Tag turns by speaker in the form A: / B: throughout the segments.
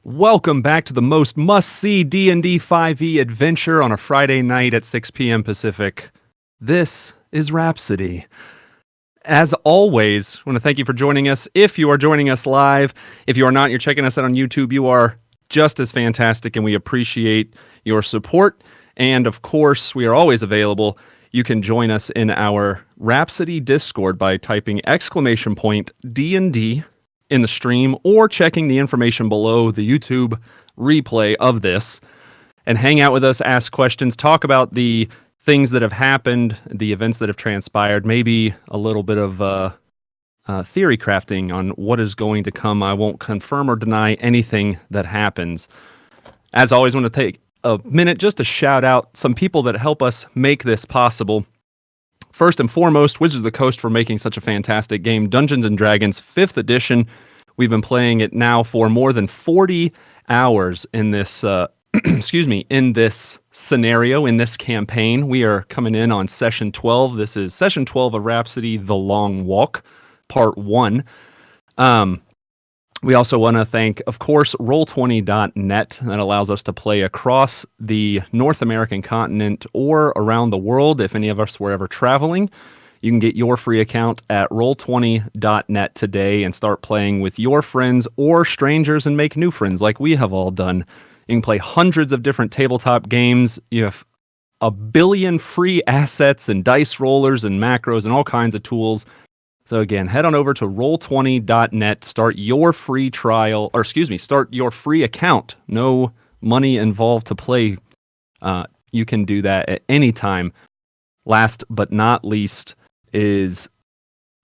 A: Welcome back to the most must-see D&D 5e adventure on a Friday night at 6 p.m. Pacific. This is Rhapsody. As always, I want to thank you for joining us. If you are joining us live, if you are not, you're checking us out on YouTube, you are just as fantastic, and we appreciate your support. And of course, we are always available. You can join us in our Rhapsody Discord by typing !D&D in the stream or checking the information below the YouTube replay of this and hang out with us, ask questions, talk about the things that have happened, the events that have transpired, maybe a little bit of theory crafting on what is going to come. I won't confirm or deny anything that happens. As always, I want to take a minute just to shout out some people that help us make this possible. First and foremost, Wizards of the Coast for making such a fantastic game. Dungeons & Dragons 5th edition. We've been playing it now for more than 40 hours in this, in this scenario, in this campaign. We are coming in on Session 12. This is Session 12 of Rhapsody, The Long Walk, Part 1. We also want to thank, of course, Roll20.net. That allows us to play across the North American continent or around the world. If any of us were ever traveling, you can get your free account at Roll20.net today and start playing with your friends or strangers and make new friends like we have all done. You can play hundreds of different tabletop games. You have a billion free assets and dice rollers and macros and all kinds of tools. So again, head on over to Roll20.net, start your free trial, start your free account. No money involved to play. You can do that at any time. Last but not least is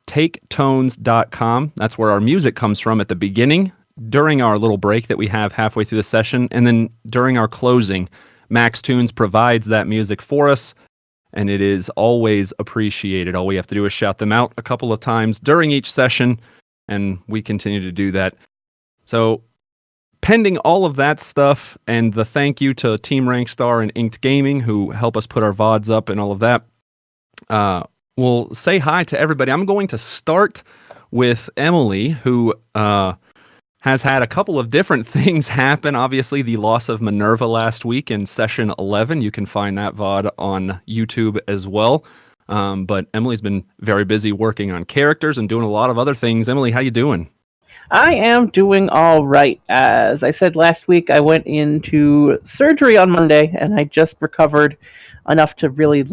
A: taketones.com. That's where our music comes from at the beginning, during our little break that we have halfway through the session, and then during our closing. Max Tunes provides that music for us, and it is always appreciated. All we have to do is shout them out a couple of times during each session, and we continue to do that. So, pending all of that stuff, and the thank you to Team Rankstar and Inked Gaming, who help us put our VODs up and all of that, we'll say hi to everybody. I'm going to start with Emily, who has had a couple of different things happen. Obviously, the loss of Minerva last week in Session 11. You can find that VOD on YouTube as well. But Emily's been very busy working on characters and doing a lot of other things. Emily, how you doing?
B: I am doing all right. As I said last week, I went into surgery on Monday, and I just recovered enough to really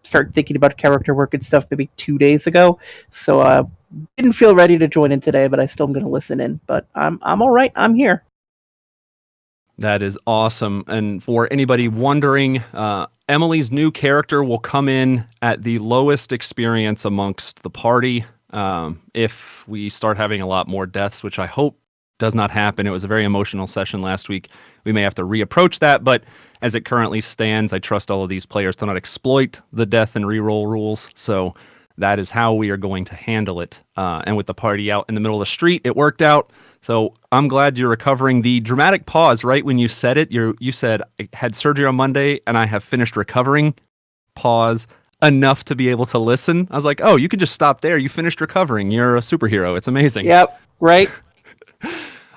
B: start thinking about character work and stuff maybe 2 days ago. So didn't feel ready to join in today, but I still am going to listen in. But I'm all right. I'm here.
A: That is awesome. And for anybody wondering, Emily's new character will come in at the lowest experience amongst the party. If we start having a lot more deaths, which I hope does not happen. It was a very emotional session last week. We may have to reapproach that, but as it currently stands, I trust all of these players to not exploit the death and reroll rules. So that is how we are going to handle it. And with the party out in the middle of the street, it worked out. So I'm glad you're recovering. The dramatic pause right when you said it, you said, I had surgery on Monday and I have finished recovering. Pause. Enough to be able to listen. I was like, oh, you can just stop there. You finished recovering. You're a superhero. It's amazing.
B: Yep. Right.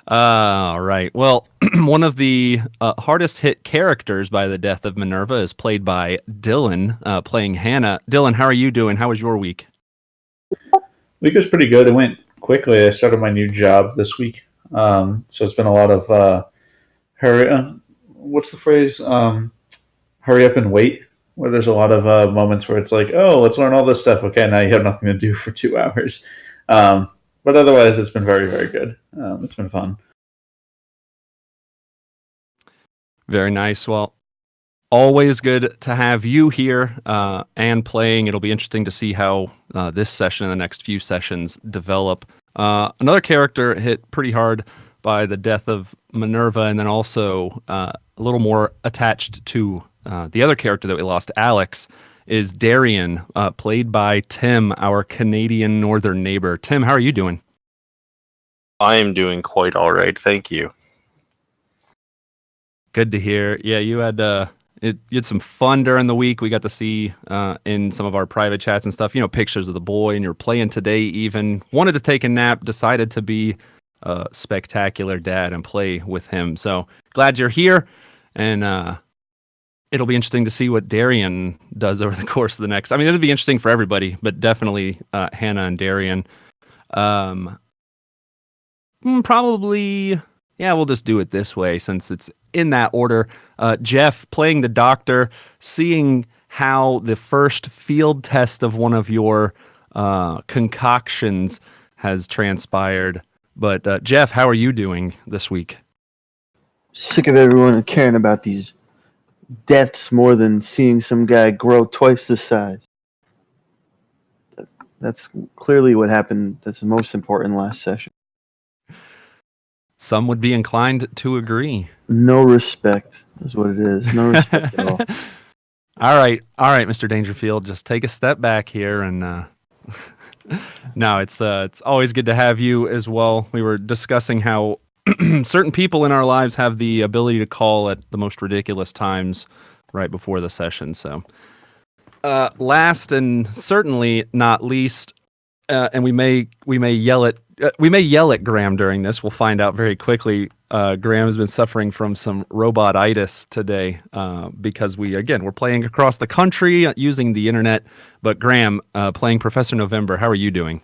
A: All right. Well, one of the hardest hit characters by the death of Minerva is played by Dylan, playing Hannah. Dylan, how are you doing? How was your week?
C: Week was pretty good. It went quickly. I started my new job this week. So it's been a lot of what's the phrase? Hurry up and wait, where there's a lot of moments where it's like, oh, let's learn all this stuff. Okay, now you have nothing to do for 2 hours. But otherwise, it's been very, very good. It's been fun.
A: Very nice. Well, always good to have you here and playing. It'll be interesting to see how this session and the next few sessions develop. Another character hit pretty hard by the death of Minerva, and then also a little more attached to the other character that we lost, Alex, is Darian, played by Tim, our Canadian northern neighbor. Tim, how are you doing?
D: I am doing quite all right, thank you.
A: Good to hear. Yeah, you had you had some fun during the week. We got to see in some of our private chats and stuff, pictures of the boy, and you're playing today even. Wanted to take a nap, decided to be a spectacular dad and play with him. So glad you're here, and it'll be interesting to see what Darian does over the course of the next. I mean, it'll be interesting for everybody, but definitely Hannah and Darian. Probably, yeah, we'll just do it this way since it's in that order. Jeff playing the doctor, seeing how the first field test of one of your concoctions has transpired. But Jeff, how are you doing this week?
E: Sick of everyone caring about these deaths more than seeing some guy grow twice the size. That's clearly what happened. That's the most important last session.
A: Some would be inclined to agree.
E: No respect is what it is. No respect at all.
A: All right, Mr. Dangerfield, just take a step back here and no, it's always good to have you as well. We were discussing how certain people in our lives have the ability to call at the most ridiculous times right before the session. So, last and certainly not least, and we may yell at Graham during this. We'll find out very quickly. Graham has been suffering from some robotitis today because we're playing across the country using the internet. But Graham, playing Professor November, how are you doing?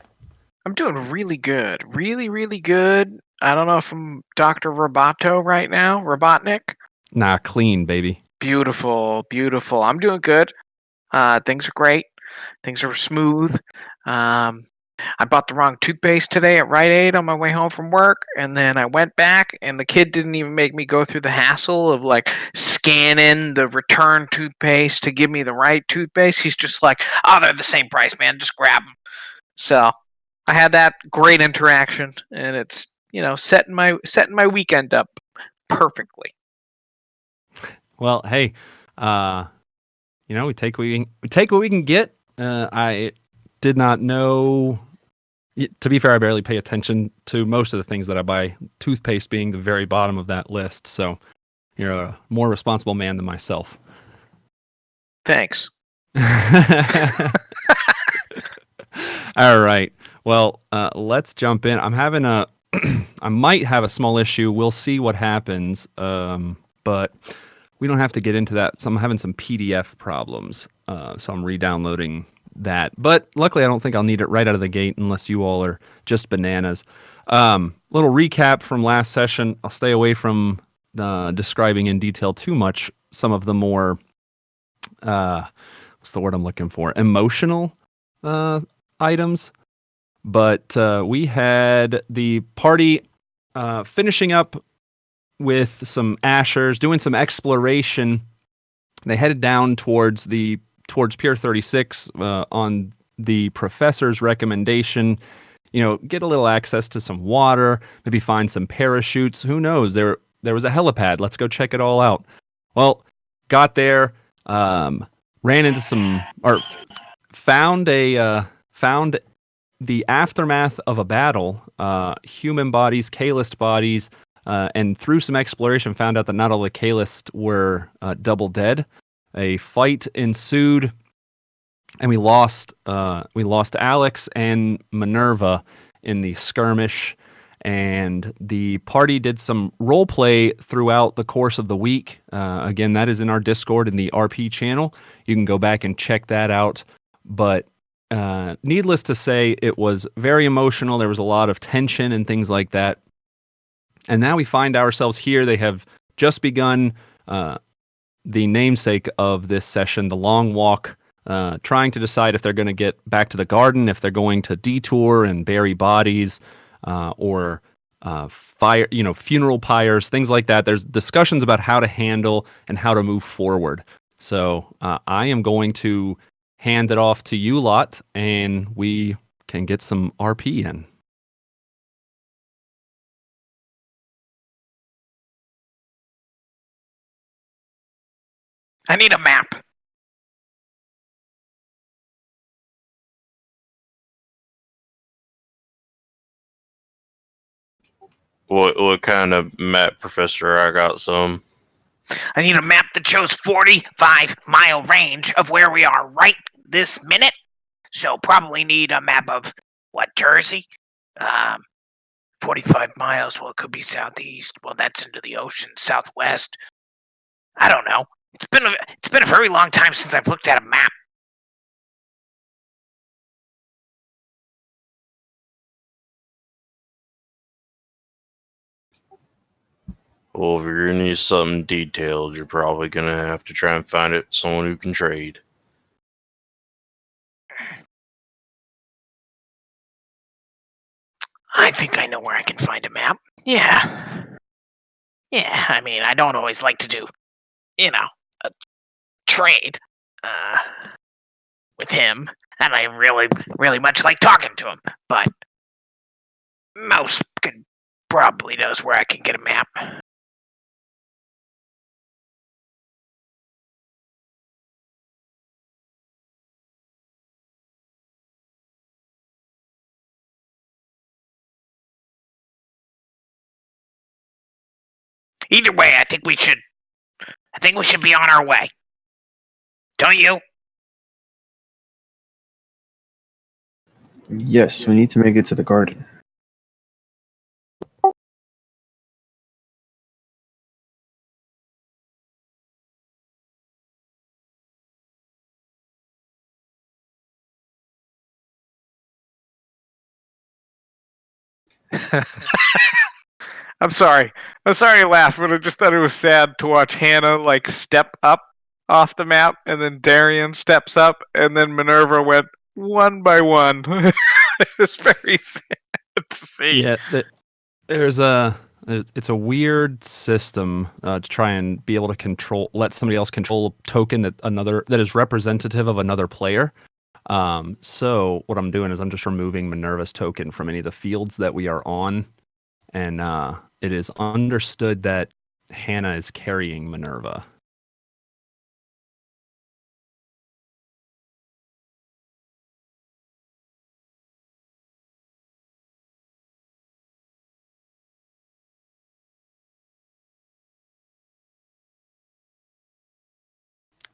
F: I'm doing really good. Really, really good. I don't know if I'm Dr. Roboto right now. Robotnik?
A: Nah, clean, baby.
F: Beautiful, beautiful. I'm doing good. Things are great. Things are smooth. I bought the wrong toothpaste today at Rite Aid on my way home from work, and then I went back, and the kid didn't even make me go through the hassle of like scanning the return toothpaste to give me the right toothpaste. He's just like, "Oh, they're the same price, man. Just grab them." So I had that great interaction, and it's setting my weekend up perfectly.
A: Well, hey, we take what we can get. I did not know. To be fair, I barely pay attention to most of the things that I buy, toothpaste being the very bottom of that list. So you're a more responsible man than myself.
F: Thanks.
A: All right. Well, let's jump in. I might have a small issue. We'll see what happens. But we don't have to get into that. So I'm having some PDF problems. So I'm re-downloading that. But luckily, I don't think I'll need it right out of the gate unless you all are just bananas. Little recap from last session. I'll stay away from describing in detail too much some of the more, what's the word I'm looking for? Emotional items. But we had the party finishing up with some ashers, doing some exploration. They headed down towards Pier 36 on the professor's recommendation. Get a little access to some water, maybe find some parachutes. Who knows? There was a helipad. Let's go check it all out. Well, got there, ran into found the aftermath of a battle, human bodies, Kalist bodies, and through some exploration found out that not all the Kalist were double dead. A fight ensued, and we lost Alex and Minerva in the skirmish. And the party did some role play throughout the course of the week. Again, that is in our Discord in the RP channel. You can go back and check that out. But needless to say, it was very emotional. There was a lot of tension and things like that. And now we find ourselves here. They have just begun the namesake of this session, the long walk, trying to decide if they're going to get back to the garden, if they're going to detour and bury bodies, or fire, funeral pyres, things like that. There's discussions about how to handle and how to move forward. So I am going to hand it off to you lot, and we can get some RP in.
F: I need a map.
D: What kind of map, Professor? I got some.
F: I need a map that shows 45-mile range of where we are right this minute. So probably need a map of Jersey, 45 miles. Well, it could be southeast. Well, that's into the ocean. Southwest. I don't know. It's been a very long time since I've looked at a map.
D: Well, if you're gonna need something detailed, you're probably gonna have to try and find it someone who can trade.
F: I think I know where I can find a map. Yeah. Yeah, I mean, I don't always like to do, a trade uh, with him, and I really, really much like talking to him, but Mouse probably knows where I can get a map. Either way, I think we should be on our way. Don't you?
E: Yes, we need to make it to the garden.
F: I'm sorry. I'm sorry to laugh, but I just thought it was sad to watch Hannah step up off the map, and then Darian steps up, and then Minerva went one by one. It's very sad to see.
A: Yeah, it's a weird system to try and be able to let somebody else control a token that is representative of another player. So what I'm doing is I'm just removing Minerva's token from any of the fields that we are on, and it is understood that Hannah is carrying Minerva.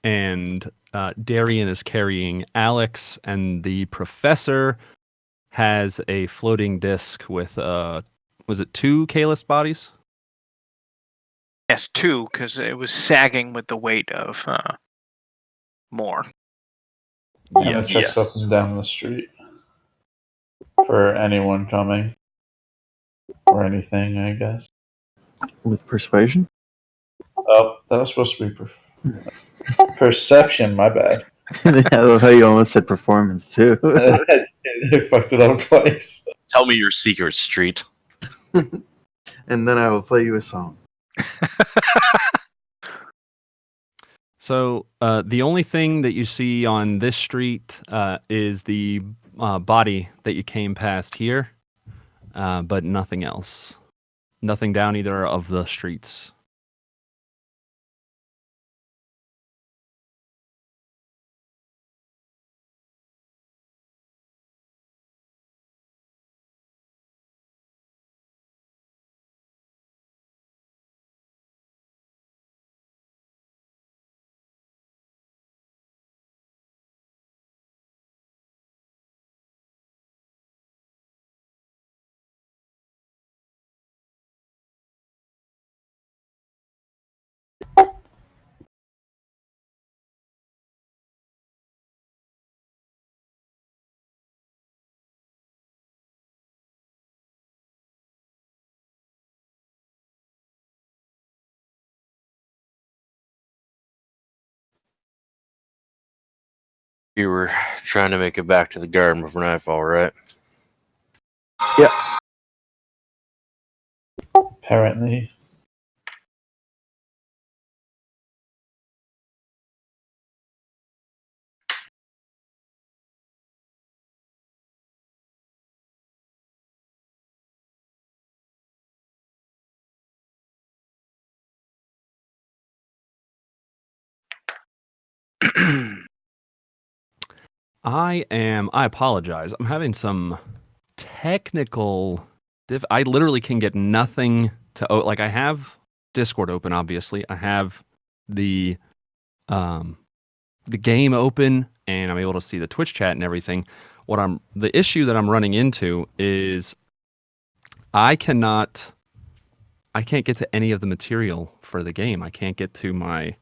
A: And Darian is carrying Alex, and the professor has a floating disc with was it 2 Kalis bodies?
F: Yes, 2, because it was sagging with the weight of more.
C: And it checks up and down the street for anyone coming or anything, I guess.
E: With persuasion?
C: Oh, that was supposed to be perception. My bad.
E: I love how you almost said performance too.
C: I fucked it up twice.
D: Tell me your secret, Street.
E: And then I will play you a song.
A: So the only thing that you see on this street is the body that you came past here, but nothing else. Nothing down either of the streets.
D: You were trying to make it back to the garden before nightfall, right?
E: Yeah.
C: Apparently.
A: I apologize. I'm having some technical I literally can get nothing to I have Discord open, obviously. I have the game open, and I'm able to see the Twitch chat and everything. The issue that I'm running into is I can't get to any of the material for the game. I can't get to my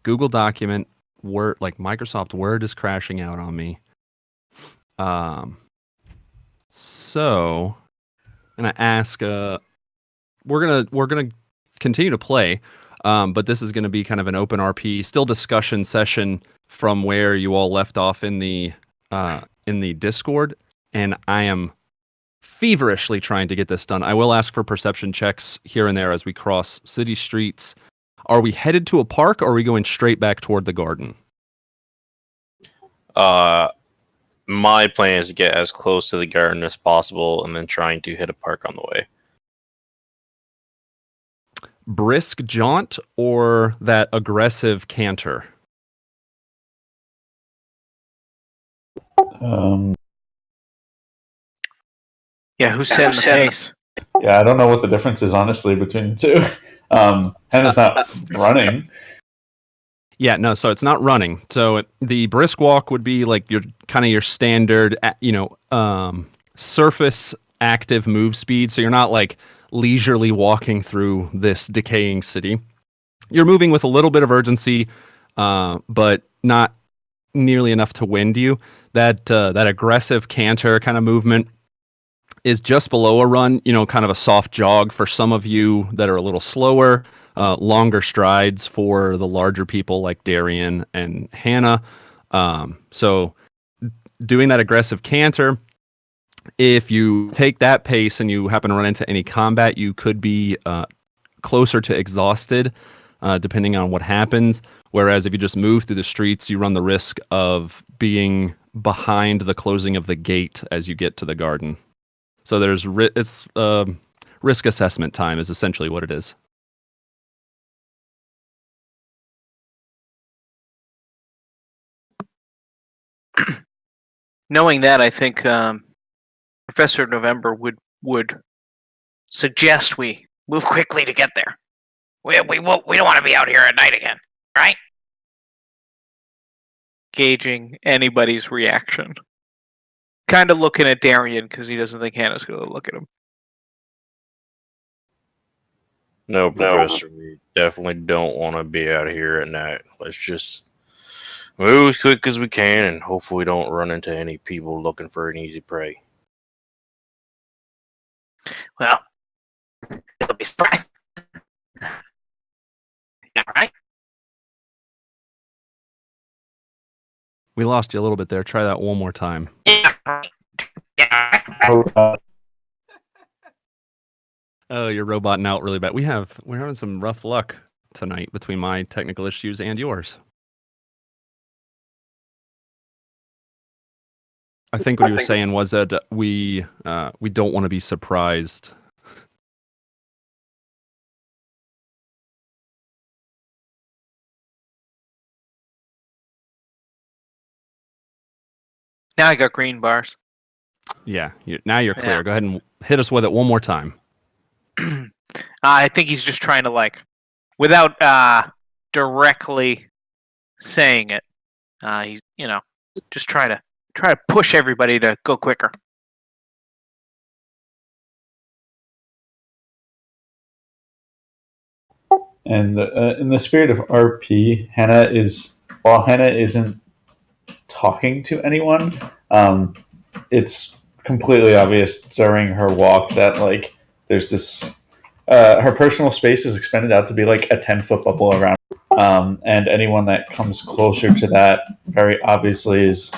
A: Google document. Word, like Microsoft Word is crashing out on me. So I'm gonna ask. We're gonna continue to play, but this is gonna be kind of an open RP, still discussion session from where you all left off in the Discord, and I am feverishly trying to get this done. I will ask for perception checks here and there as we cross city streets. Are we headed to a park, or are we going straight back toward the garden?
D: My plan is to get as close to the garden as possible, and then trying to hit a park on the way.
A: Brisk jaunt or that aggressive canter?
F: Yeah, who's setting the pace?
C: Yeah, I don't know what the difference is, honestly, between the two. Hannah's not running.
A: Yeah, no, so it's not running. So the brisk walk would be like your standard, surface active move speed. So you're not like leisurely walking through this decaying city. You're moving with a little bit of urgency, but not nearly enough to wind you. That aggressive canter kind of movement is just below a run, kind of a soft jog for some of you that are a little slower, longer strides for the larger people like Darian and Hannah. So doing that aggressive canter, if you take that pace and you happen to run into any combat, you could be closer to exhausted, depending on what happens. Whereas if you just move through the streets, you run the risk of being behind the closing of the gate as you get to the garden. So there's risk assessment time is essentially what it is.
F: Knowing that, I think Professor November would suggest we move quickly to get there. We don't want to be out here at night again, right? Gauging anybody's reaction. Kind of looking at Darian because he doesn't think Hannah's going to look at him.
D: No, Professor, we definitely don't want to be out here at night. Let's just move as quick as we can, and hopefully we don't run into any people looking for an easy prey.
F: Well, it'll be surprised. Yeah, right?
A: We lost you a little bit there. Try that one more time.
F: Yeah.
A: Oh, you're roboting out really bad. We're having some rough luck tonight between my technical issues and yours. I think what he was saying was that we don't want to be surprised.
F: Now I got green bars.
A: Yeah, now you're clear.
F: Yeah.
A: Go ahead and hit us with it one more time.
F: I think he's just trying to without directly saying it. He's just try to push everybody to go quicker.
C: And in the spirit of RP, while Hannah isn't talking to anyone, it's completely obvious during her walk that there's this her personal space is expanded out to be like a 10-foot bubble around her. And anyone that comes closer to that very obviously is,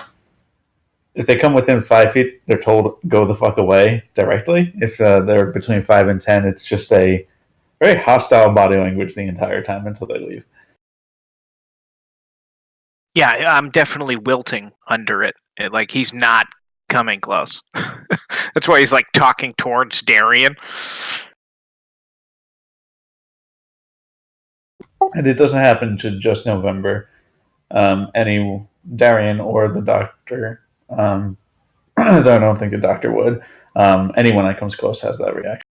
C: if they come within 5 feet, they're told go the fuck away directly. If they're between 5 and 10, it's just a very hostile body language the entire time until they leave.
F: Yeah, I'm definitely wilting under it. Like he's not coming close. That's why he's talking towards Darian.
C: And it doesn't happen to just November. Any Darian or the doctor, though I don't think a doctor would. Anyone that comes close has that reaction.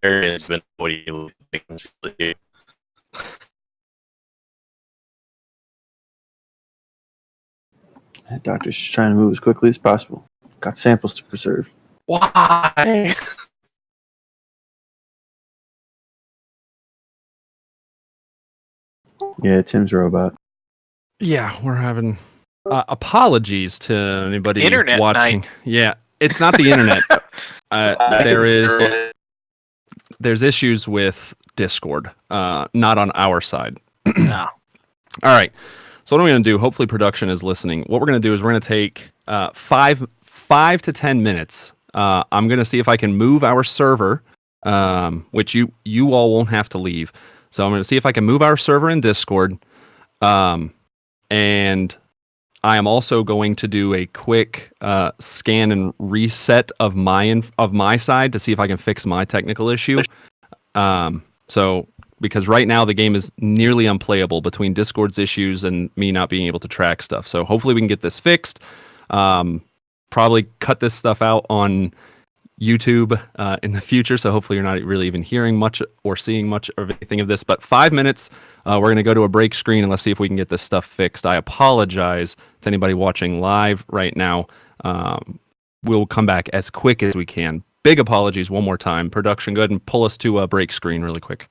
D: Darian's been what do you think?
E: That doctor's just trying to move as quickly as possible. Got samples to preserve.
D: Why?
E: Yeah, Tim's robot.
A: Yeah, we're having apologies to anybody
F: Internet
A: watching.
F: night.
A: Yeah, it's not the internet. There's issues with Discord, not on our side.
F: No.
A: All right. So what are we going to do? Hopefully production is listening. What we're going to do is we're going to take 5 to 10 minutes. I'm going to see if I can move our server, which you all won't have to leave. So I'm going to see if I can move our server in Discord. And I am also going to do a quick scan and reset of my side to see if I can fix my technical issue. So because right now the game is nearly unplayable between Discord's issues and me not being able to track stuff. So hopefully we can get this fixed. Probably cut this stuff out on YouTube in the future. So hopefully you're not really even hearing much or seeing much of anything of this. But 5 minutes, we're going to go to a break screen and let's see if we can get this stuff fixed. I apologize to anybody watching live right now. We'll come back as quick as we can. Big apologies one more time. Production, go ahead and pull us to a break screen really quick.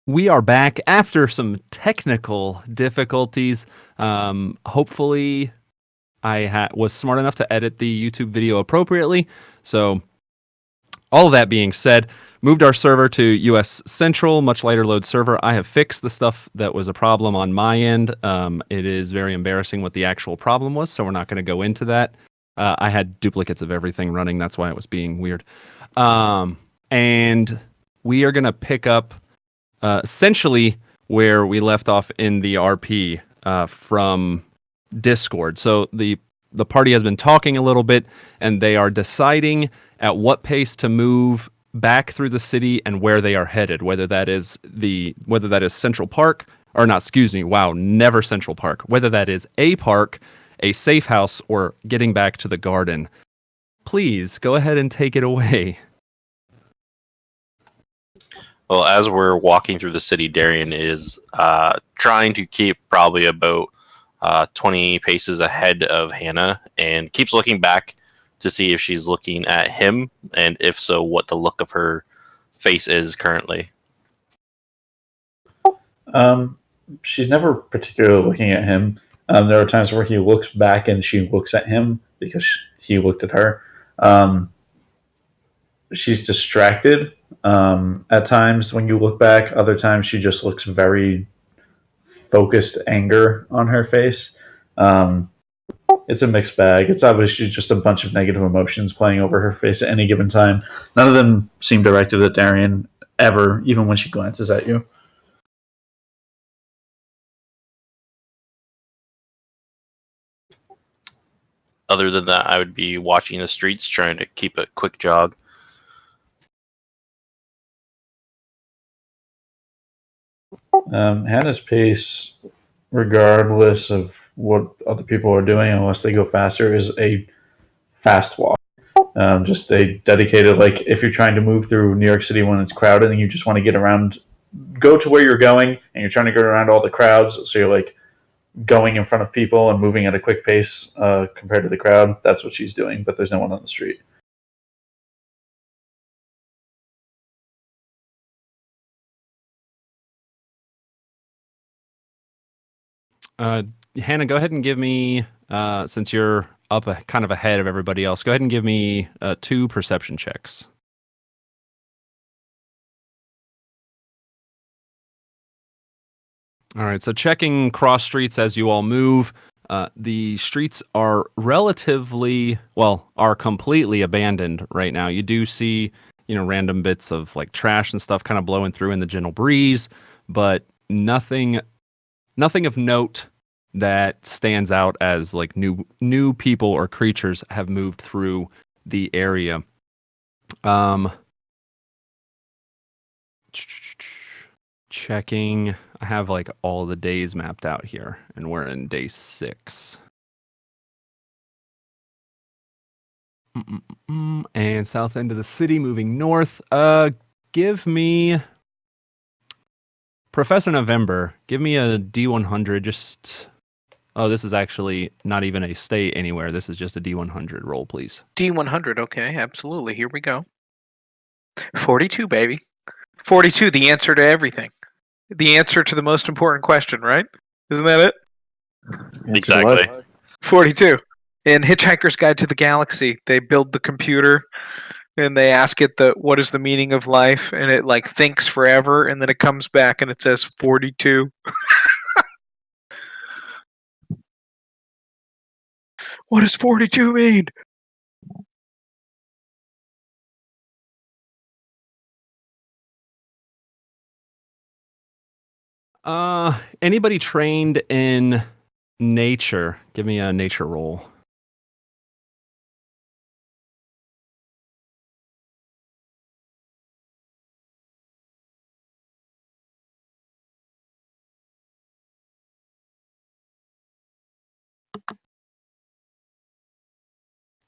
A: we are back after some technical difficulties. Hopefully, I was smart enough to edit the YouTube video appropriately. So, all of that being said, moved our server to US Central, much lighter load server. I have fixed the stuff that was a problem on my end. It is very embarrassing what the actual problem was, so we're not going to go into that. I had duplicates of everything running. That's why it was being weird. And we are going to pick up essentially where we left off in the RP from Discord. So the party has been talking a little bit, and they are deciding at what pace to move back through the city and where they are headed. Whether that is Central Park, or not. Excuse me. Wow, never Central Park. Whether that is a park, a safe house, or getting back to the garden. Please go ahead and take it away.
D: Well, as we're walking through the city, Darian is trying to keep probably about 20 paces ahead of Hannah, and keeps looking back to see if she's looking at him, and if so, what the look of her face is currently.
C: She's never particularly looking at him. There are times where he looks back and she looks at him because he looked at her. She's distracted at times when you look back. Other times she just looks very focused anger on her face. It's a mixed bag. It's obviously just a bunch of negative emotions playing over her face at any given time. None of them seem directed at Darian ever, even when she glances at you.
D: Other than that, I would be watching the streets, trying to keep a quick jog.
C: Hannah's pace, regardless of what other people are doing, unless they go faster, is a fast walk. Just a dedicated, like, if you're trying to move through New York City when it's crowded and you just want to get around, go to where you're going, and you're trying to go around all the crowds, so you're like going in front of people and moving at a quick pace compared to the crowd. That's what she's doing, but there's no one on the street.
A: Hannah, go ahead and give me, since you're up kind of ahead of everybody else, go ahead and give me 2 perception checks. All right, so checking cross streets as you all move. The streets are are completely abandoned right now. You do see, random bits of like trash and stuff kind of blowing through in the gentle breeze, but nothing of note that stands out as like new people or creatures have moved through the area. Checking. I have like all the days mapped out here, and we're in day 6. And south end of the city, moving north. Give me Professor November. Give me a D100. This is actually not even a state anywhere. This is just a D100 roll, please.
F: D100, okay, absolutely. Here we go. 42, baby. 42, the answer to everything. The answer to the most important question, right? Isn't that it?
D: Exactly.
F: 42. In Hitchhiker's Guide to the Galaxy, they build the computer and they ask it what is the meaning of life, and it like thinks forever, and then it comes back and it says 42. What does 42 mean?
A: Anybody trained in nature? Give me a nature roll.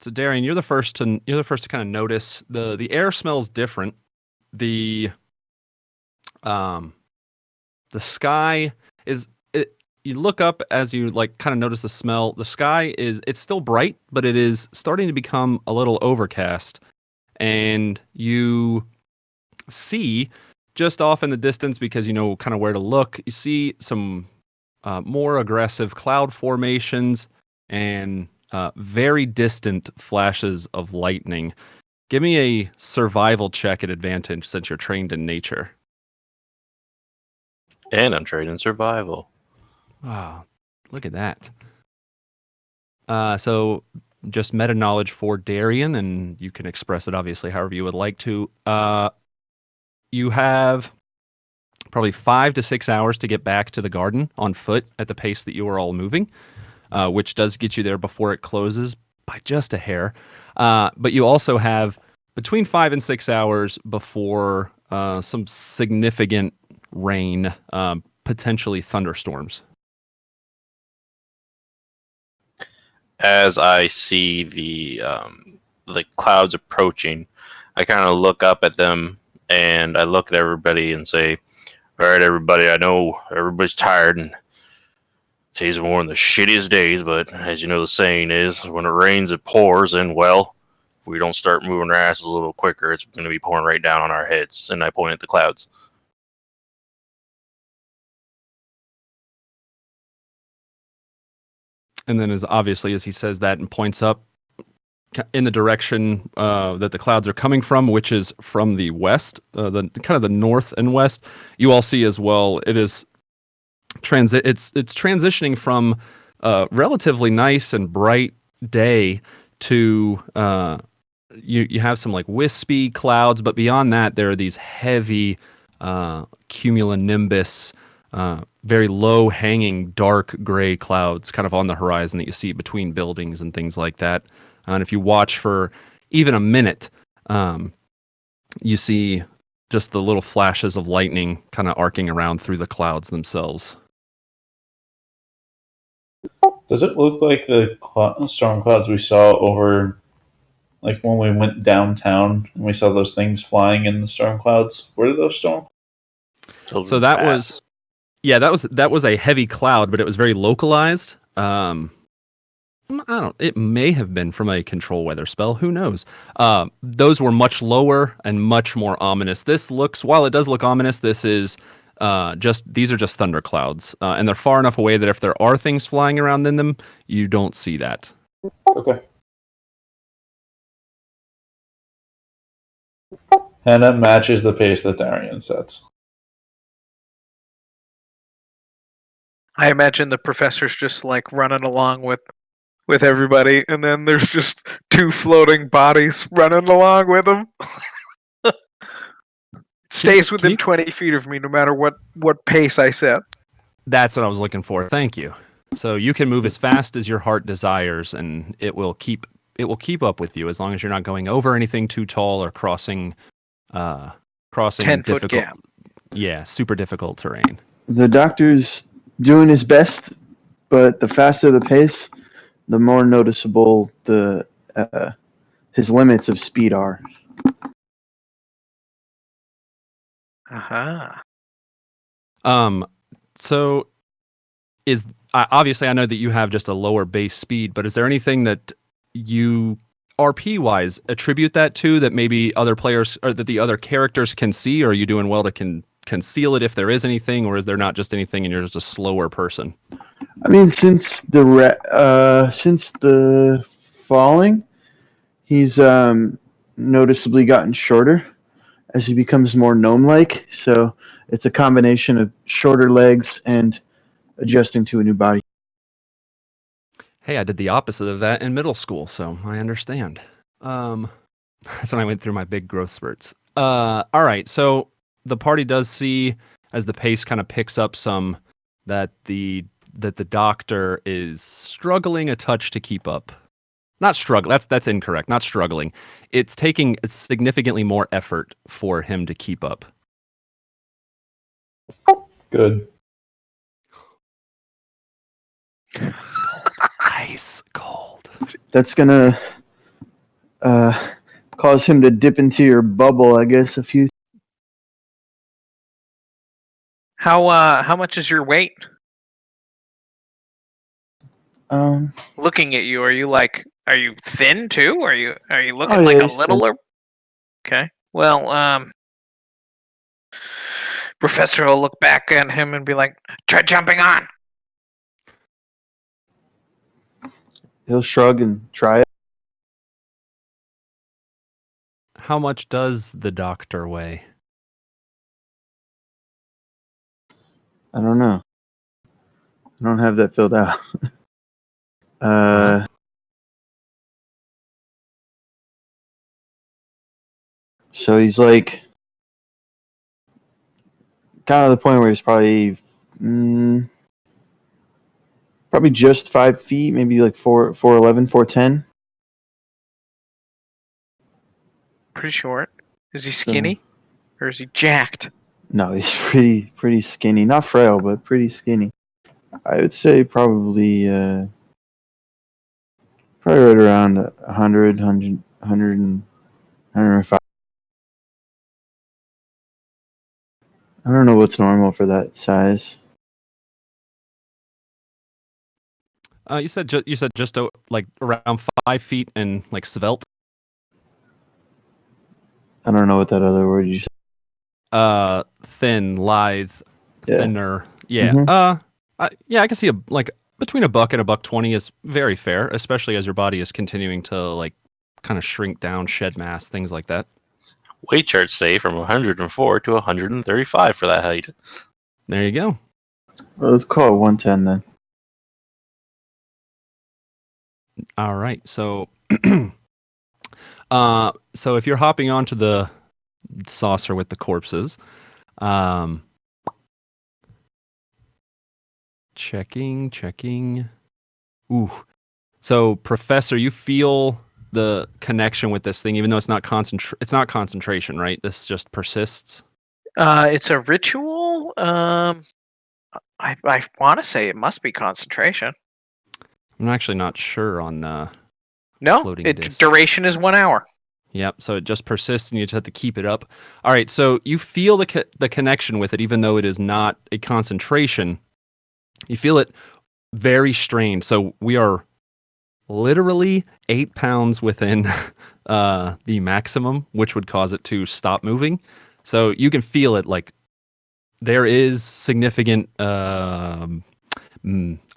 A: So Darian, you're the first to kind of notice the air smells different. The sky is you look up as you like kind of notice the smell. The sky it's still bright, but it is starting to become a little overcast. And you see just off in the distance, because you know kind of where to look, you see some more aggressive cloud formations and very distant flashes of lightning. Give me a survival check at advantage since you're trained in nature.
D: And I'm trained in survival.
A: Wow, look at that. So just meta knowledge for Darian, and you can express it obviously however you would like to. You have probably 5 to 6 hours to get back to the garden on foot at the pace that you are all moving, which does get you there before it closes by just a hair. But you also have between 5 and 6 hours before some significant rain, potentially thunderstorms.
D: As I see the clouds approaching, I kind of look up at them and I look at everybody and say, "All right, everybody, I know everybody's tired and today's one of the shittiest days, but as you know, the saying is, when it rains, it pours, and well, if we don't start moving our asses a little quicker, it's going to be pouring right down on our heads." And I point at the clouds.
A: And then, as obviously as he says that and points up in the direction that the clouds are coming from, which is from the west, the kind of the north and west, you all see as well. It is it's transitioning from a relatively nice and bright day to you have some like wispy clouds, but beyond that, there are these heavy cumulonimbus. Very low hanging dark gray clouds kind of on the horizon that you see between buildings and things like that. And if you watch for even a minute, you see just the little flashes of lightning kind of arcing around through the clouds themselves.
C: Does it look like the storm clouds we saw over, like when we went downtown and we saw those things flying in the storm clouds? Where did those storm?
A: So that was, yeah, that was a heavy cloud, but it was very localized. It may have been from a control weather spell. Who knows? Those were much lower and much more ominous. While it does look ominous, these are just thunder clouds. And they're far enough away that if there are things flying around in them, you don't see that.
C: Okay. Hannah matches the pace that Darian sets.
F: I imagine the professor's just like running along with everybody, and then there's just 2 floating bodies running along with him. Stays within 20 feet of me no matter what pace I set.
A: That's what I was looking for. Thank you. So you can move as fast as your heart desires, and it will keep up with you as long as you're not going over anything too tall or crossing
F: 10-foot gap.
A: Yeah, super difficult terrain.
E: The doctor's doing his best, but the faster the pace, the more noticeable his limits of speed are.
F: Uh-huh.
A: So obviously I know that you have just a lower base speed, but is there anything that you RP wise attribute that to that maybe other players or that the other characters can see, or are you doing well to conceal it if there is anything, or is there not just anything and you're just a slower person?
E: I mean, since the falling, he's noticeably gotten shorter as he becomes more gnome-like. So it's a combination of shorter legs and adjusting to a new body.
A: Hey, I did the opposite of that in middle school, so I understand. That's when I went through my big growth spurts. All right, so the party does see, as the pace kind of picks up some, that the doctor is struggling a touch to keep up. Not struggle. That's incorrect. Not struggling. It's taking significantly more effort for him to keep up.
C: Good.
A: Ice cold.
E: That's gonna cause him to dip into your bubble, I guess.
F: How much is your weight?
E: Um,
F: Looking at you, are you thin too? Are you looking
E: Oh, yeah,
F: like a
E: he's
F: littler? Okay. Well, Professor will look back at him and be like, "Try jumping on."
E: He'll shrug and try it.
A: How much does the doctor weigh?
E: I don't know. I don't have that filled out. uh, so he's like kind of the point where he's probably probably just 5 feet, maybe like 4'11", 4'10".
F: Pretty short. Is he skinny? Or is he jacked?
E: No, he's pretty skinny. Not frail, but pretty skinny. I would say probably right around 100, 105. I don't know what's normal for that size.
A: You said just like around 5 feet and like svelte.
E: I don't know what that other word you said.
A: Thin, lithe,
E: Yeah.
A: thinner. Yeah.
E: Mhm.
A: Yeah, I can see like between $1 and $1.20 is very fair, especially as your body is continuing to like kind of shrink down, shed mass, things like that.
D: Weight charts say from 104 to 135 for that height.
A: There you go.
E: Well, let's call it 110 then.
A: All right. So so if you're hopping onto the saucer with the corpses, checking. Ooh. So Professor, you feel the connection with this thing, even though it's not concentration, right? This just persists.
F: It's a ritual. I want to say it must be concentration.
A: I'm actually not sure on
F: No,
A: floating
F: its
A: disc.
F: duration is 1 hour.
A: Yep. So it just persists, and you just have to keep it up. All right. So you feel the connection with it, even though it is not a concentration. You feel it very strained. So we are literally 8 pounds within the maximum, which would cause it to stop moving. So you can feel it like there is significant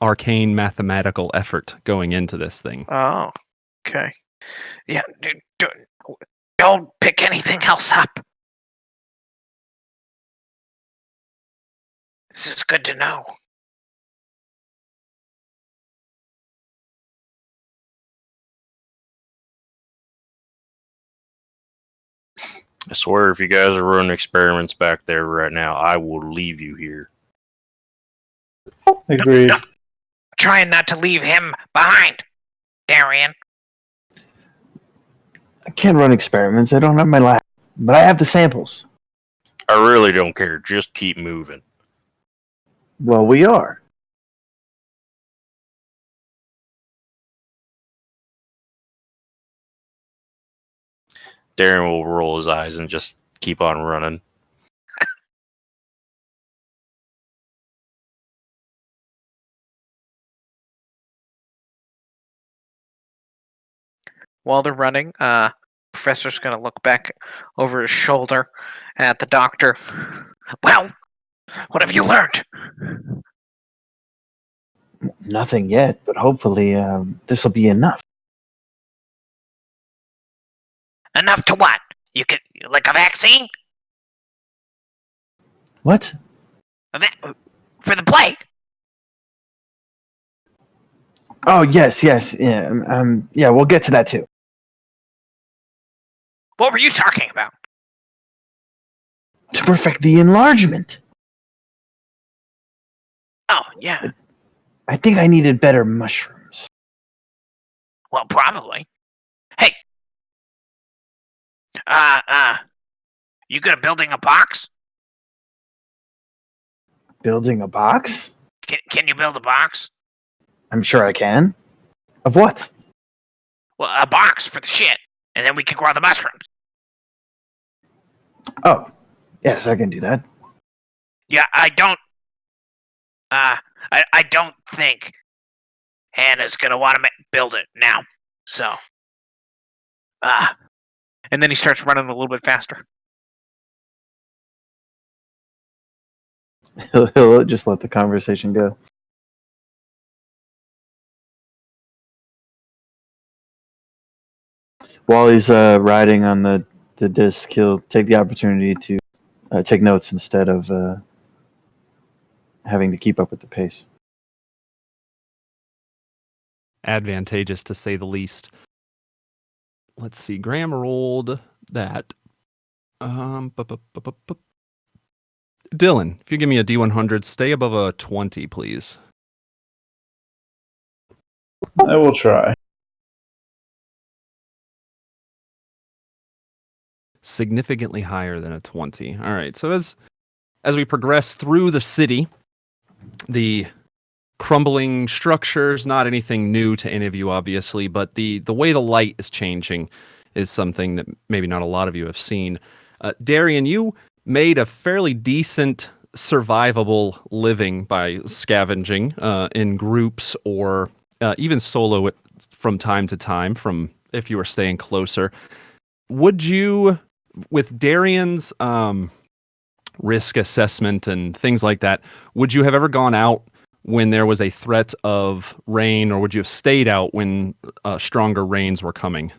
A: arcane mathematical effort going into this thing.
F: Oh, okay. Yeah, don't pick anything else up. This is good to know.
D: I swear, if you guys are running experiments back there right now, I will leave you here.
C: Agreed.
F: No. Trying not to leave him behind, Darian.
E: I can't run experiments. I don't have my lab, but I have the samples.
D: I really don't care. Just keep moving.
E: Well, we are.
D: Darren will roll his eyes and just keep on running.
F: While they're running, Professor's gonna look back over his shoulder at the doctor. Well, what have you learned?
E: Nothing yet, but hopefully this will be enough.
F: Enough to what? You could like a vaccine?
E: What?
F: For the plague?
E: Oh, yes. Yeah, we'll get to that too.
F: What were you talking about?
E: To perfect the enlargement.
F: Oh, yeah.
E: I think I needed better mushrooms.
F: Well, probably. Hey. You good at building a box?
E: Building a box?
F: Can you build a box?
E: I'm sure I can. Of what?
F: Well, a box for the shit, and then we can grow the mushrooms.
E: Oh, yes, I can do that.
F: Yeah, I don't think Hannah's gonna want to build it now. So, and then he starts running a little bit faster.
E: He'll just let the conversation go. While he's riding on the disc, he'll take the opportunity to take notes instead of having to keep up with the pace.
A: Advantageous to say the least. Let's see. Graham rolled that. Dylan, if you give me a D100, stay above a 20, please.
C: I will try.
A: Significantly higher than a 20. All right. So as we progress through the city, the crumbling structures, not anything new to any of you, obviously, but the way the light is changing is something that maybe not a lot of you have seen. Darian, you made a fairly decent survivable living by scavenging in groups or even solo from time to time, from if you were staying closer. Would you, with Darian's risk assessment and things like that, would you have ever gone out when there was a threat of rain, or would you have stayed out when stronger rains were coming?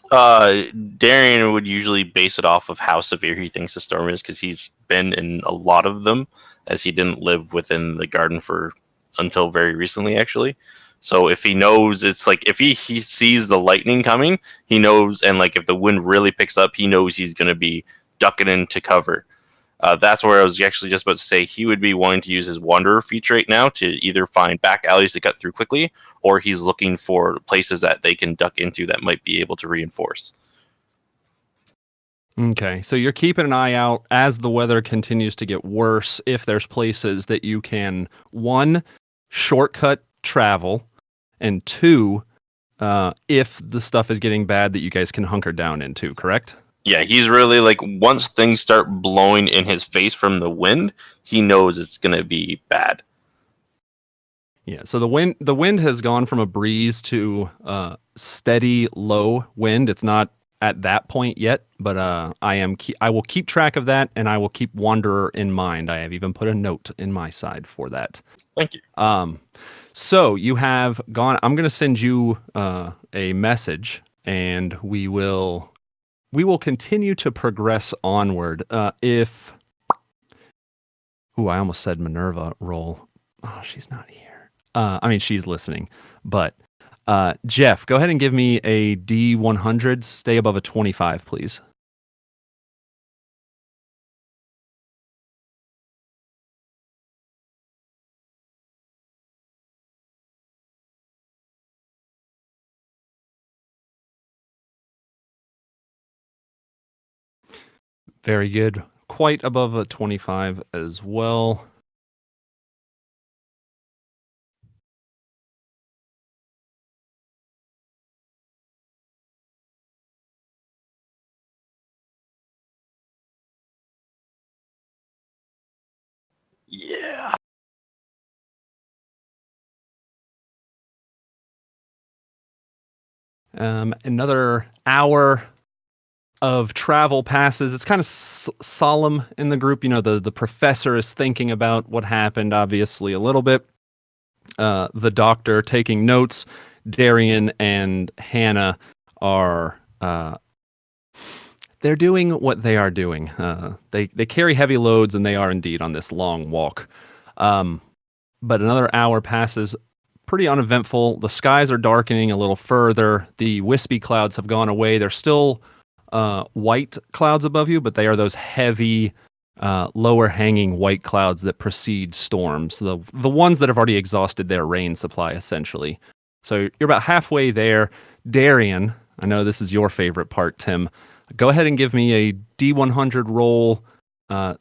D: Darian would usually base it off of how severe he thinks the storm is, because he's been in a lot of them, as he didn't live within the garden for until very recently, actually. So if he knows, it's like if he sees the lightning coming, he knows, and like if the wind really picks up, he knows he's going to be ducking into cover. That's where I was actually just about to say he would be wanting to use his Wanderer feature right now to either find back alleys to cut through quickly, or he's looking for places that they can duck into that might be able to reinforce.
A: Okay, so you're keeping an eye out as the weather continues to get worse, if there's places that you can, one, shortcut travel, and two, if the stuff is getting bad, that you guys can hunker down into, correct?
D: Yeah, he's really like, once things start blowing in his face from the wind, he knows it's going to be bad.
A: Yeah, so the wind has gone from a breeze to steady low wind. It's not at that point yet, but I will keep track of that, and I will keep Wanderer in mind. I have even put a note in my side for that.
D: Thank you.
A: So you have gone. I'm going to send you a message, and we will continue to progress onward. I almost said Minerva roll. Oh, she's not here. I mean, she's listening. But Jeff, go ahead and give me a D100. Stay above a 25, please. Very good. Quite above a 25 as well.
D: Yeah.
A: Another hour of travel passes. It's kind of solemn in the group. You know, the professor is thinking about what happened, obviously, a little bit. The doctor taking notes. Darian and Hannah are they're doing what they are doing. They carry heavy loads, and they are indeed on this long walk. But another hour passes, pretty uneventful. The skies are darkening a little further. The wispy clouds have gone away. They're still white clouds above you, but they are those heavy, lower hanging white clouds that precede storms. The ones that have already exhausted their rain supply, essentially. So you're about halfway there. Darian, I know this is your favorite part, Tim. Go ahead and give me a D100 roll.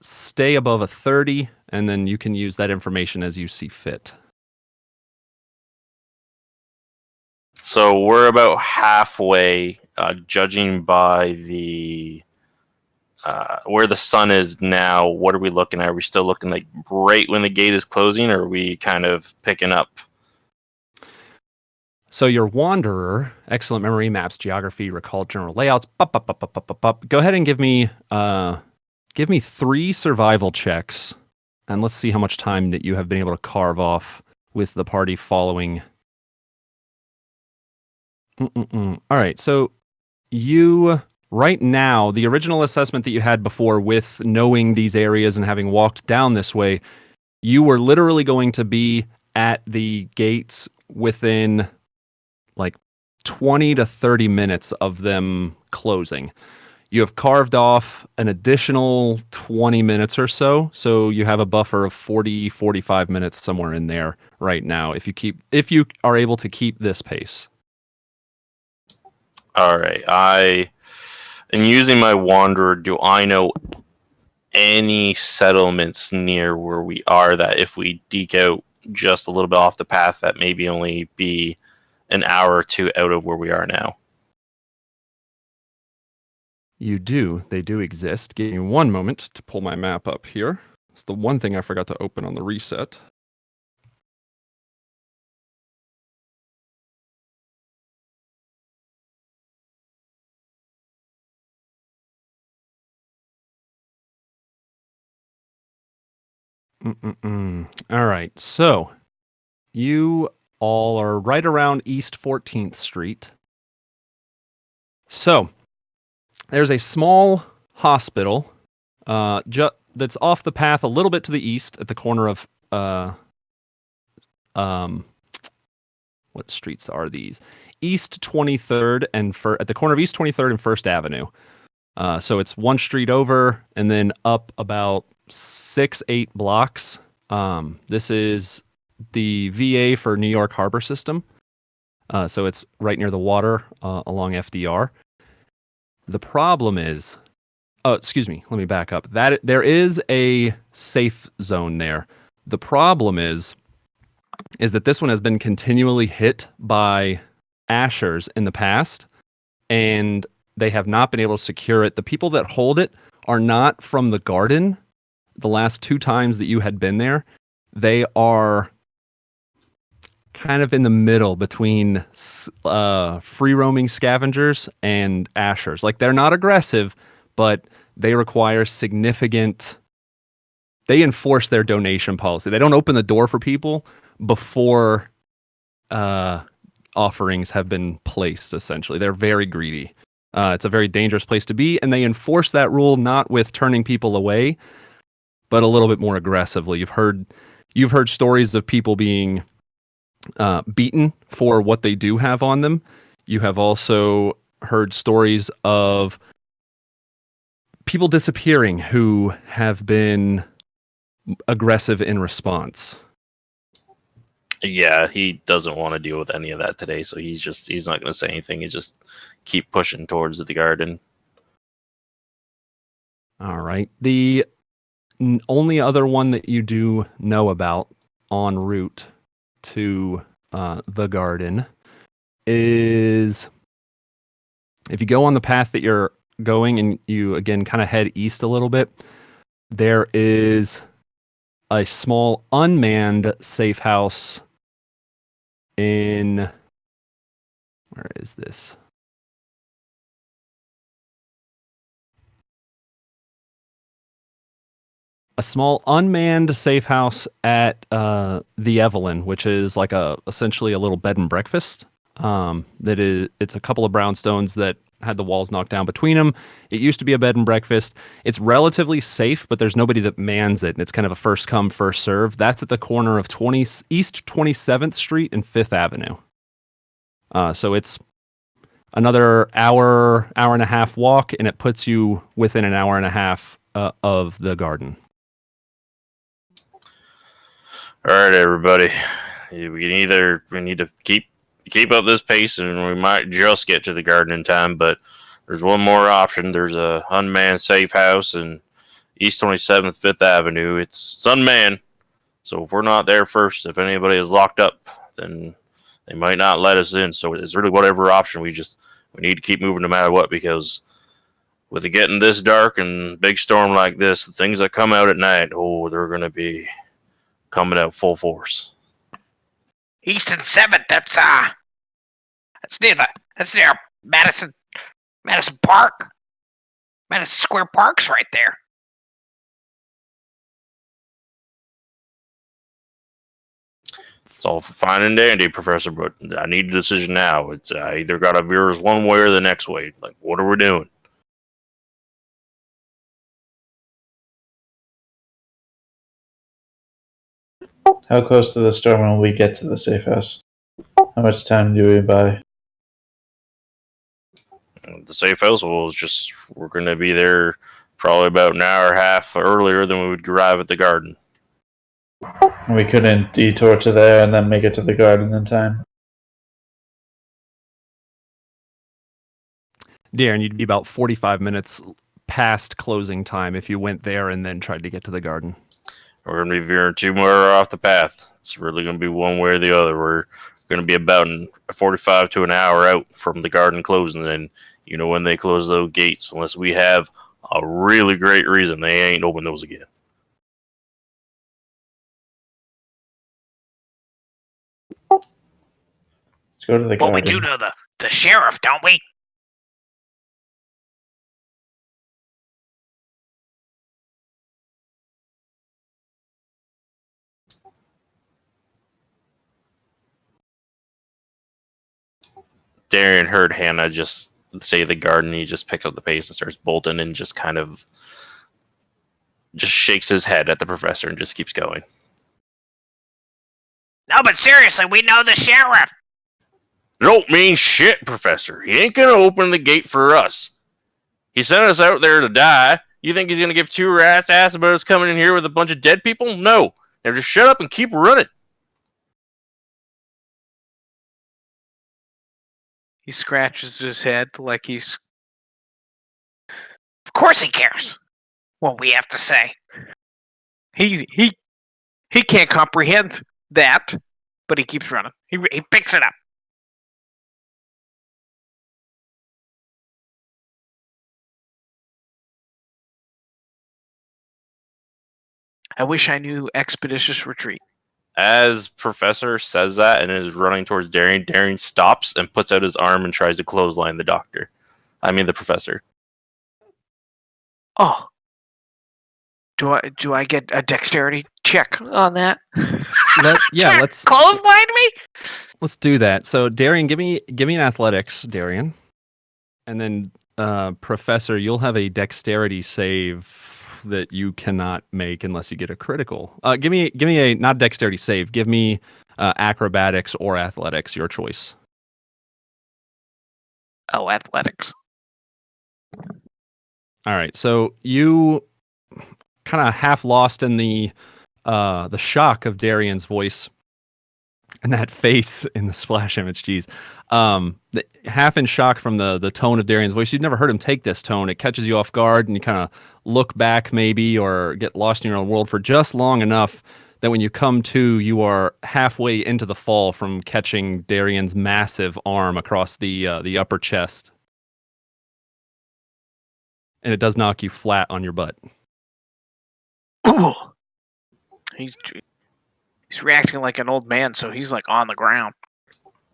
A: Stay above a 30, and then you can use that information as you see fit.
D: So we're about halfway, judging by the where the sun is now. What are we looking at? Are we still looking like right when the gate is closing, or are we kind of picking up?
A: So your Wanderer, excellent memory, maps, geography, recall general layouts. Go ahead and give me 3 survival checks And let's see how much time that you have been able to carve off with the party following. All right, so you, right now, the original assessment that you had before with knowing these areas and having walked down this way, you were literally going to be at the gates within like 20 to 30 minutes of them closing. You have carved off an additional 20 minutes or so, so you have a buffer of 40, 45 minutes somewhere in there right now if you are able to keep this pace.
D: All right. In using my wanderer, do I know any settlements near where we are that if we deke out just a little bit off the path that maybe only be an hour or two out of where we are now?
A: You do. They do exist. Give me one moment to pull my map up here. It's the one thing I forgot to open on the reset. All right. So you all are right around East 14th Street. So there's a small hospital that's off the path a little bit to the east at the corner of what streets are these? East 23rd and at the corner of East 23rd and 1st Avenue. So it's one street over and then up about 6-8 blocks. This is the VA for New York Harbor System. So it's right near the water along FDR. The problem is, excuse me, let me back up. That there is a safe zone there. The problem is that this one has been continually hit by ashers in the past, and they have not been able to secure it. The people that hold it are not from the garden. The last 2 times that you had been there, they are kind of in the middle between free roaming scavengers and ashers. Like, they're not aggressive, but they require significant. They enforce their donation policy. They don't open the door for people before offerings have been placed. Essentially, they're very greedy. It's a very dangerous place to be, and they enforce that rule not with turning people away, but a little bit more aggressively. You've heard stories of people being beaten for what they do have on them. You have also heard stories of people disappearing who have been aggressive in response.
D: Yeah, he doesn't want to deal with any of that today, so he's not going to say anything. He just keep pushing towards the garden.
A: All right. The only other one that you do know about en route to the garden is if you go on the path that you're going and you again kind of head east a little bit, there is a small unmanned safe house in, where is this? A small unmanned safe house at the Evelyn, which is like essentially a little bed and breakfast. It's a couple of brownstones that had the walls knocked down between them. It used to be a bed and breakfast. It's relatively safe, but there's nobody that mans it, and it's kind of a first come, first serve. That's at the corner of East 27th Street and 5th Avenue. So it's another hour and a half walk, and it puts you within an hour and a half of the garden.
D: All right, everybody. We need to keep up this pace, and we might just get to the garden in time. But there's one more option. There's a unmanned safe house in East 27th, 5th Avenue. It's unmanned, so if we're not there first, if anybody is locked up, then they might not let us in. So it's really whatever option. We need to keep moving no matter what, because with it getting this dark and big storm like this, the things that come out at night, they're going to be coming out full force.
F: East and 7th. That's near Madison Park. Madison Square Park's right there.
D: It's all fine and dandy, Professor, but I need a decision now. It's either got to veer us one way or the next way. Like, what are we doing?
C: How close to the storm will we get to the safe house? How much time do we buy?
D: The safe house was just, we're going to be there probably about an hour and a half earlier than we would arrive at the garden.
C: We couldn't detour to there and then make it to the garden in time.
A: Darren, you'd be about 45 minutes past closing time if you went there and then tried to get to the garden.
D: We're going to be veering too far off the path. It's really going to be one way or the other. We're going to be about 45 to an hour out from the garden closing, and you know when they close those gates, unless we have a really great reason, they ain't open those again.
C: Let's go to the
F: But we
C: garden.
F: do know the sheriff, don't we?
D: Darian heard Hannah just say the garden. He just picks up the pace and starts bolting and just kind of just shakes his head at the professor and just keeps going.
F: No, but seriously, we know the sheriff.
D: Don't mean shit, Professor. He ain't gonna open the gate for us. He sent us out there to die. You think he's gonna give two rats ass about us coming in here with a bunch of dead people? No. Now just shut up and keep running.
F: He scratches his head like he's. Of course he cares what we have to say. He can't comprehend that, but he keeps running. He picks it up. I wish I knew Expeditious Retreat.
D: As Professor says that and is running towards Darian, Darian stops and puts out his arm and tries to clothesline the doctor. I mean the professor.
F: Oh. Do I get a dexterity check on that?
A: Let's
F: Clothesline me?
A: Let's do that. So Darian, give me an athletics, Darian. And then Professor, you'll have a dexterity save that you cannot make unless you get a critical. Give me a not dexterity save. Give me acrobatics or athletics, your choice.
F: Oh, athletics.
A: All right. So you kind of half lost in the shock of Darian's voice and that face in the splash image. Geez. Half in shock from the tone of Darian's voice. You've never heard him take this tone. It catches you off guard and you kind of look back maybe or get lost in your own world for just long enough that when you come to, you are halfway into the fall from catching Darian's massive arm across the upper chest. And it does knock you flat on your butt.
F: Ooh. He's reacting like an old man, so he's like on the ground.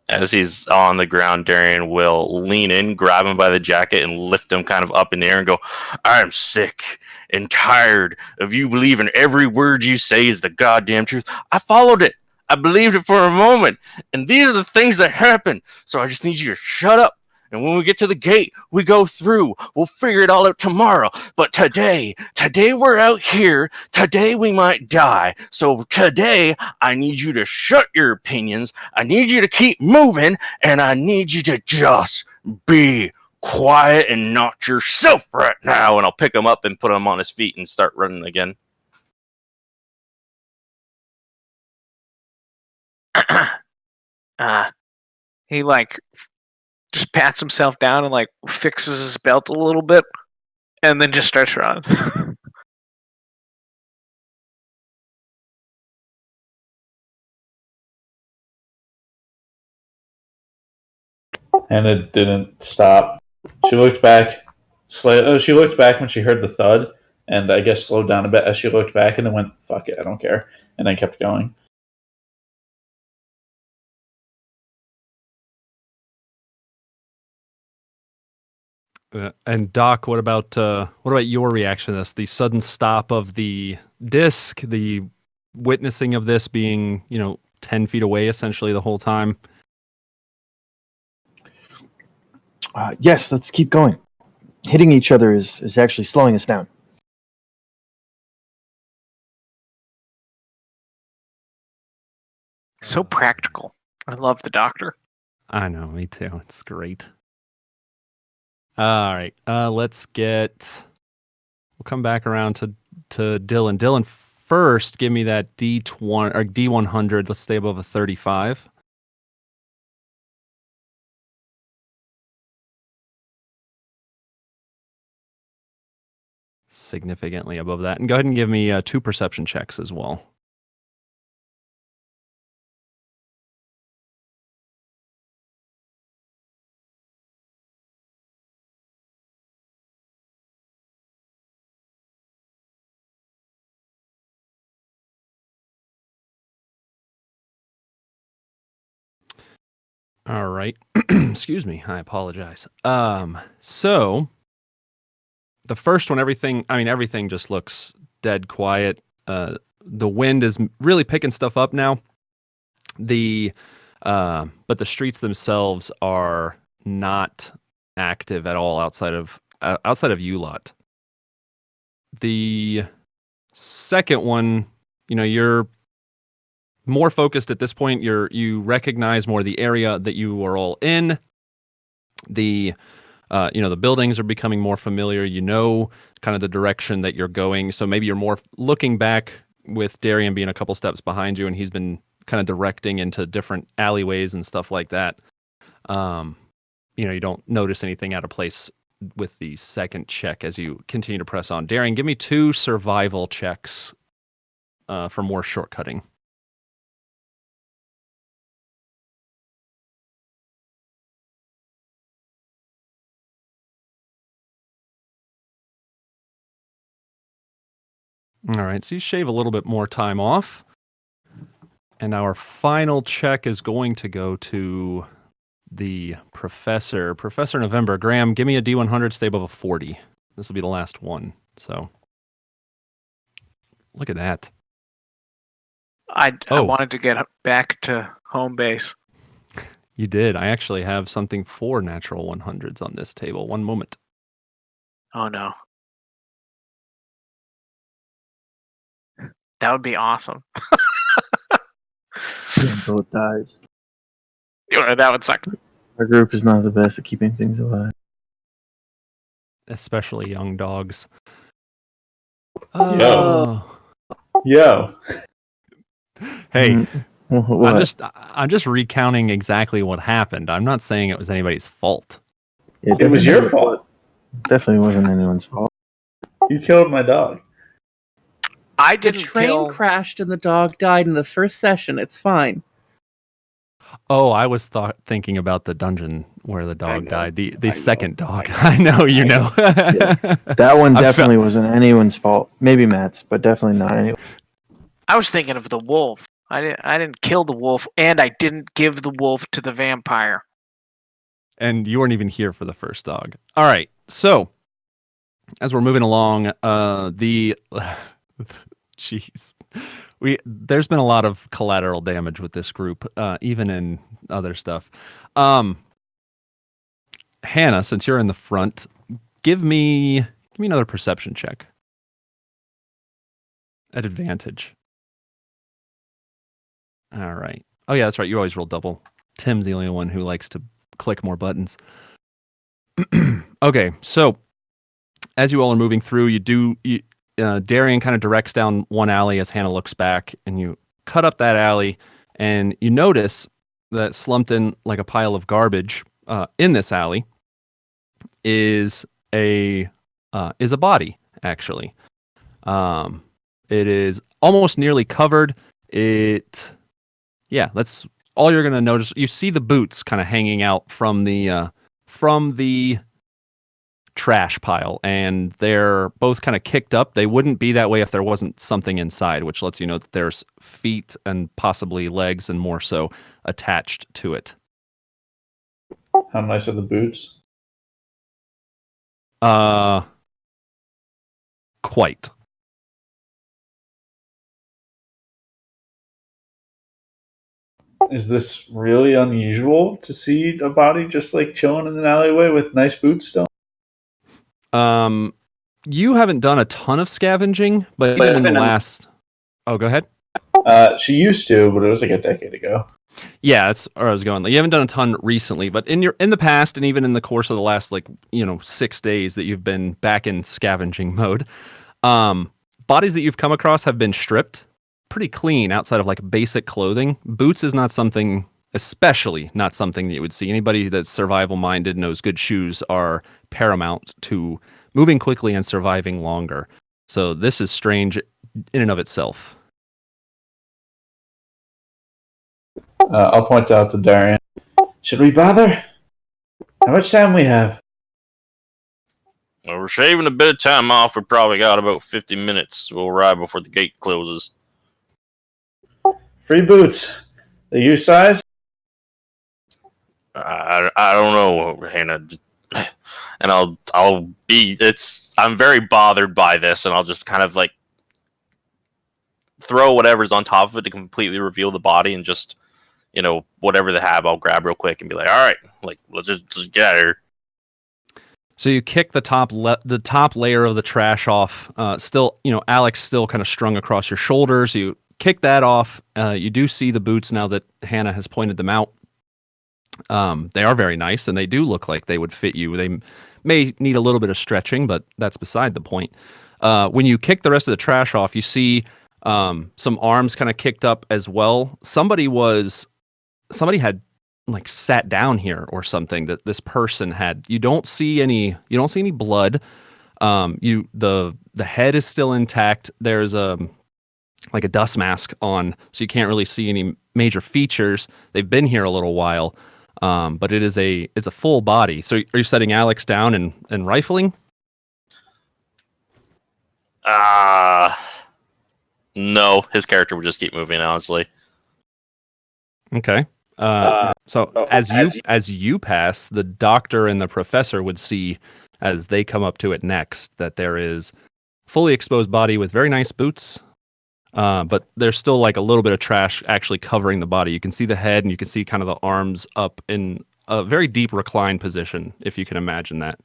D: As he's on the ground, Darian will lean in, grab him by the jacket, and lift him kind of up in the air and go, I'm sick and tired of you believing every word you say is the goddamn truth. I followed it. I believed it for a moment. And these are the things that happen. So I just need you to shut up. And when we get to the gate, we go through. We'll figure it all out tomorrow. But today we're out here. Today we might die. So today, I need you to shut your opinions. I need you to keep moving. And I need you to just be quiet and not yourself right now. And I'll pick him up and put him on his feet and start running again.
F: He like just pats himself down and like fixes his belt a little bit and then just starts running.
C: And it didn't stop. She looked back. She looked back when she heard the thud, and I guess slowed down a bit as she looked back, and then went, "Fuck it, I don't care," and then kept going.
A: And Doc, what about your reaction to this? The sudden stop of the disc, the witnessing of this being, 10 feet away essentially the whole time.
E: Yes, let's keep going. Hitting each other is actually slowing us down.
F: So practical. I love the doctor.
A: I know, me too. It's great. All right, let's get. We'll come back around to Dylan. Dylan, first, give me that D20 or D100. Let's stay above a 35. Significantly above that, and go ahead and give me 2 perception checks as well. All right. Excuse me. I apologize. So the first one, everything just looks dead quiet. The wind is really picking stuff up now. But the streets themselves are not active at all outside of U-Lot. The second one, you're more focused at this point. You recognize more the area that you are all in. The buildings are becoming more familiar. Kind of the direction that you're going. So maybe you're more looking back with Darian being a couple steps behind you, and he's been kind of directing into different alleyways and stuff like that. You don't notice anything out of place with the second check as you continue to press on. Darian, give me 2 survival checks for more shortcutting. All right, so you shave a little bit more time off. And our final check is going to go to the Professor. Professor November. Graham, give me a D100, stay above a 40. This will be the last one. So, look at that.
F: I wanted to get back to home base.
A: You did. I actually have something for natural 100s on this table. One moment.
F: Oh no. That would be awesome.
E: Both dies.
F: That would suck.
E: Our group is not the best at keeping things alive.
A: Especially young dogs.
C: Yo. Yo.
A: Hey,
E: What?
A: I'm just recounting exactly what happened. I'm not saying it was anybody's fault.
C: It was your fault.
E: Definitely wasn't anyone's fault.
C: You killed my dog.
F: I
B: The
F: didn't
B: train
F: kill.
B: crashed and the dog died in the first session. It's fine.
A: Oh, I was thinking about the dungeon where the dog died. The
B: I
A: second
B: know.
A: dog. I know, you know.
E: That one definitely wasn't anyone's fault. Maybe Matt's, but definitely not anyone.
F: I was thinking of the wolf. I didn't kill the wolf, and I didn't give the wolf to the vampire.
A: And you weren't even here for the first dog. All right. So, as we're moving along, jeez. There's been a lot of collateral damage with this group, even in other stuff. Hannah, since you're in the front, give me another perception check at advantage. All right. Oh yeah, that's right. You always roll double. Tim's the only one who likes to click more buttons. Okay, so as you all are moving through, Darian kind of directs down one alley as Hannah looks back, and you cut up that alley, and you notice that slumped in like a pile of garbage in this alley is a body, actually. It is almost nearly covered. That's all you're gonna notice. You see the boots kind of hanging out from the trash pile, and they're both kind of kicked up. They wouldn't be that way if there wasn't something inside, which lets you know that there's feet and possibly legs and more so attached to it.
C: How nice are the boots?
A: Quite.
C: Is this really unusual to see a body just like chilling in an alleyway with nice boots still?
A: You haven't done a ton of scavenging, but even in the last. Oh, go ahead.
C: She used to, but it was like a decade ago.
A: Yeah, that's where I was going. Like, you haven't done a ton recently, but in the past, and even in the course of the last 6 days that you've been back in scavenging mode, bodies that you've come across have been stripped pretty clean outside of like basic clothing. Boots is not something, especially not something that you would see. Anybody that's survival minded knows good shoes are paramount to moving quickly and surviving longer. So this is strange in and of itself.
C: I'll point out to Darian. Should we bother? How much time we have?
D: Well, we're shaving a bit of time off. We probably got about 50 minutes. We'll arrive before the gate closes.
C: Free boots. The U size?
D: I don't know, Hannah. And I'm very bothered by this, and I'll just kind of like throw whatever's on top of it to completely reveal the body, and just, whatever they have, I'll grab real quick and be like, all right, like, let's just get out of here.
A: So you kick the top layer of the trash off. Still, Alex still kind of strung across your shoulders. You kick that off. You do see the boots now that Hannah has pointed them out. They are very nice, and they do look like they would fit you. They may need a little bit of stretching, but that's beside the point. When you kick the rest of the trash off, you see some arms kind of kicked up as well. Somebody had like sat down here or something that this person had. You don't see any blood. The head is still intact. There's like a dust mask on, so you can't really see any major features. They've been here a little while. But it's a full body. So are you setting Alex down and rifling?
D: No, his character would just keep moving, honestly.
A: Okay. So as you pass, the doctor and the professor would see as they come up to it next that there is fully exposed body with very nice boots. But there's still like a little bit of trash actually covering the body. You can see the head, and you can see kind of the arms up in a very deep recline position, if you can imagine that.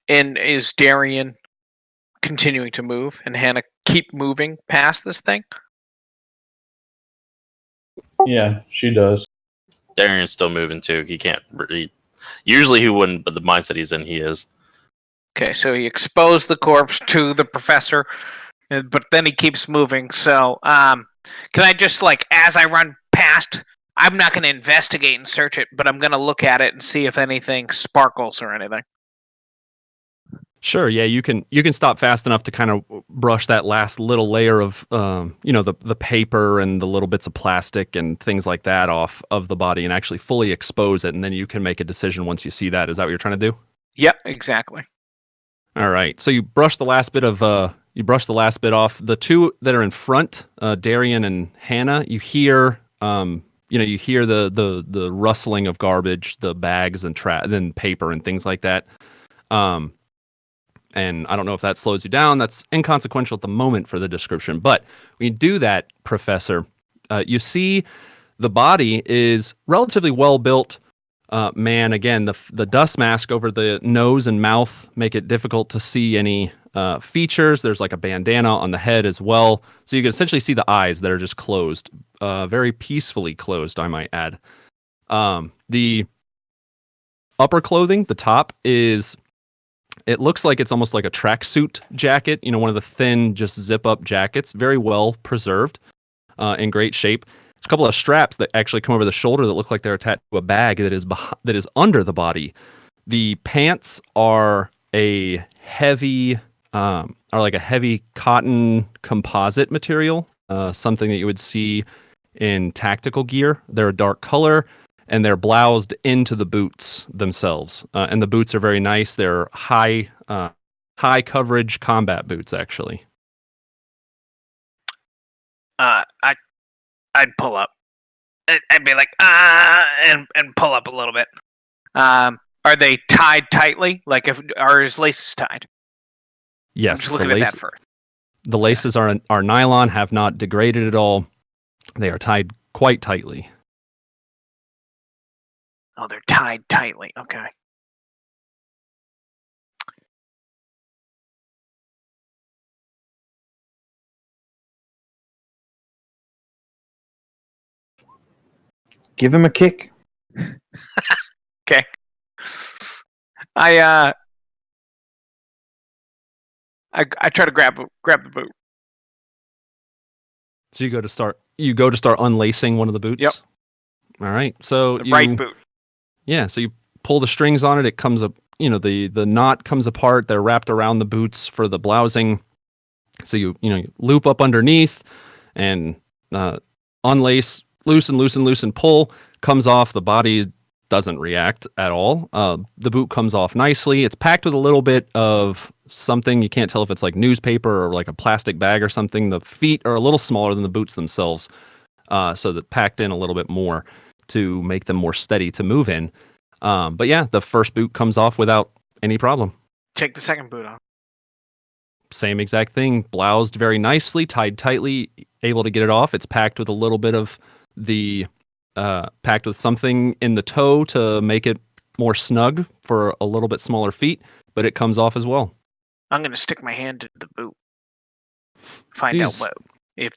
F: And is Darian continuing to move, and Hannah keep moving past this thing?
C: Yeah, she does.
D: Darian's still moving too. He can't really. Usually he wouldn't, but the mindset he's in, he is.
F: Okay, so he exposed the corpse to the professor, but then he keeps moving. So, can I just, like, as I run past, I'm not going to investigate and search it, but I'm going to look at it and see if anything sparkles or anything.
A: Sure, yeah, you can stop fast enough to kind of brush that last little layer of the paper and the little bits of plastic and things like that off of the body and actually fully expose it, and then you can make a decision once you see that. Is that what you're trying to do?
F: Yep, exactly.
A: All right. So you brush the last bit off. The two that are in front, Darian and Hannah, you hear the rustling of garbage, the bags and then paper and things like that. And I don't know if that slows you down. That's inconsequential at the moment for the description. But when you do that, Professor, you see the body is relatively well built. Man, again, the dust mask over the nose and mouth make it difficult to see any features. There's like a bandana on the head as well. So you can essentially see the eyes that are just closed, very peacefully closed, I might add. The upper clothing, the top, it looks like it's almost like a tracksuit jacket, one of the thin, just zip-up jackets, very well preserved, in great shape. There's a couple of straps that actually come over the shoulder that look like they're attached to a bag that is under the body. The pants are a heavy cotton composite material, something that you would see in tactical gear. They're a dark color, and they're bloused into the boots themselves. And the boots are very nice. They're high coverage combat boots, actually.
F: I'd pull up. I'd be like, and pull up a little bit. Are they tied tightly? Like, are his laces tied?
A: Yes.
F: I'm just looking at that first.
A: The laces are nylon, have not degraded at all. They are tied quite tightly.
F: Oh, they're tied tightly. Okay.
E: Give him a kick.
F: Okay. I try to grab the boot.
A: So you go to start unlacing one of the boots.
F: Yep.
A: All right. So
F: The right boot.
A: Yeah. So you pull the strings on it. It comes up. The knot comes apart. They're wrapped around the boots for the blousing. So you loop up underneath and unlace, loosen, pull. Comes off. The body doesn't react at all. The boot comes off nicely. It's packed with a little bit of something. You can't tell if it's like newspaper or like a plastic bag or something. The feet are a little smaller than the boots themselves, so that packed in a little bit more to make them more steady to move in. But yeah, the first boot comes off without any problem.
F: Take the second boot off.
A: Same exact thing, bloused very nicely, tied tightly, able to get it off. It's packed with a little bit of packed with something in the toe to make it more snug for a little bit smaller feet, but it comes off as well.
F: I'm gonna stick my hand into the boot. Find out what if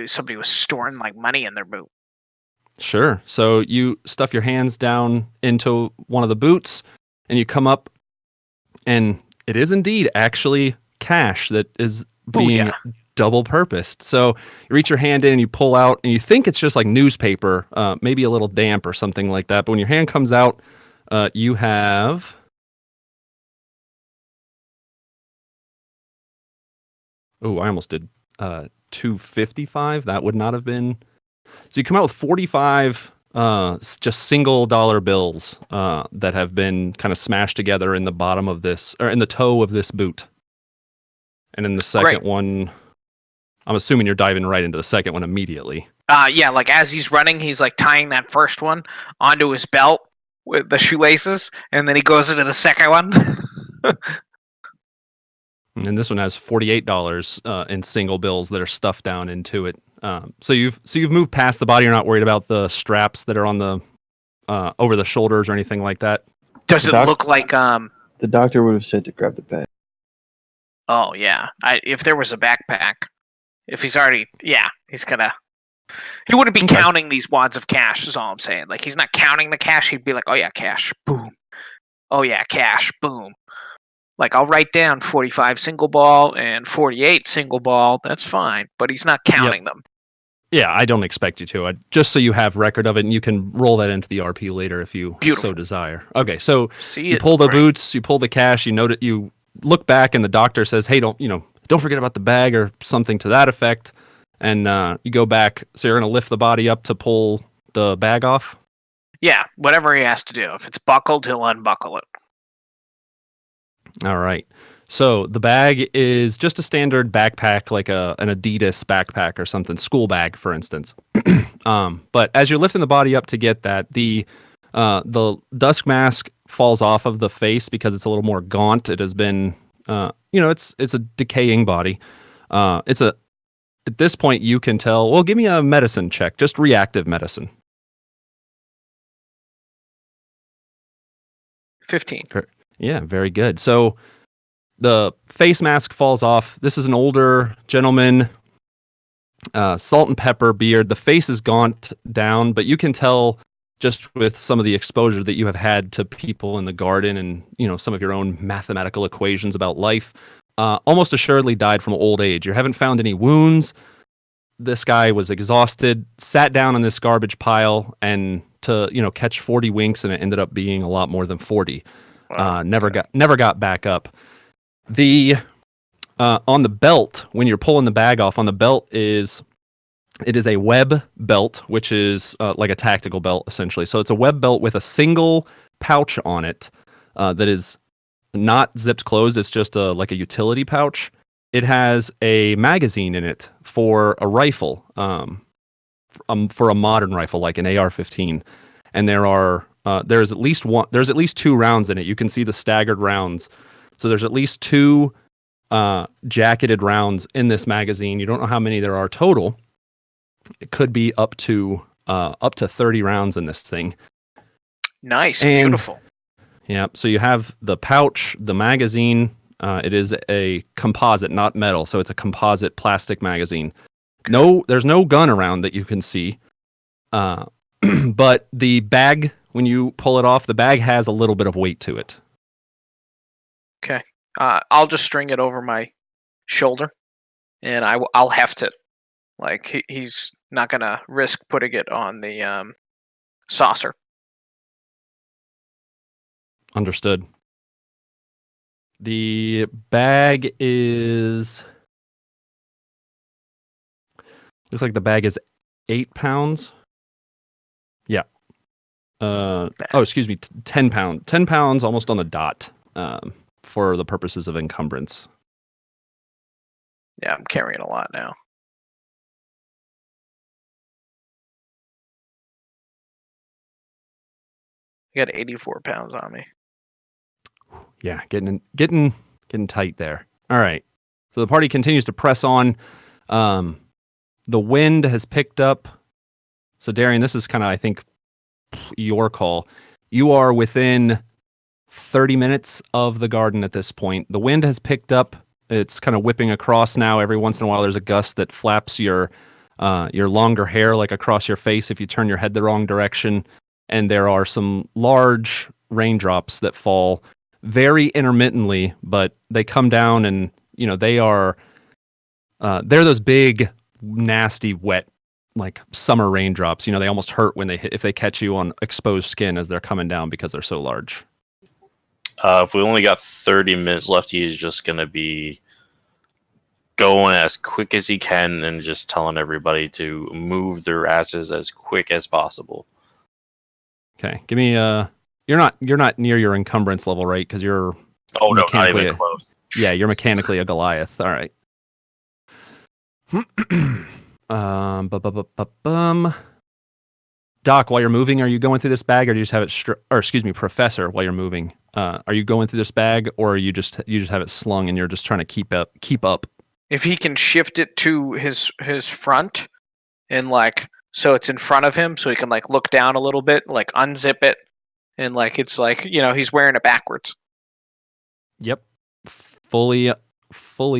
F: somebody was storing like money in their boot.
A: Sure. So you stuff your hands down into one of the boots and you come up, and it is indeed actually cash that is being double purposed. So you reach your hand in and you pull out, and you think it's just like newspaper, maybe a little damp or something like that. But when your hand comes out, you have I almost did 255. That would not have been. So you come out with 45 just single dollar bills that have been kind of smashed together in the bottom of this, or in the toe of this boot. And in the second one, I'm assuming you're diving right into the second one immediately.
F: Yeah, like as he's running, he's like tying that first one onto his belt with the shoelaces, and then he goes into the second one.
A: And this one has $48 in single bills that are stuffed down into it. So you've moved past the body. You're not worried about the straps that are on the over the shoulders or anything like that.
F: Does it look like
E: The doctor would have said to grab the bag.
F: Oh yeah, if there was a backpack, if he's already he's gonna. He wouldn't be counting these wads of cash. Is all I'm saying. Like he's not counting the cash. He'd be like, oh yeah, cash, boom. Oh yeah, cash, boom. Like, I'll write down 45 single ball and 48 single ball. That's fine. But he's not counting them.
A: Yeah, I don't expect you to. Just so you have record of it, and you can roll that into the RP later if you so desire. Okay, so you pull the boots, you pull the cash, you look back, and the doctor says, hey, don't forget about the bag or something to that effect. And you go back. So you're going to lift the body up to pull the bag off?
F: Yeah, whatever he has to do. If it's buckled, he'll unbuckle it.
A: All right. So the bag is just a standard backpack, like an Adidas backpack or something, school bag, for instance. But as you're lifting the body up to get that, the dusk mask falls off of the face because it's a little more gaunt. It has been, it's a decaying body. At this point you can tell. Well, give me a medicine check, just reactive medicine.
F: 15.
A: Yeah, very good. So the face mask falls off. This is an older gentleman, salt and pepper beard. The face is gaunt down, but you can tell just with some of the exposure that you have had to people in the garden and, some of your own mathematical equations about life, almost assuredly died from old age. You haven't found any wounds. This guy was exhausted, sat down on this garbage pile and to, catch 40 winks, and it ended up being a lot more than 40.
F: Wow.
A: Never got back up. On the belt, when you're pulling the bag off, on the belt it is a web belt, which is like a tactical belt essentially. So it's a web belt with a single pouch on it that is not zipped closed. It's just like a utility pouch. It has a magazine in it for a rifle, for a modern rifle like an AR-15, and there's at least two rounds in it. You can see the staggered rounds. So there's at least two jacketed rounds in this magazine. You don't know how many there are total. It could be up to 30 rounds in this thing.
F: Nice,
A: And-
F: beautiful.
A: Yeah. So you have the pouch, the magazine. It is a composite, not metal. So it's a composite plastic magazine. No, there's no gun around that you can see. But the bag, when you pull it off, the bag has a little bit of weight to it.
F: Okay. I'll just string it over my shoulder, and I'll heft it. Like he's not gonna risk putting it on the saucer.
A: Understood. The bag is... Looks like the bag is 8 pounds. Yeah. Excuse me, 10 pounds. 10 pounds, almost on the dot, for the purposes of encumbrance.
F: Yeah, I'm carrying a lot now. I got 84 pounds on me.
A: Yeah, getting tight there. All right. So the party continues to press on. The wind has picked up. So Darian, this is kind of, I think, your call. You are within 30 minutes of the garden at this point. The wind has picked up. It's kind of whipping across now. Every once in a while, there's a gust that flaps your longer hair like across your face if you turn your head the wrong direction. And there are some large raindrops that fall very intermittently, but they come down, and they are they're those big, nasty, wet, like summer raindrops. They almost hurt when if they catch you on exposed skin as they're coming down because they're so large.
D: If we only got 30 minutes left, he's just going to be going as quick as he can and just telling everybody to move their asses as quick as possible.
A: Okay, give me you're not near your encumbrance level, right? Because you're
D: Oh no, not even close.
A: Yeah, you're mechanically a Goliath. All right. Doc, while you're moving, are you going through this bag, or do you just have it? Or excuse me, Professor, while you're moving, are you going through this bag, or are you just have it slung and you're just trying to keep up?
F: If he can shift it to his front, and so it's in front of him, so he can look down a little bit, unzip it, and it's he's wearing it backwards.
A: Yep, fully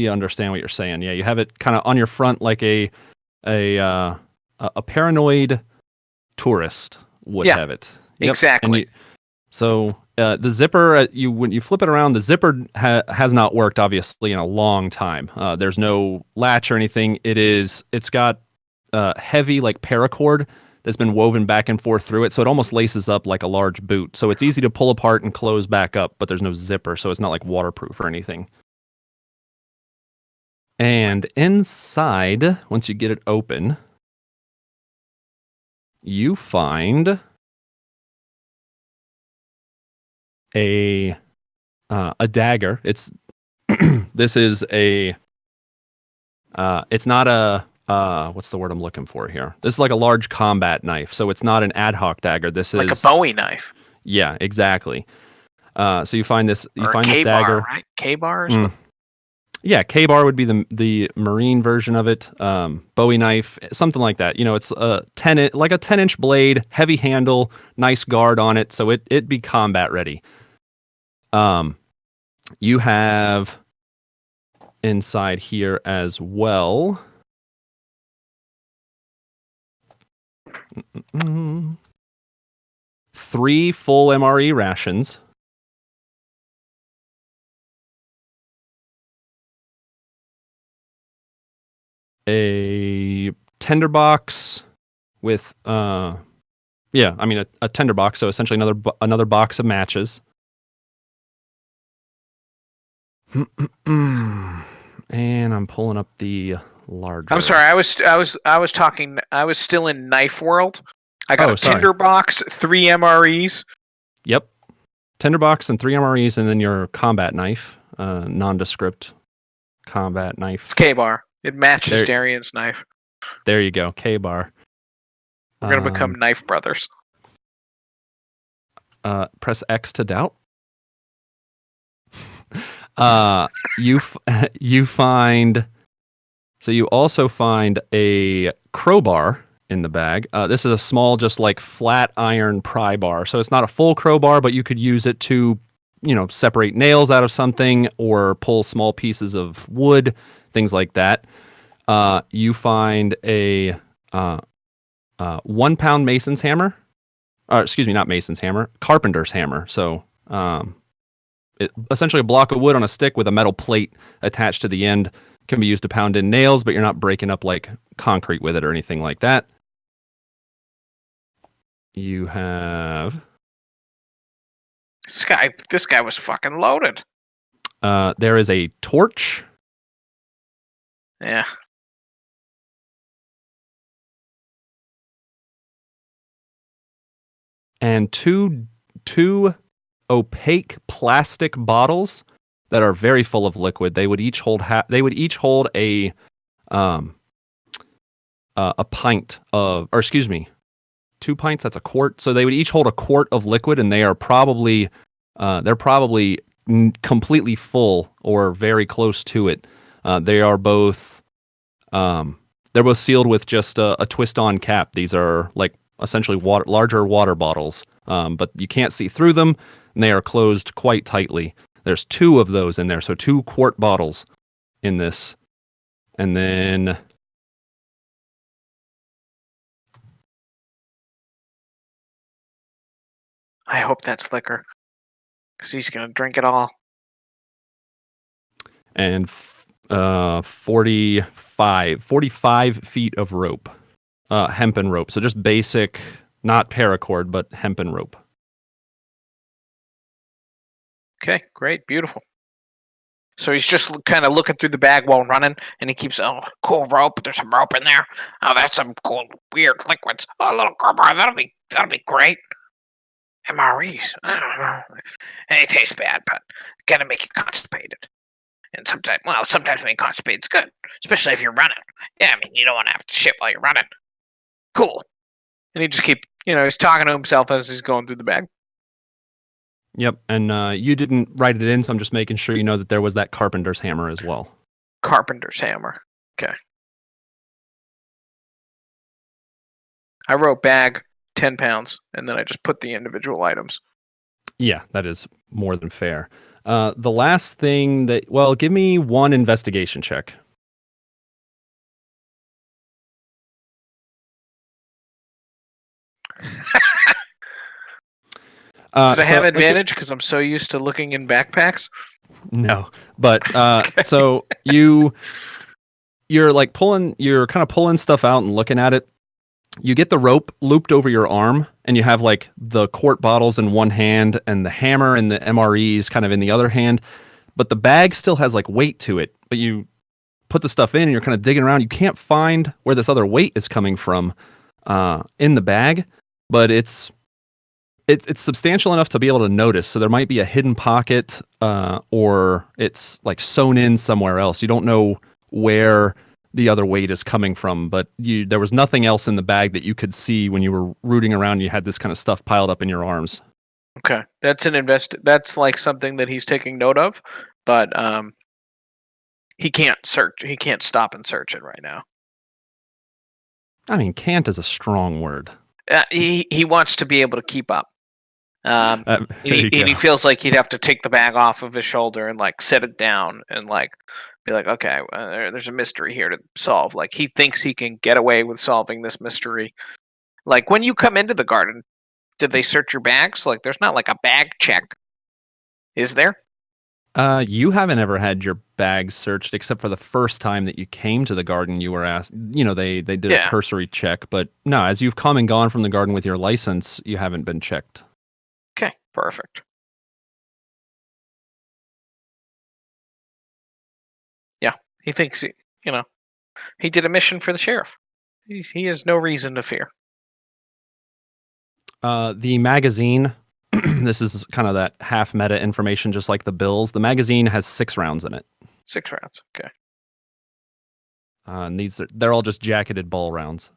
A: understand what you're saying. Yeah, you have it kind of on your front like a paranoid tourist would have it. Yep.
F: Exactly.
A: So the zipper, when you flip it around, the zipper has not worked obviously in a long time. There's no latch or anything. It's got heavy paracord that's been woven back and forth through it, so it almost laces up like a large boot. So it's easy to pull apart and close back up, but there's no zipper, so it's not waterproof or anything. And inside, once you get it open, you find a dagger. It's this is a it's not a what's the word I'm looking for here? This is like a large combat knife, so it's not an ad hoc dagger. This
F: is a Bowie knife.
A: Yeah, exactly. So you find this
F: this
A: dagger,
F: right? K-bar.
A: Yeah, K-bar would be the marine version of it. Bowie knife, something like that. It's a 10-inch blade, heavy handle, nice guard on it, so it'd be combat ready. You have inside here as well. 3 full MRE rations. A tinderbox with a tinderbox, so essentially another box of matches. And I'm pulling up the larger.
F: I'm sorry, I was talking. I was still in knife world. I got a tinderbox, 3 MREs.
A: Yep, tinderbox and 3 MREs, and then your combat knife, nondescript combat knife.
F: It's K-bar. It matches Darian's knife.
A: There you go, K-bar.
F: We're gonna become knife brothers.
A: Press X to doubt. You you find. So you also find a crowbar in the bag. This is a small, just like flat iron pry bar. So it's not a full crowbar, but you could use it to, separate nails out of something or pull small pieces of wood, things like that. You find a 1 pound mason's hammer. Excuse me, not mason's hammer, carpenter's hammer. So essentially a block of wood on a stick with a metal plate attached to the end. Can be used to pound in nails, but you're not breaking up like concrete with it or anything like that. You have
F: This guy was fucking loaded.
A: there is a torch.
F: Yeah.
A: And two opaque plastic bottles that are very full of liquid. They would each hold a pint of, or excuse me, 2 pints. That's a quart. So they would each hold a quart of liquid, and they are probably completely full or very close to it. They are both they're both sealed with just a twist-on cap. These are like essentially larger water bottles, but you can't see through them, and they are closed quite tightly. There's 2 of those in there, so 2 quart bottles in this. And then
F: I hope that's liquor, because he's gonna drink it all.
A: and 45 feet of rope, hempen rope. So just basic, not paracord, but hempen rope.
F: Okay, great, beautiful. So he's just kind of looking through the bag while running, and he keeps, oh, cool rope. There's some rope in there. Oh, that's some cool, weird liquids. Oh, a little crowbar. That'll be great. MREs. I don't know. And it tastes bad, but gotta make you constipated. And sometimes being constipated is good, especially if you're running. Yeah, I mean, you don't want to have to shit while you're running. Cool. And he just he's talking to himself as he's going through the bag.
A: Yep, and you didn't write it in, so I'm just making sure you know that there was that carpenter's hammer as well.
F: Carpenter's hammer. Okay. I wrote bag, 10 pounds, and then I just put the individual items.
A: Yeah, that is more than fair. The last thing give me one investigation check.
F: Did I have advantage because I'm so used to looking in backpacks?
A: No, but so you're like you're kind of pulling stuff out and looking at it. You get the rope looped over your arm, and you have like the quart bottles in one hand and the hammer and the MREs kind of in the other hand. But the bag still has like weight to it. But you put the stuff in, and you're kind of digging around. You can't find where this other weight is coming from in the bag, but it's substantial enough to be able to notice. So there might be a hidden pocket, or it's like sewn in somewhere else. You don't know where the other weight is coming from, but there was nothing else in the bag that you could see when you were rooting around. You had this kind of stuff piled up in your arms.
F: Okay, that's That's like something that he's taking note of, but he can't search. He can't stop and search it right now.
A: I mean, can't is a strong word.
F: He wants to be able to keep up. And he
A: go.
F: feels like he'd have to take the bag off of his shoulder and like set it down and like be like, okay, there's a mystery here to solve. Like he thinks he can get away with solving this mystery. Like when you come into the garden, did they search your bags? Like there's not like a bag check, is there?
A: You haven't ever had your bag searched except for the first time that you came to the garden. You were asked, they did a cursory check, but no, as you've come and gone from the garden with your license, you haven't been checked.
F: Okay, perfect. Yeah, he thinks he did a mission for the sheriff. He has no reason to fear.
A: The magazine, this is kind of that half meta information, just like the bills. The magazine has 6 rounds in it.
F: 6 rounds, okay.
A: And they're all just jacketed ball rounds.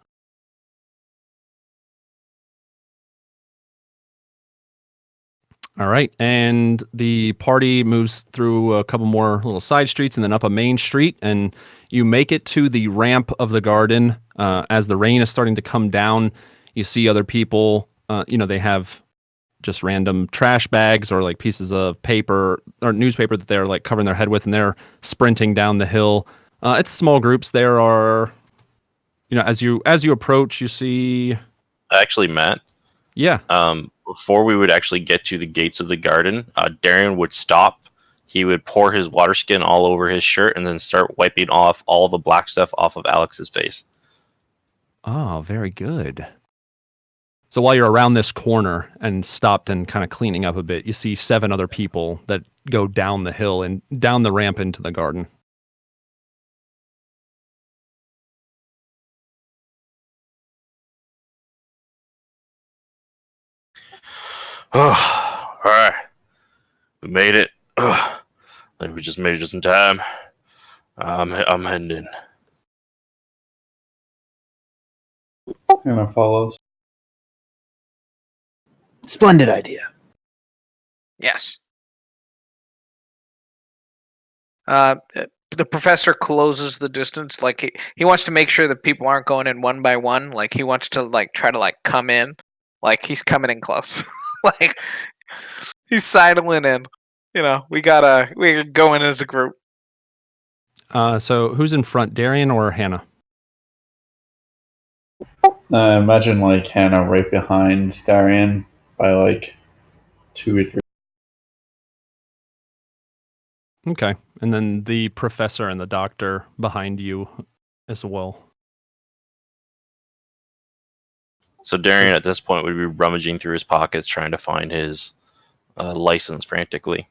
A: All right, and the party moves through a couple more little side streets and then up a main street, and you make it to the ramp of the garden. As the rain is starting to come down, you see other people. They have just random trash bags or like pieces of paper or newspaper that they're like covering their head with, and they're sprinting down the hill. It's small groups. There are, as you approach, you see.
D: Actually, Matt,
A: Yeah.
D: Before we would actually get to the gates of the garden, Darian would stop. He would pour his water skin all over his shirt and then start wiping off all the black stuff off of Alex's face.
A: Oh, very good. So while you're around this corner and stopped and kind of cleaning up a bit, you see 7 other people that go down the hill and down the ramp into the garden.
D: Oh, all right. We made it. I think we just made it just in time. I'm heading in.
C: Hannah follows.
E: Splendid idea.
F: Yes. The professor closes the distance. Like he wants to make sure that people aren't going in one by one. Like he wants to try to come in. Like he's coming in close. Like he's sidling in. We're going as a group.
A: So who's in front, Darian or Hannah?
C: Imagine Hannah right behind Darian by 2 or 3.
A: Okay. And then the professor and the doctor behind you as well.
D: So Darian at this point would be rummaging through his pockets trying to find his license frantically.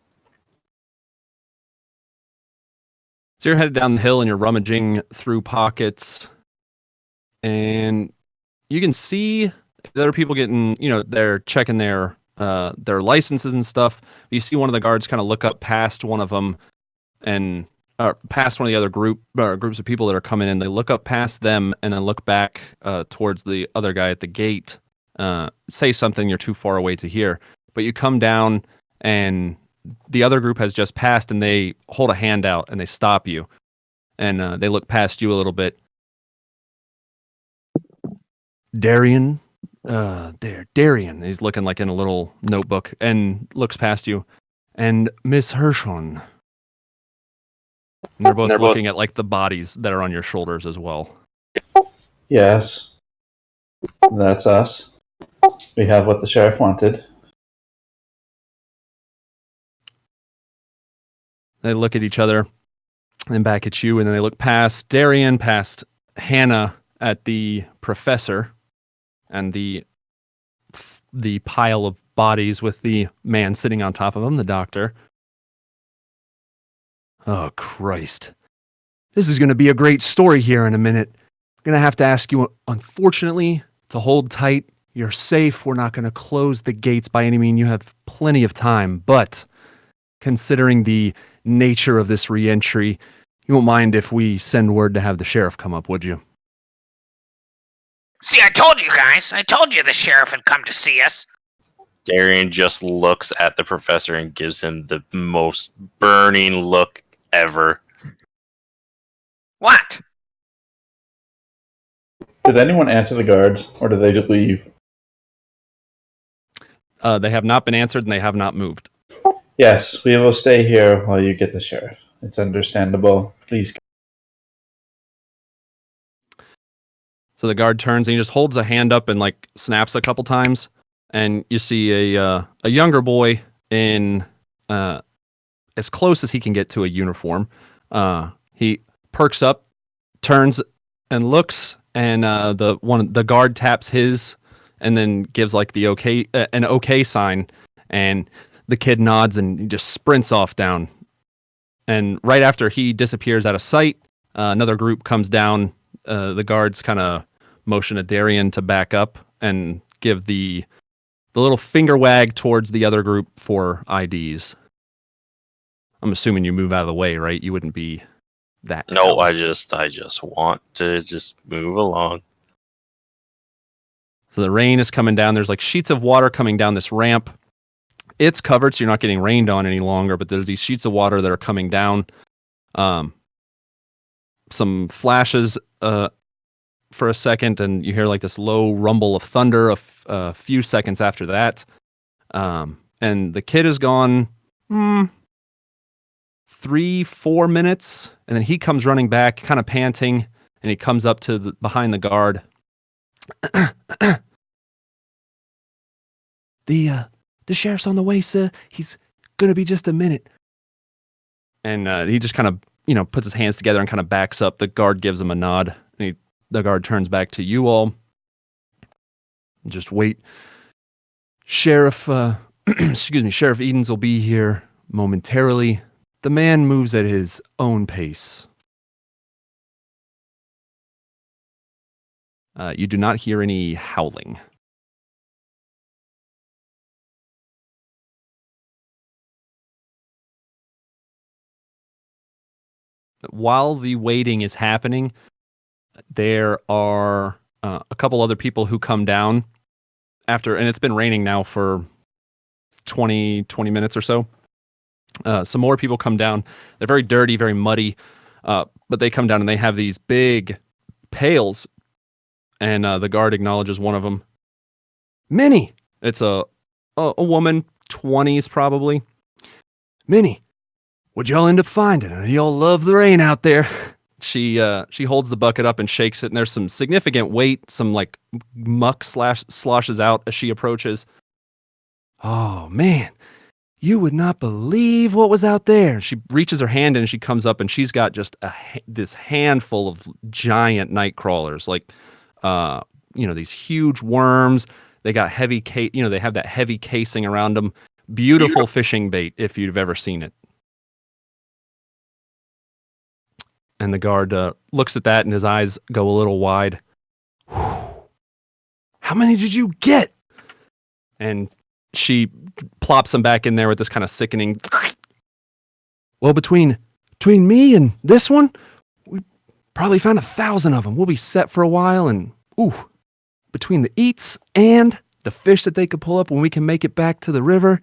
A: So you're headed down the hill and you're rummaging through pockets, and you can see the other people getting, they're checking their licenses and stuff. You see one of the guards kind of look up past one of them and past one of the other groups of people that are coming in. They look up past them and then look back towards the other guy at the gate, say something you're too far away to hear. But you come down and the other group has just passed, and they hold a hand out and they stop you, and they look past you a little bit. Darian, Darian. He's looking in a little notebook and looks past you, and Miss Hirschhorn. And they're both looking at the bodies that are on your shoulders as well.
C: Yes, that's us. We have what the sheriff wanted.
A: They look at each other and back at you, and then they look past Darian, past Hannah, at the professor, and the pile of bodies with the man sitting on top of them, the doctor. Oh, Christ. This is going to be a great story here in a minute. I'm going to have to ask you, unfortunately, to hold tight. You're safe. We're not going to close the gates by any means. You have plenty of time, but considering the nature of this re-entry, you won't mind if we send word to have the sheriff come up, would you?
G: See, I told you guys. I told you the sheriff had come to see us.
D: Darian just looks at the professor and gives him the most burning look ever.
G: What?
C: Did anyone answer the guards, or did they just leave?
A: They have not been answered, and they have not moved.
C: Yes, we will stay here while you get the sheriff. It's understandable. Please.
A: So the guard turns and he just holds a hand up and snaps a couple times, and you see a younger boy in as close as he can get to a uniform. He perks up, turns and looks, and the guard taps his, and then gives an okay sign, and the kid nods and he just sprints off down. And right after he disappears out of sight, another group comes down. The guards kind of motion at Darian to back up and give the little finger wag towards the other group for IDs. I'm assuming you move out of the way, right? You wouldn't be that.
D: No,
A: close.
D: I just want to just move along.
A: So the rain is coming down. There's sheets of water coming down this ramp. It's covered, so you're not getting rained on any longer, but there's these sheets of water that are coming down. Some flashes for a second, and you hear like this low rumble of thunder a few seconds after that. And the kid is gone 3-4 minutes, and then he comes running back, kind of panting, and he comes up to behind the guard. The sheriff's on the way, sir. He's gonna be just a minute. And he just kind of, puts his hands together and kind of backs up. The guard gives him a nod. And the guard turns back to you all. Just wait. Sheriff, excuse me, Sheriff Edens will be here momentarily. The man moves at his own pace. You do not hear any howling. While the waiting is happening, there are a couple other people who come down after, and it's been raining now for 20 minutes or so. Some more people come down. They're very dirty, very muddy, but they come down and they have these big pails, and the guard acknowledges one of them. Minnie! It's a woman, 20s probably. Minnie, what'd y'all end up finding? Y'all love the rain out there. She holds the bucket up and shakes it, and there's some significant weight, some like muck sloshes out as she approaches. Oh man, you would not believe what was out there. She reaches her hand in and she comes up and she's got just this handful of giant night crawlers, like these huge worms. They got heavy they have that heavy casing around them. Beautiful fishing bait if you've ever seen it. And the guard looks at that and his eyes go a little wide. How many did you get? And she plops them back in there with this kind of sickening. Well, between me and this one, we probably found 1,000 of them. We'll be set for a while. And between the eats and the fish that they could pull up when we can make it back to the river,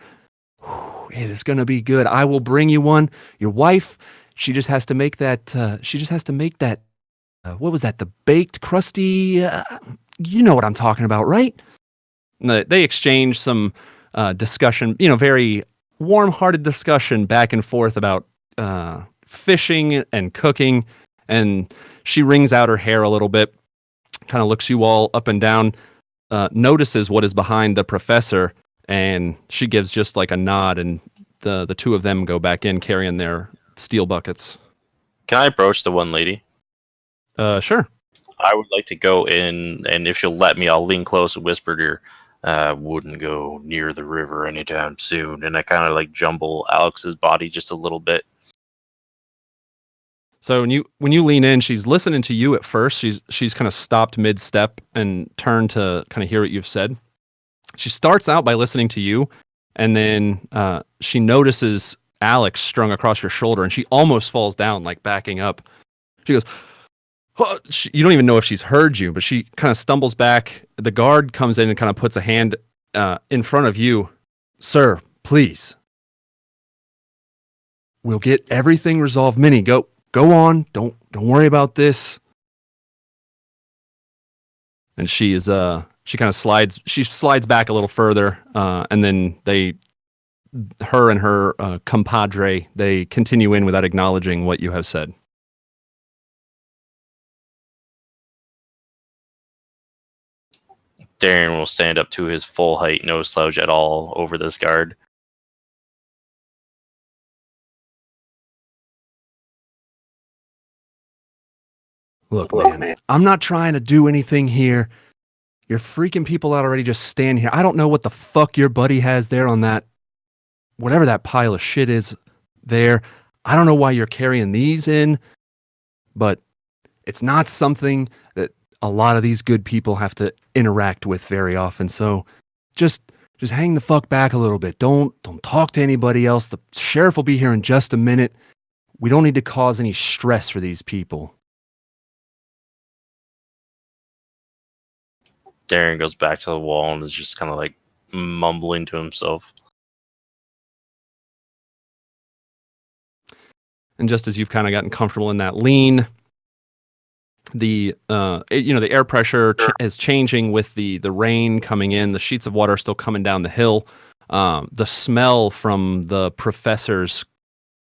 A: it is going to be good. I will bring you one. Your wife, she just has to make that. What was that? The baked, crusty. You know what I'm talking about, right? And they exchange some discussion. Very warm-hearted discussion back and forth about fishing and cooking. And she wrings out her hair a little bit, kind of looks you all up and down, notices what is behind the professor, and she gives just like a nod. And the two of them go back in carrying their steel buckets.
D: Can I approach the one lady?
A: Sure.
D: I would like to go in, and if she'll let me, I'll lean close and whisper to her, wouldn't go near the river anytime soon. And I kind of like jumble Alex's body just a little bit.
A: So when you lean in, she's listening to you at first. She's kind of stopped mid-step and turned to kind of hear what you've said. She starts out by listening to you, and then she notices Alex strung across your shoulder, and she almost falls down, like backing up. She goes, oh, you don't even know if she's heard you, but she kind of stumbles back. The guard comes in and kind of puts a hand in front of you. Sir, please. We'll get everything resolved. Minnie, go on. Don't worry about this. And she kind of slides back a little further, and then her and her compadre, they continue in without acknowledging what you have said.
D: Darren will stand up to his full height, no slouch at all, over this guard.
A: Look, man, I'm not trying to do anything here. You're freaking people out already. Just stand here. I don't know what the fuck your buddy has there on that, whatever that pile of shit is there. I don't know why you're carrying these in, but it's not something that a lot of these good people have to interact with very often. So just hang the fuck back a little bit. Don't talk to anybody else. The sheriff will be here in just a minute. We don't need to cause any stress for these people.
D: Darren goes back to the wall and is just kind of like mumbling to himself.
A: And just as you've kind of gotten comfortable in that lean, the the air pressure is changing with the rain coming in. The sheets of water are still coming down the hill. The smell from the professor's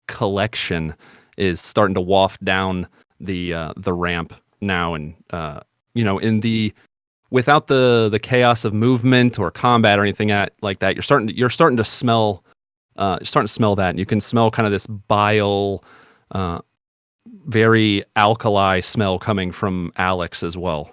A: collection is starting to waft down the ramp now, and in the without the chaos of movement or combat or anything like that, you're starting to smell that, and you can smell kind of this bile, very alkali smell coming from Alex as well.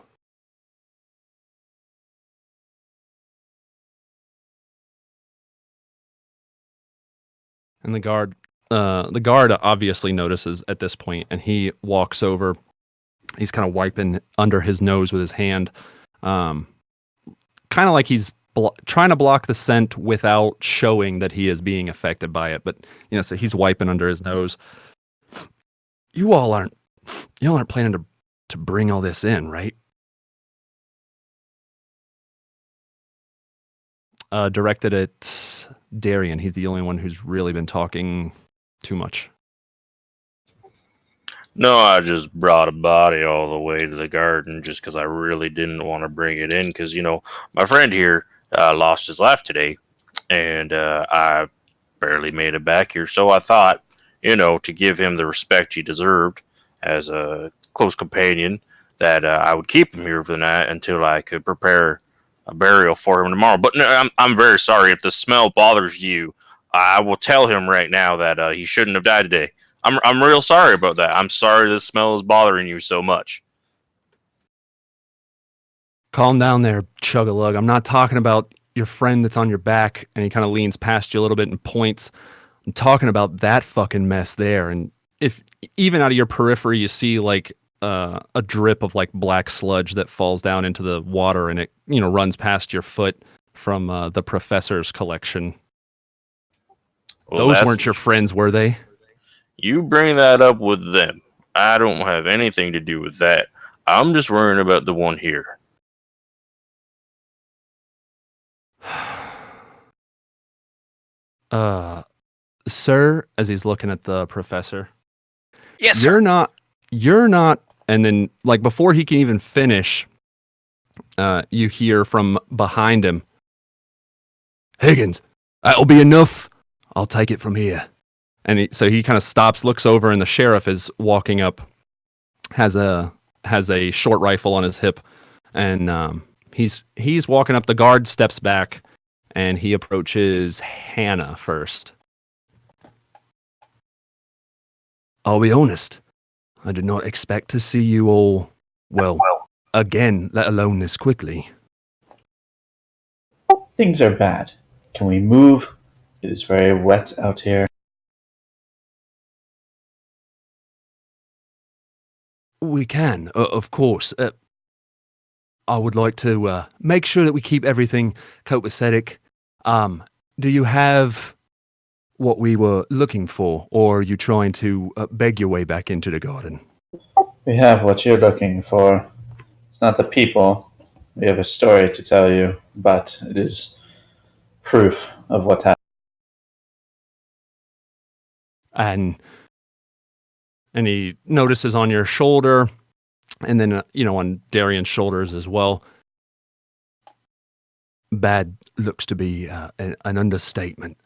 A: And the guard obviously notices at this point, and he walks over. He's kind of wiping under his nose with his hand, kind of like he's trying to block the scent without showing that he is being affected by it. But so he's wiping under his nose. You all aren't planning to bring all this in, right? Directed at Darian. He's the only one who's really been talking too much.
D: No, I just brought a body all the way to the garden just because I really didn't want to bring it in because, my friend here lost his life today, and I barely made it back here. So I thought, to give him the respect he deserved as a close companion, that I would keep him here for the night until I could prepare a burial for him tomorrow. But no, I'm very sorry if the smell bothers you. I will tell him right now that he shouldn't have died today. I'm real sorry about that. I'm sorry the smell is bothering you so much.
A: Calm down there, Chug-a-Lug. I'm not talking about your friend that's on your back, and he kind of leans past you a little bit and points. I'm talking about that fucking mess there. And if even out of your periphery you see like a drip of like black sludge that falls down into the water, and it runs past your foot from the professor's collection.
D: Well,
A: those weren't your friends, were they?
D: You bring that up with them. I don't have anything to do with that. I'm just worrying about the one here.
A: Sir, as he's looking at the professor.
G: Yes, sir.
A: You're not, and then like before he can even finish, you hear from behind him, Higgins, that'll be enough. I'll take it from here. And so he kind of stops, looks over, and the sheriff is walking up, has a short rifle on his hip, and he's walking up. The guard steps back, and he approaches Hannah first. I'll be honest, I did not expect to see you all, again, let alone this quickly.
C: Things are bad. Can we move? It is very wet out here.
A: We can, of course. I would like to make sure that we keep everything copacetic. Do you have what we were looking for, or are you trying to beg your way back into the garden?
C: We have what you're looking for. It's not the people. We have a story to tell you, but it is proof of what happened.
A: And he notices on your shoulder, and then on Darian's shoulders as well. Bad looks to be an understatement.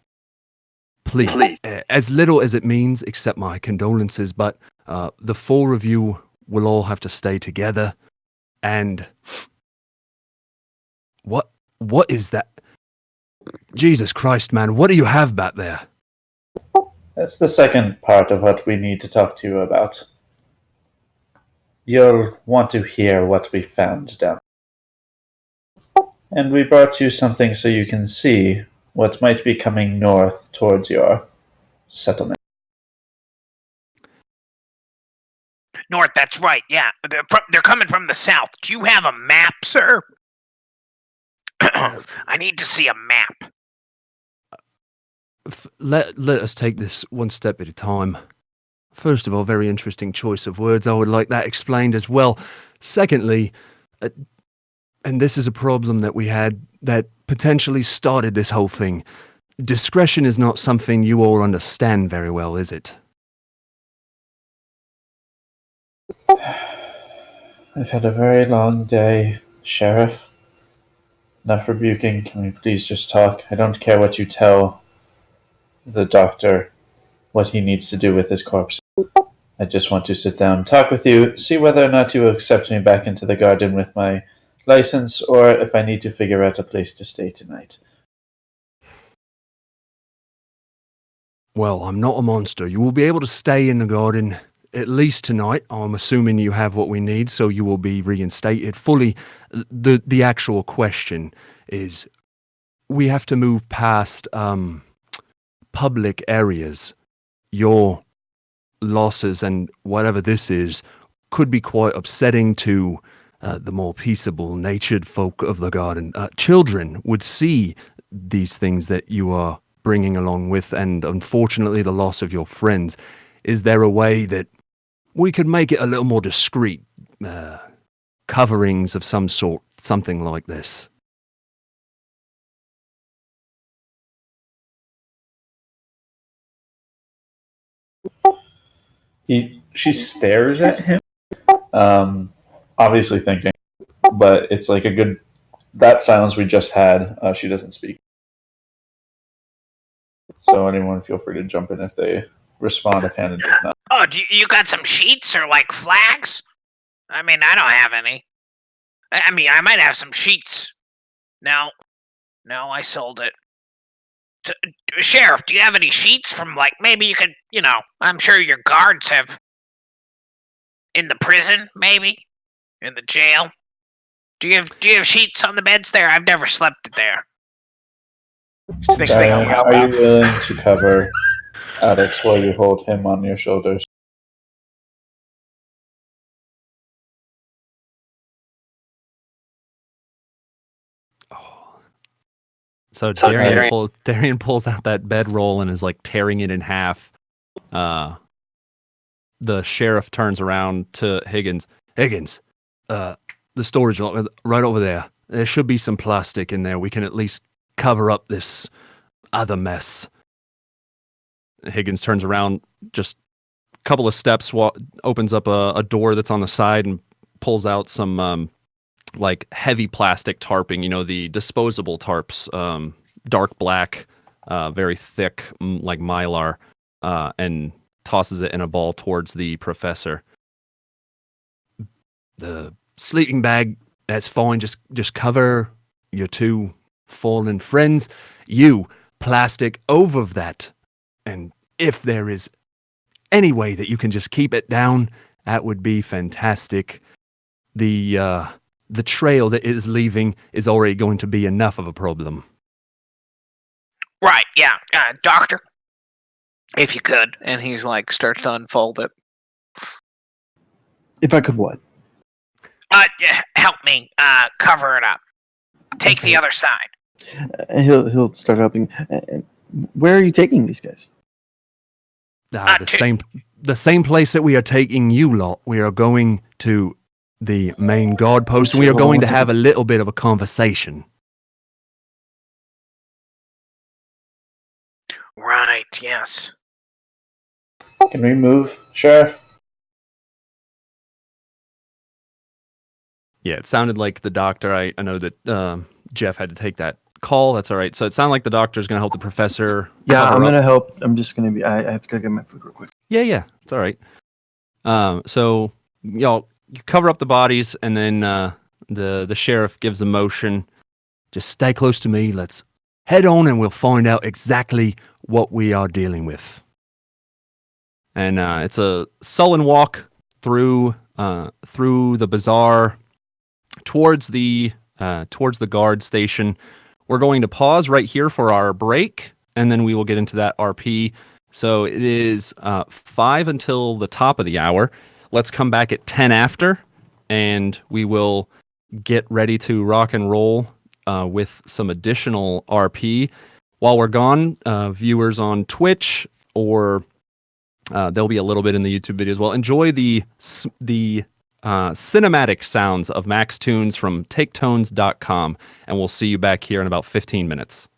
A: Please, as little as it means, accept my condolences, but the four of you will all have to stay together. And what is that? Jesus Christ, man, what do you have back there?
C: That's the second part of what we need to talk to you about. You'll want to hear what we found down. And we brought you something so you can see what might be coming north towards your settlement.
G: North, that's right, yeah. They're coming from the south. Do you have a map, sir? I need to see a map.
A: Let us take this one step at a time. First of all, very interesting choice of words. I would like that explained as well. Secondly, and this is a problem that we had that potentially started this whole thing. Discretion is not something you all understand very well, is it?
C: I've had a very long day, Sheriff. Enough rebuking. Can we please just talk? I don't care what you tell the doctor what he needs to do with his corpse. I just want to sit down, talk with you, see whether or not you will accept me back into the garden with my license, or if I need to figure out a place to stay tonight.
A: Well, I'm not a monster. You will be able to stay in the garden at least tonight. I'm assuming you have what we need, so you will be reinstated fully. The actual question is, we have to move past public areas. Your losses and whatever this is could be quite upsetting to the more peaceable natured folk of the garden. Children would see these things that you are bringing along with, and unfortunately the loss of your friends. Is there a way that we could make it a little more discreet? Coverings of some sort, something like this.
C: She stares at him, obviously thinking, but it's like a good. That silence we just had, she doesn't speak. So anyone feel free to jump in if they respond if Hannah does not.
G: Oh, you got some sheets or like flags? I mean, I don't have any. I mean, I might have some sheets. No, I sold it. Sheriff, do you have any sheets from like maybe you could, I'm sure your guards have in the prison, maybe in the jail. Do you have sheets on the beds there? I've never slept there.
F: Just thinking
C: Diane,
F: out
C: are
F: loud.
C: you willing to cover Alex while you hold him on your shoulders?
A: So Darian pulls out that bedroll and is like tearing it in half. The sheriff turns around to Higgins. Higgins, the storage right over there. There should be some plastic in there. We can at least cover up this other mess. Higgins turns around just a couple of steps, opens up a door that's on the side and pulls out some like heavy plastic tarping, the disposable tarps, dark black, very thick, like mylar, and tosses it in a ball towards the professor. The sleeping bag, that's fine. Just cover your two fallen friends. You plastic over that. And if there is any way that you can just keep it down, that would be fantastic. The trail that is leaving is already going to be enough of a problem.
G: Right, yeah. Doctor?
F: If you could. And he's like, starts to unfold it.
E: If I could what?
G: Help me, cover it up. Take the other side.
E: He'll start helping. Where are you taking these guys?
A: The same place that we are taking you lot. We are going to the main guard post, and we are going to have a little bit of a conversation.
G: Right, yes.
C: Can we move, Sheriff?
A: Yeah, it sounded like the doctor. I know that Jeff had to take that call. That's all right. So it sounded like the doctor's going to help the professor.
E: Yeah, I'm
A: going
E: to help. I'm just going to be. I have to go get my food real quick.
A: Yeah, it's all right. So y'all, you cover up the bodies, and then the sheriff gives a motion. Just stay close to me. Let's head on, and we'll find out exactly what we are dealing with. And it's a sullen walk through the bazaar towards the guard station. We're going to pause right here for our break, and then we will get into that RP. So it is 5 until the top of the hour. Let's come back at 10 after, and we will get ready to rock and roll with some additional RP. While we're gone, viewers on Twitch, or there'll be a little bit in the YouTube video as well. Enjoy the cinematic sounds of Max Tunes from taketones.com, and we'll see you back here in about 15 minutes.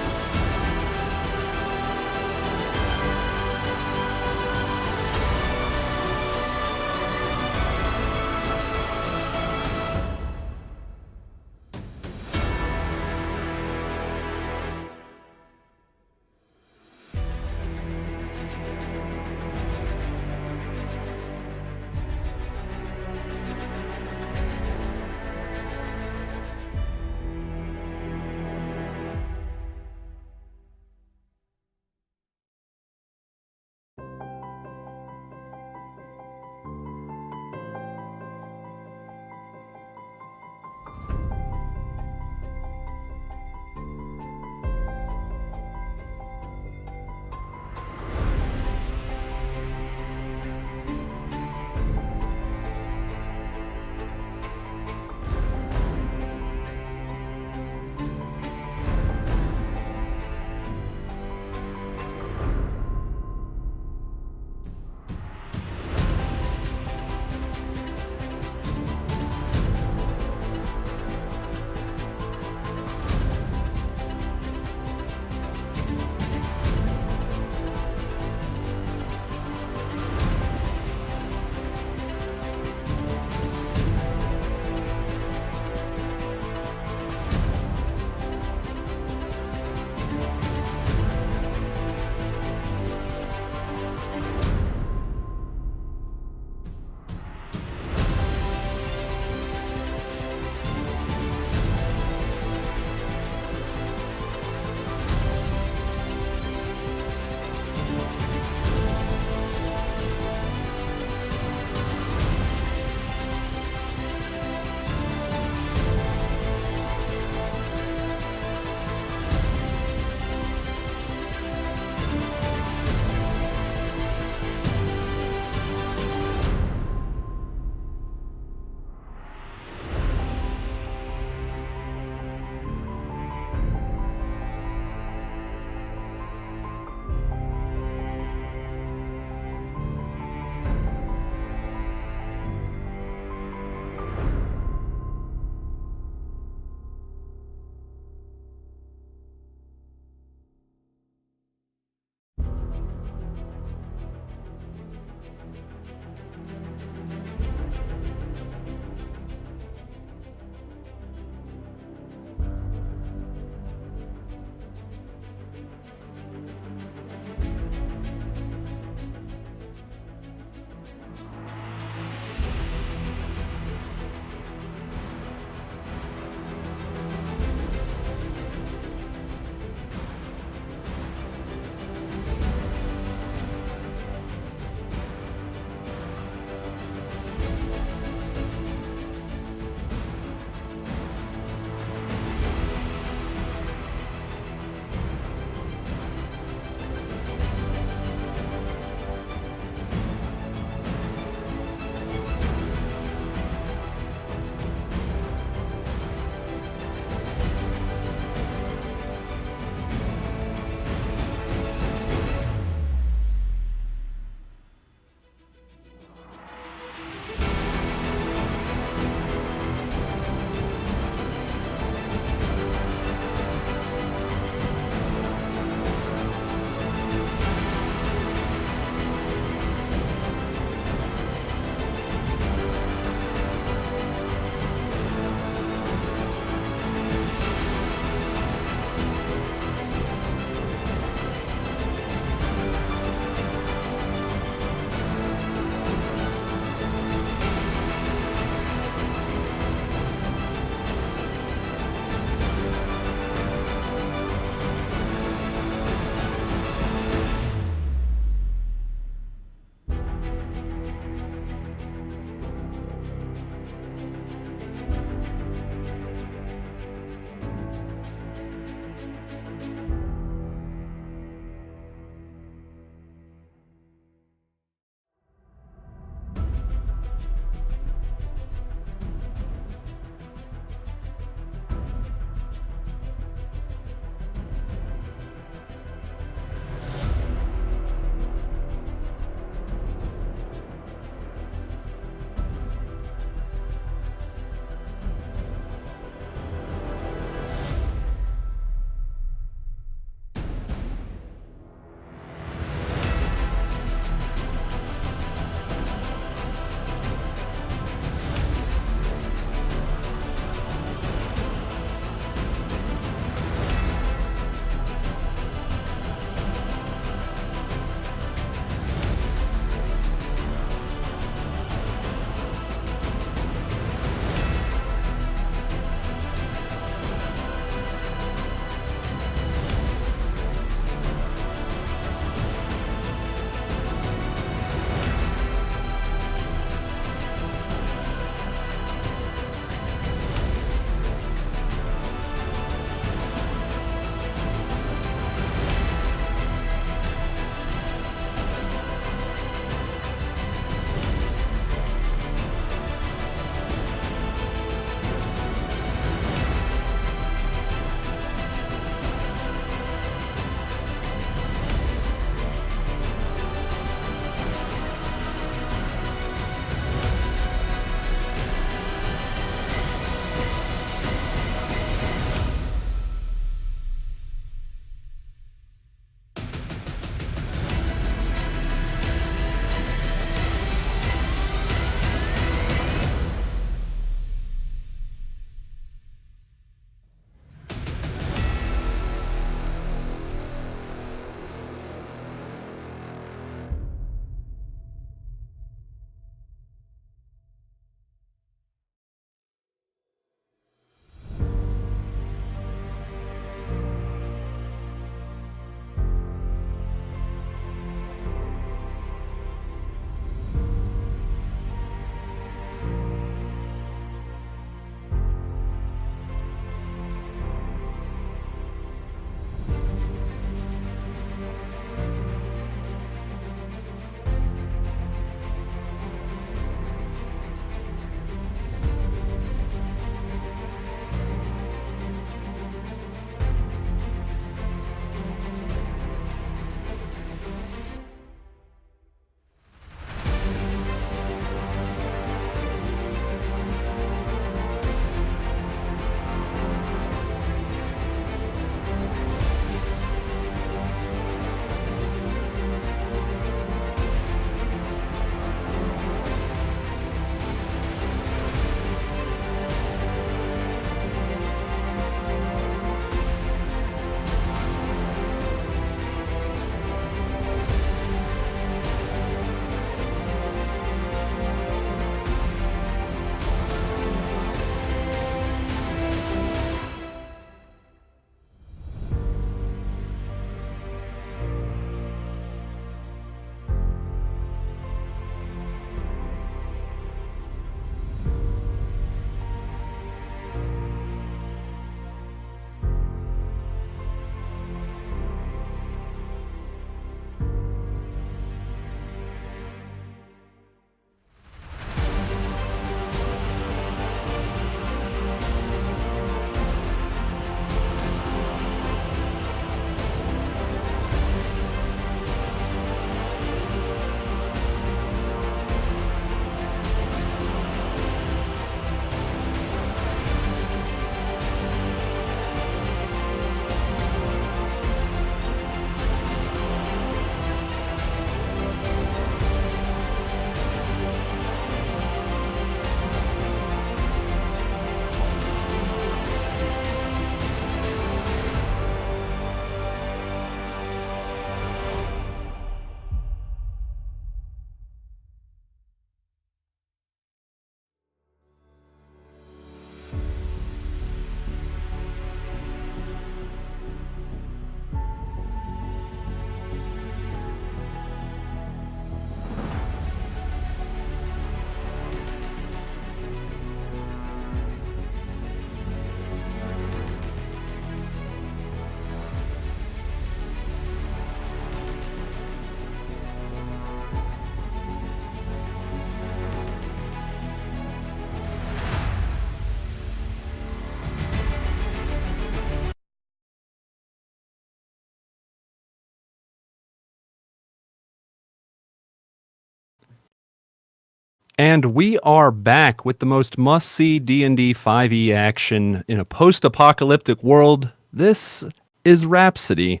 A: And we are back with the most must-see D&D 5e action in a post-apocalyptic world. This is Rhapsody.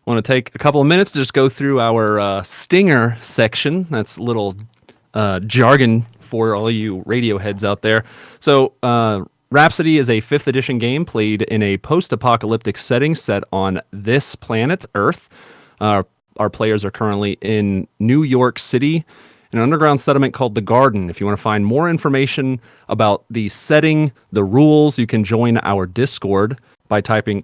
A: I want to take a couple of minutes to just go through our stinger section. That's a little jargon for all you radio heads out there. So, Rhapsody is a 5th edition game played in a post-apocalyptic setting set on this planet, Earth. Our players are currently in New York City, an underground settlement called The Garden. If you want to find more information about the setting, the rules, you can join our Discord by typing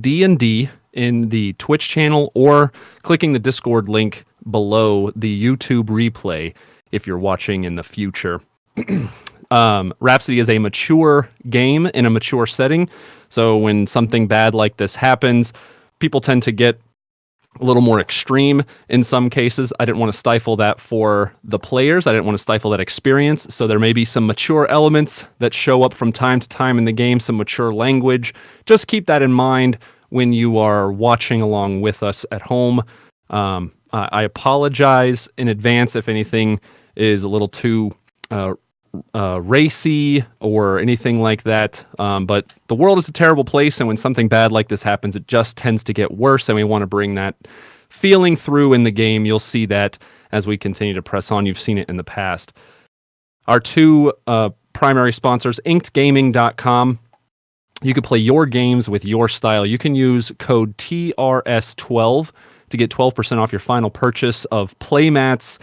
A: !D&D in the Twitch channel or clicking the Discord link below the YouTube replay if you're watching in the future. Rhapsody is a mature game in a mature setting, so when something bad like this happens, people tend to get a little more extreme in some cases. I didn't want to stifle that for the players. I didn't want to stifle that experience. So there may be some mature elements that show up from time to time in the game, some mature language. Just keep that in mind when you are watching along with us at home. I apologize in advance if anything is a little too racy or anything like that. But the world is a terrible place, and when something bad like this happens, it just tends to get worse, and we want to bring that feeling through in the game. You'll see that as we continue to press on. You've seen it in the past. Our two primary sponsors, inkedgaming.com. You can play your games with your style. You can use code TRS12 to get 12% off your final purchase of playmats,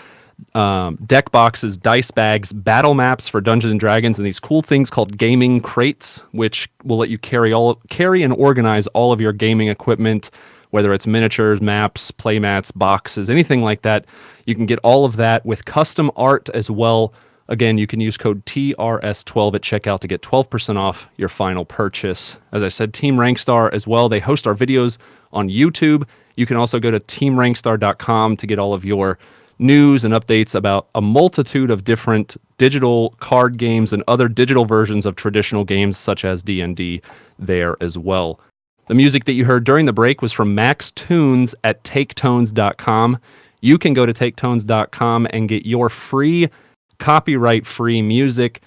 A: deck boxes, dice bags, battle maps for Dungeons and Dragons, and these cool things called gaming crates, which will let you carry and organize all of your gaming equipment, whether it's miniatures, maps, playmats, boxes, anything like that. You can get all of that with custom art as well. Again, you can use code TRS12 at checkout to get 12% off your final purchase. As I said, Team Rankstar as well. They host our videos on YouTube. You can also go to teamrankstar.com to get all of your news and updates about a multitude of different digital card games and other digital versions of traditional games such as D&D there as well. The music that you heard during the break was from Max Tunes at taketones.com. You can go to taketones.com and get your free, copyright-free music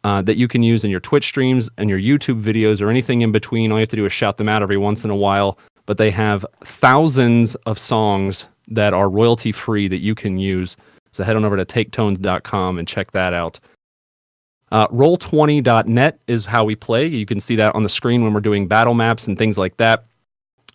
A: that you can use in your Twitch streams and your YouTube videos or anything in between. All you have to do is shout them out every once in a while. But they have thousands of songs that are royalty-free that you can use. So head on over to taketones.com and check that out. Roll20.net is how we play. You can see that on the screen when we're doing battle maps and things like that.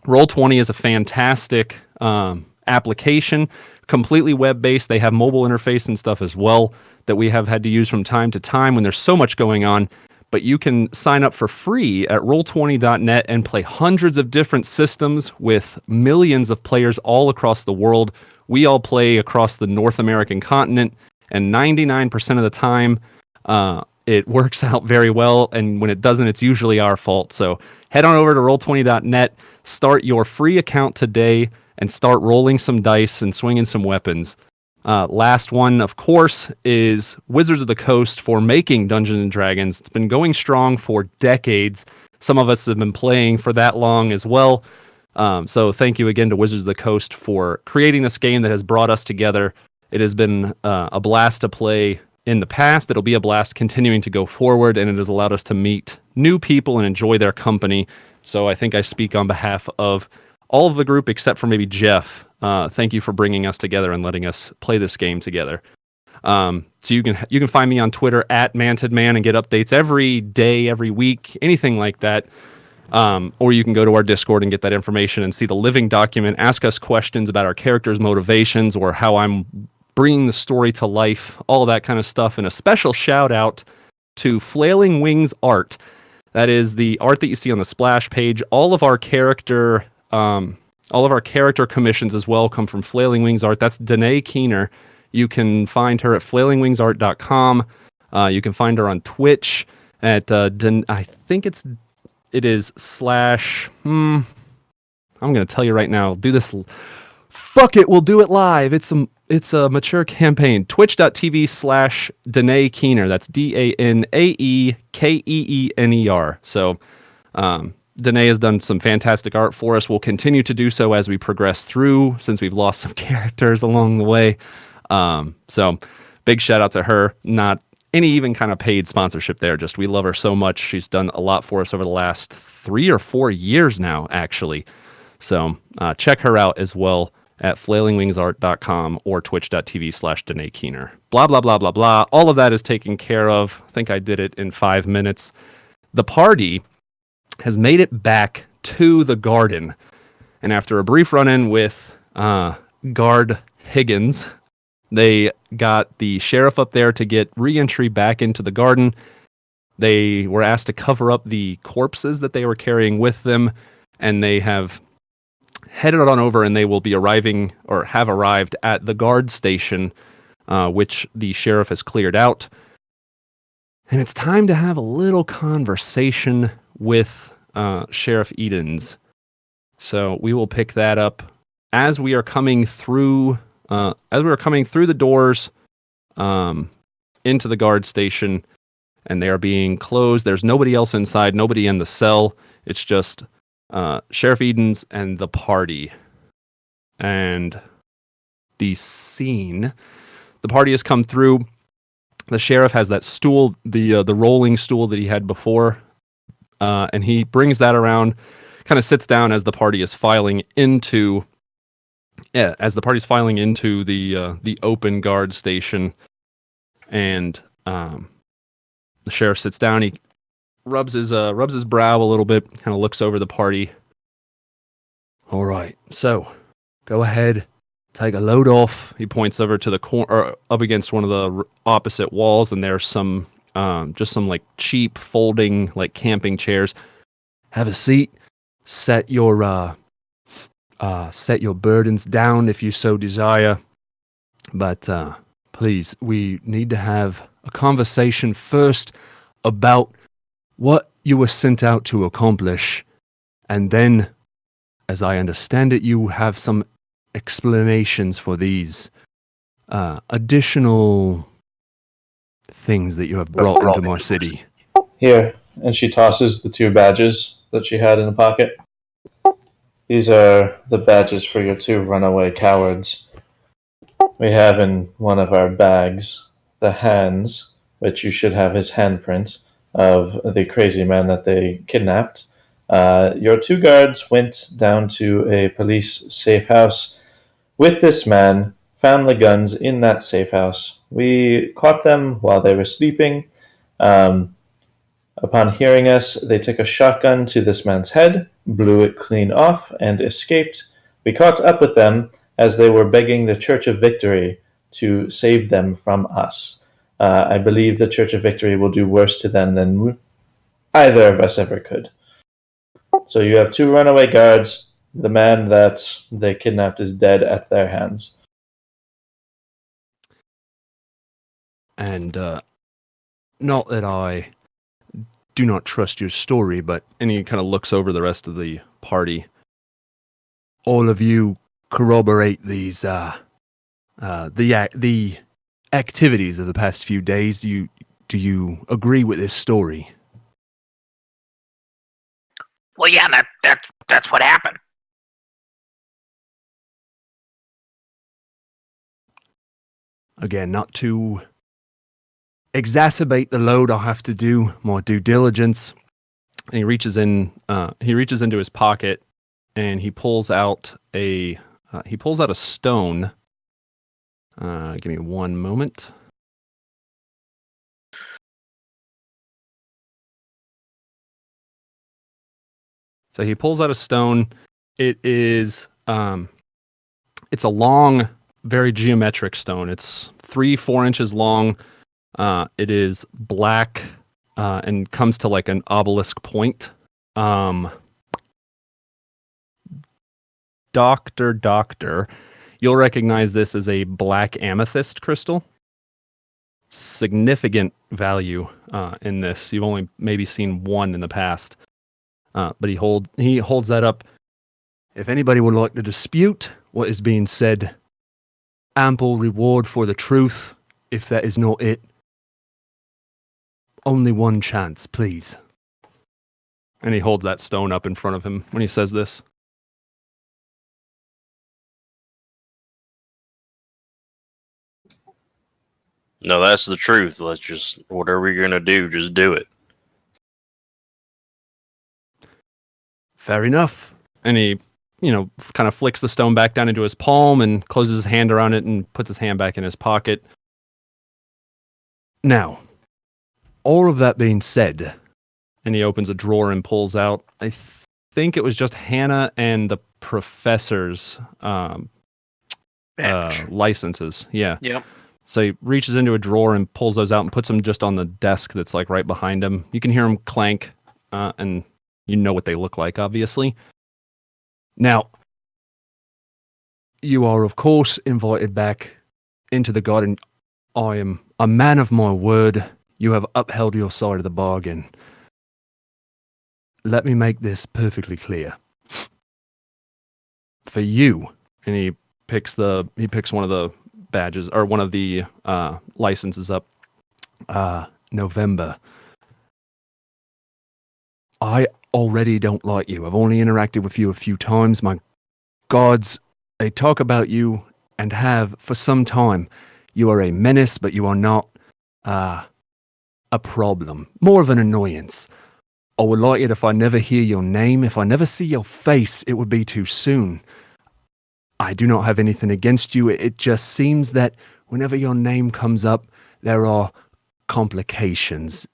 A: Roll20 is a fantastic application, completely web-based. They have mobile interface and stuff as well that we have had to use from time to time when there's so much going on. But you can sign up for free at roll20.net and play hundreds of different systems with millions of players all across the world. We all play across the North American continent, and 99% of the time, it works out very well. And when it doesn't, it's usually our fault. So head on over to roll20.net, start your free account today, and start rolling some dice and swinging some weapons. Last one, of course, is Wizards of the Coast for making Dungeons & Dragons. It's been going strong for decades. Some of us have been playing for that long as well. So thank you again to Wizards of the Coast for creating this game that has brought us together. It has been a blast to play in the past. It'll be a blast continuing to go forward, and it has allowed us to meet new people and enjoy their company. So I think I speak on behalf of all of the group except for maybe Jeff. Thank you for bringing us together and letting us play this game together. So you can find me on Twitter at MantedMan and get updates every day, every week, anything like that. Or you can go to our Discord and get that information and see the living document, ask us questions about our characters' motivations or how I'm bringing the story to life, all of that kind of stuff. And a special shout out to Flailing Wings Art. That is the art that you see on the splash page. All of our character commissions as well come from Flailing Wings Art. That's Danae Keener. You can find her at flailingwingsart.com. You can find her on Twitch at I think it is slash. I'm going to tell you right now. Do this. Fuck it, we'll do it live. It's a mature campaign. Twitch.tv/Danae Keener. That's DANAEKEENER. So, Danae has done some fantastic art for us. We'll continue to do so as we progress through, since we've lost some characters along the way. So big shout out to her. Not any even kind of paid sponsorship there. Just we love her so much. She's done a lot for us over the last 3 or 4 years now, actually. So check her out as well at flailingwingsart.com or twitch.tv/Danae Keener. Blah, blah, blah, blah, blah. All of that is taken care of. I think I did it in 5 minutes. The party has made it back to the garden. And after a brief run-in with Guard Higgins, they got the sheriff up there to get re-entry back into the garden. They were asked to cover up the corpses that they were carrying with them, and they have headed on over, and they will be arriving or have arrived at the guard station, which the sheriff has cleared out. And it's time to have a little conversation with Sheriff Edens. So we will pick that up as we are coming through. The doors into the guard station, and they are being closed. There's nobody else inside, nobody in the cell. It's just Sheriff Edens and the party. And the scene, the party has come through. The sheriff has that stool, the rolling stool that he had before, and he brings that around, kind of sits down as the party is filing into. Yeah, as the party's filing into the open guard station, and the sheriff sits down. He rubs his brow a little bit, kind of looks over the party. All right, so go ahead, take a load off. He points over to the corner, up against one of the opposite walls, and there's some just some like cheap folding like camping chairs. Have a seat. Set your burdens down if you so desire. But please, we need to have a conversation first about what you were sent out to accomplish. And then, as I understand it, you have some explanations for these additional things that you have brought into my city.
C: Here, and she tosses the 2 badges that she had in the pocket. These are the badges for your 2 runaway cowards. We have in one of our bags the hands, which you should have his handprint, of the crazy man that they kidnapped. Your 2 guards went down to a police safe house with this man, found the guns in that safe house. We caught them while they were sleeping. Upon hearing us, they took a shotgun to this man's head, blew it clean off, and escaped. We caught up with them as they were begging the Church of Victory to save them from us. I believe the Church of Victory will do worse to them than either of us ever could. So you have 2 runaway guards. The man that they kidnapped is dead at their hands.
A: And not that I do not trust your story, but and he kind of looks over the rest of the party. All of you corroborate these the activities of the past few days. Do you agree with this story?
G: Well, yeah, that's what happened.
A: Again, not to exacerbate the load, I'll have to do more due diligence. And he reaches into his pocket, and he pulls out a stone. Give me one moment. So he pulls out a stone. It is it's a long, very geometric stone. It's 3-4 inches long. It is black and comes to like an obelisk point. Doctor, you'll recognize this as a black amethyst crystal. Significant value in this. You've only maybe seen one in the past. But he holds that up. If anybody would like to dispute what is being said, ample reward for the truth. If that is not it, only one chance, please. And he holds that stone up in front of him when he says this.
D: No, that's the truth. Let's just, whatever you're going to do, just do it.
A: Fair enough. And he, kind of flicks the stone back down into his palm and closes his hand around it and puts his hand back in his pocket. Now, all of that being said, and he opens a drawer and pulls out, I think it was just Hannah and the professor's licenses. Yeah.
F: Yep.
A: So he reaches into a drawer and pulls those out and puts them just on the desk that's like right behind him. You can hear them clank, and you know what they look like, obviously. Now, you are, of course, invited back into the garden. I am a man of my word. You have upheld your side of the bargain. Let me make this perfectly clear. For you, and he picks one of the badges, or one of the licenses up. November. I already don't like you. I've only interacted with you a few times. My gods, they talk about you and have for some time. You are a menace, but you are not a problem. More of an annoyance. I would like it if I never hear your name, if I never see your face, it would be too soon. I do not have anything against you. It just seems that whenever your name comes up, there are complications.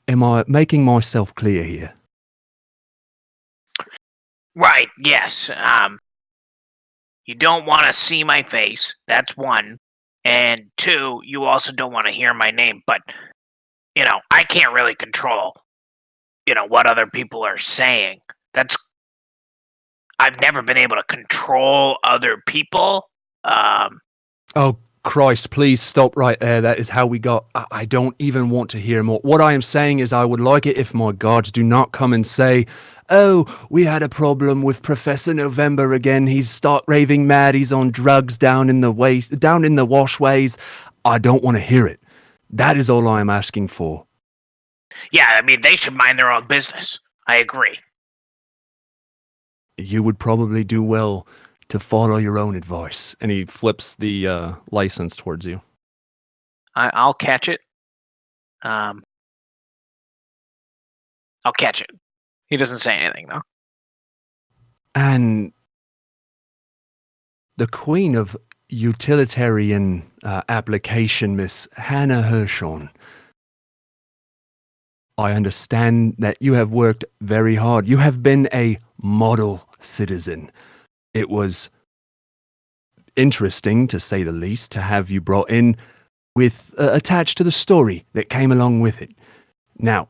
A: Am I making myself clear here?
G: Right, yes. You don't want to see my face. That's one. And two, you also don't want to hear my name. But, I can't really control, what other people are saying. I've never been able to control other people.
A: Oh, Christ, please stop right there. That is how we got. I don't even want to hear more. What I am saying is I would like it if my gods do not come and say, oh, we had a problem with Professor November again. He's stark raving mad. He's on drugs down in the washways. I don't want to hear it. That is all I am asking for.
G: Yeah, they should mind their own business. I agree.
A: You would probably do well to follow your own advice. And he flips the license towards you.
F: I'll catch it. I'll catch it. He doesn't say anything, though.
A: And the queen of utilitarian application, Miss Hannah Hershorn. I understand that you have worked very hard. You have been a model citizen. It was interesting, to say the least, to have you brought in with attached to the story that came along with it. Now,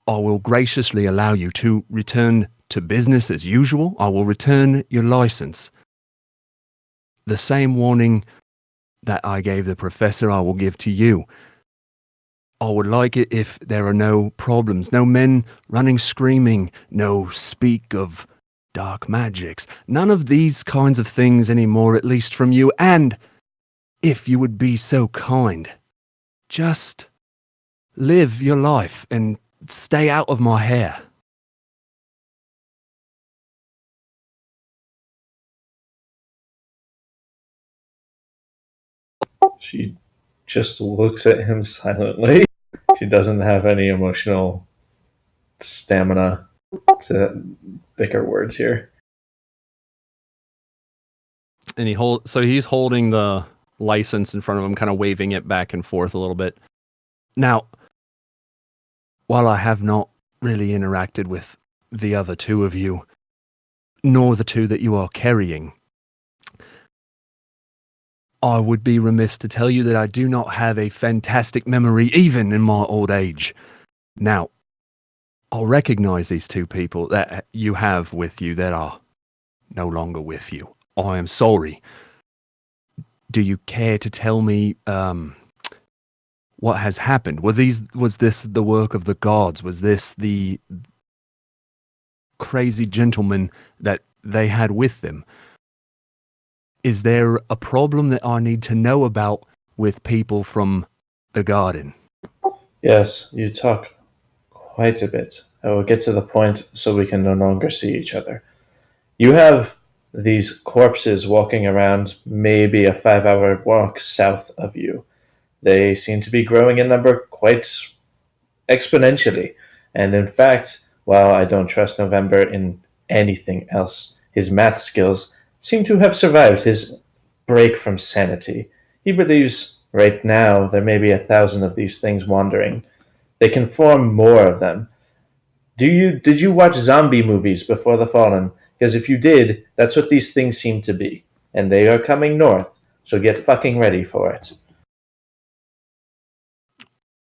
A: I will graciously allow you to return to business as usual. I will return your license. The same warning that I gave the professor, I will give to you. I would like it if there are no problems, no men running screaming, no speak of dark magics, none of these kinds of things anymore, at least from you. And if you would be so kind, just live your life and stay out of my hair.
C: She just looks at him silently. She doesn't have any emotional stamina to bicker words here.
A: And he's holding the license in front of him, kind of waving it back and forth a little bit. Now, while I have not really interacted with the other two of you, nor the two that you are carrying, I would be remiss to tell you that I do not have a fantastic memory, even in my old age. Now, I'll recognize these two people that you have with you that are no longer with you. I am sorry. Do you care to tell me what has happened? Was this the work of the gods? Was this the crazy gentleman that they had with them? Is there a problem that I need to know about with people from the garden?
C: Yes, you talk quite a bit. I will get to the point so we can no longer see each other. You have these corpses walking around maybe a 5-hour walk south of you. they seem to be growing in number quite exponentially. And in fact, while I don't trust November in anything else, his math skills seem to have survived his break from sanity. He believes right now there may be 1,000 of these things wandering. They can form more of them. Did you watch zombie movies before the Fallen? Because if you did, that's what these things seem to be. And they are coming north, so get fucking ready for it.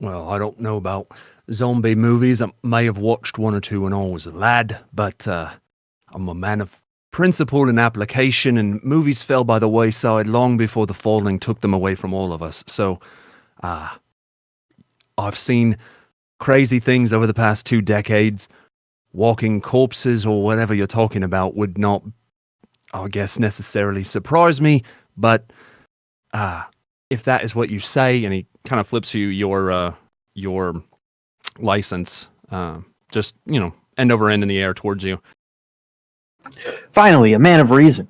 A: Well, I don't know about zombie movies. I may have watched one or two when I was a lad, but I'm a man of principle and application, and movies fell by the wayside long before the falling took them away from all of us. So, I've seen crazy things over the past 2 decades. Walking corpses or whatever you're talking about would not, I guess, necessarily surprise me, but if that is what you say, and he kind of flips you your license, just, end over end in the air towards you.
E: Finally, a man of reason.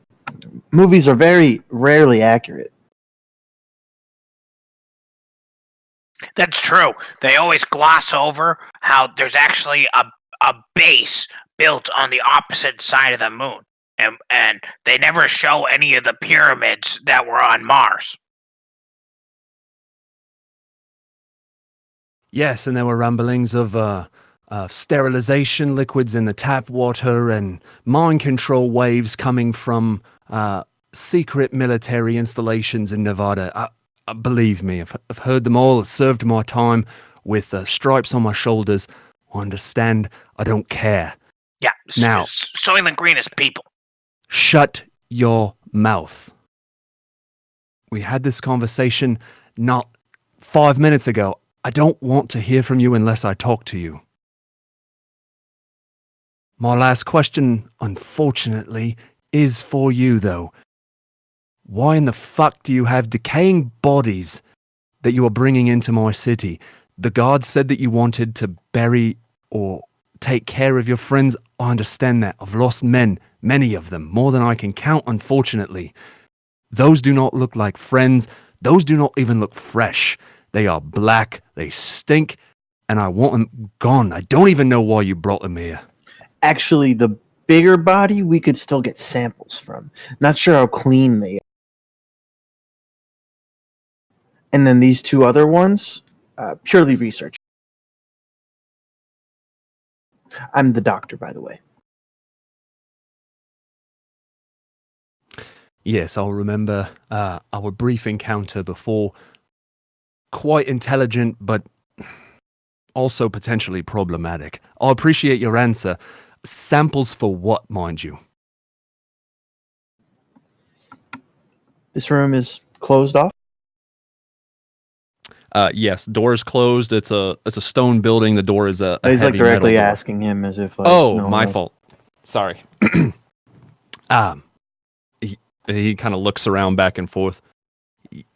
E: Movies are very rarely accurate.
G: That's true. They always gloss over how there's actually a base built on the opposite side of the moon. And they never show any of the pyramids that were on Mars.
A: Yes, and there were rumblings of sterilization liquids in the tap water and mind control waves coming from secret military installations in Nevada. Believe me, I've heard them all. I've served my time with stripes on my shoulders. I understand. I don't care.
G: Yeah,
A: Now,
G: Soylent Green is people.
A: shut your mouth. We had this conversation not 5 minutes ago. I don't want to hear from you unless I talk to you. My last question, unfortunately, is for you, though. Why in the fuck do you have decaying bodies that you are bringing into my city? The guards said that you wanted to bury or take care of your friends. I understand that. I've lost men, many of them, more than I can count, unfortunately. Those do not look like friends. Those do not even look fresh. They are black, they stink, and I want them gone. I don't even know why you brought them here.
E: Actually, the bigger body we could still get samples from. Not sure how clean they are. And then these 2 other ones, purely research. I'm the doctor, by the way.
A: Yes, I'll remember our brief encounter before. Quite intelligent, but also potentially problematic. I appreciate your answer. Samples for what, mind you?
E: This room is closed off.
A: Yes, door is closed. It's a stone building. The door is a
E: He's like
A: heavy
E: directly
A: metal door.
E: asking him as if like,
A: Oh,
E: no
A: my
E: one else-
A: fault. Sorry. He kind of looks around back and forth.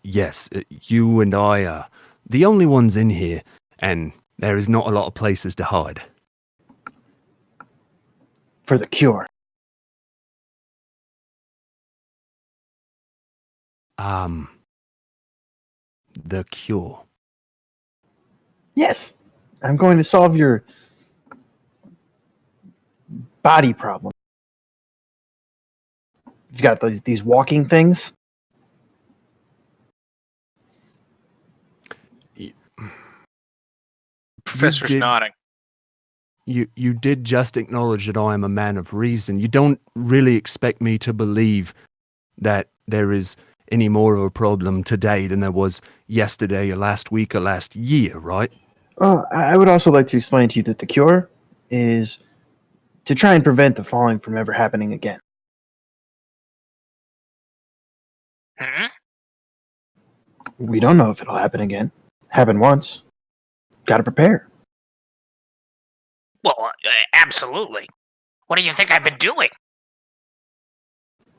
A: Yes, you and I are the only ones in here, and there is not a lot of places to hide.
E: For the cure.
A: The cure.
E: Yes. I'm going to solve your body problem. You've got these walking things.
F: Professor's
A: did-
F: nodding.
A: You did just acknowledge that I am a man of reason. You don't really expect me to believe that there is any more of a problem today than there was yesterday or last week or last year, right?
E: Oh, I would also like to explain to you that the cure is to try and prevent the falling from ever happening again.
G: Hmm?
E: We don't know if it'll happen again. Happened once. Got to prepare.
G: Well, absolutely. What do you think I've been doing?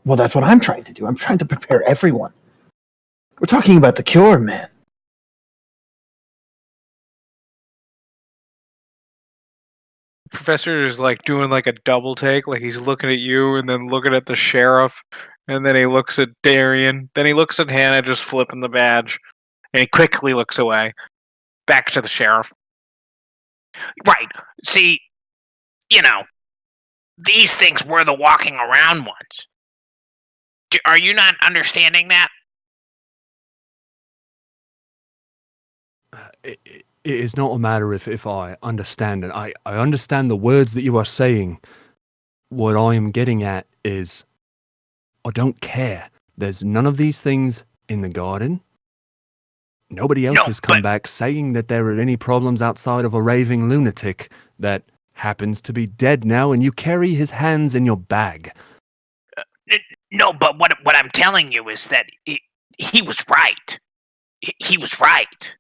E: Well, that's what I'm trying to do. I'm trying to prepare everyone. We're talking about the cure, man.
F: Professor is like doing like a double take, like he's looking at you and then looking at the sheriff, and then he looks at Darian, then he looks at Hannah just flipping the badge, And he quickly looks away, back to the sheriff.
G: Right. See, you know, these things were the walking around ones. Are you not understanding that?
A: It is not a matter if I understand it. I understand the words that you are saying. What I am getting at is I don't care. There's none of these things in the garden. Nobody else
G: No,
A: has come
G: but-
A: back saying that there are any problems outside of a raving lunatic that happens to be dead now, and you carry his hands in your bag.
G: No, but what I'm telling you is that he was right. He was right.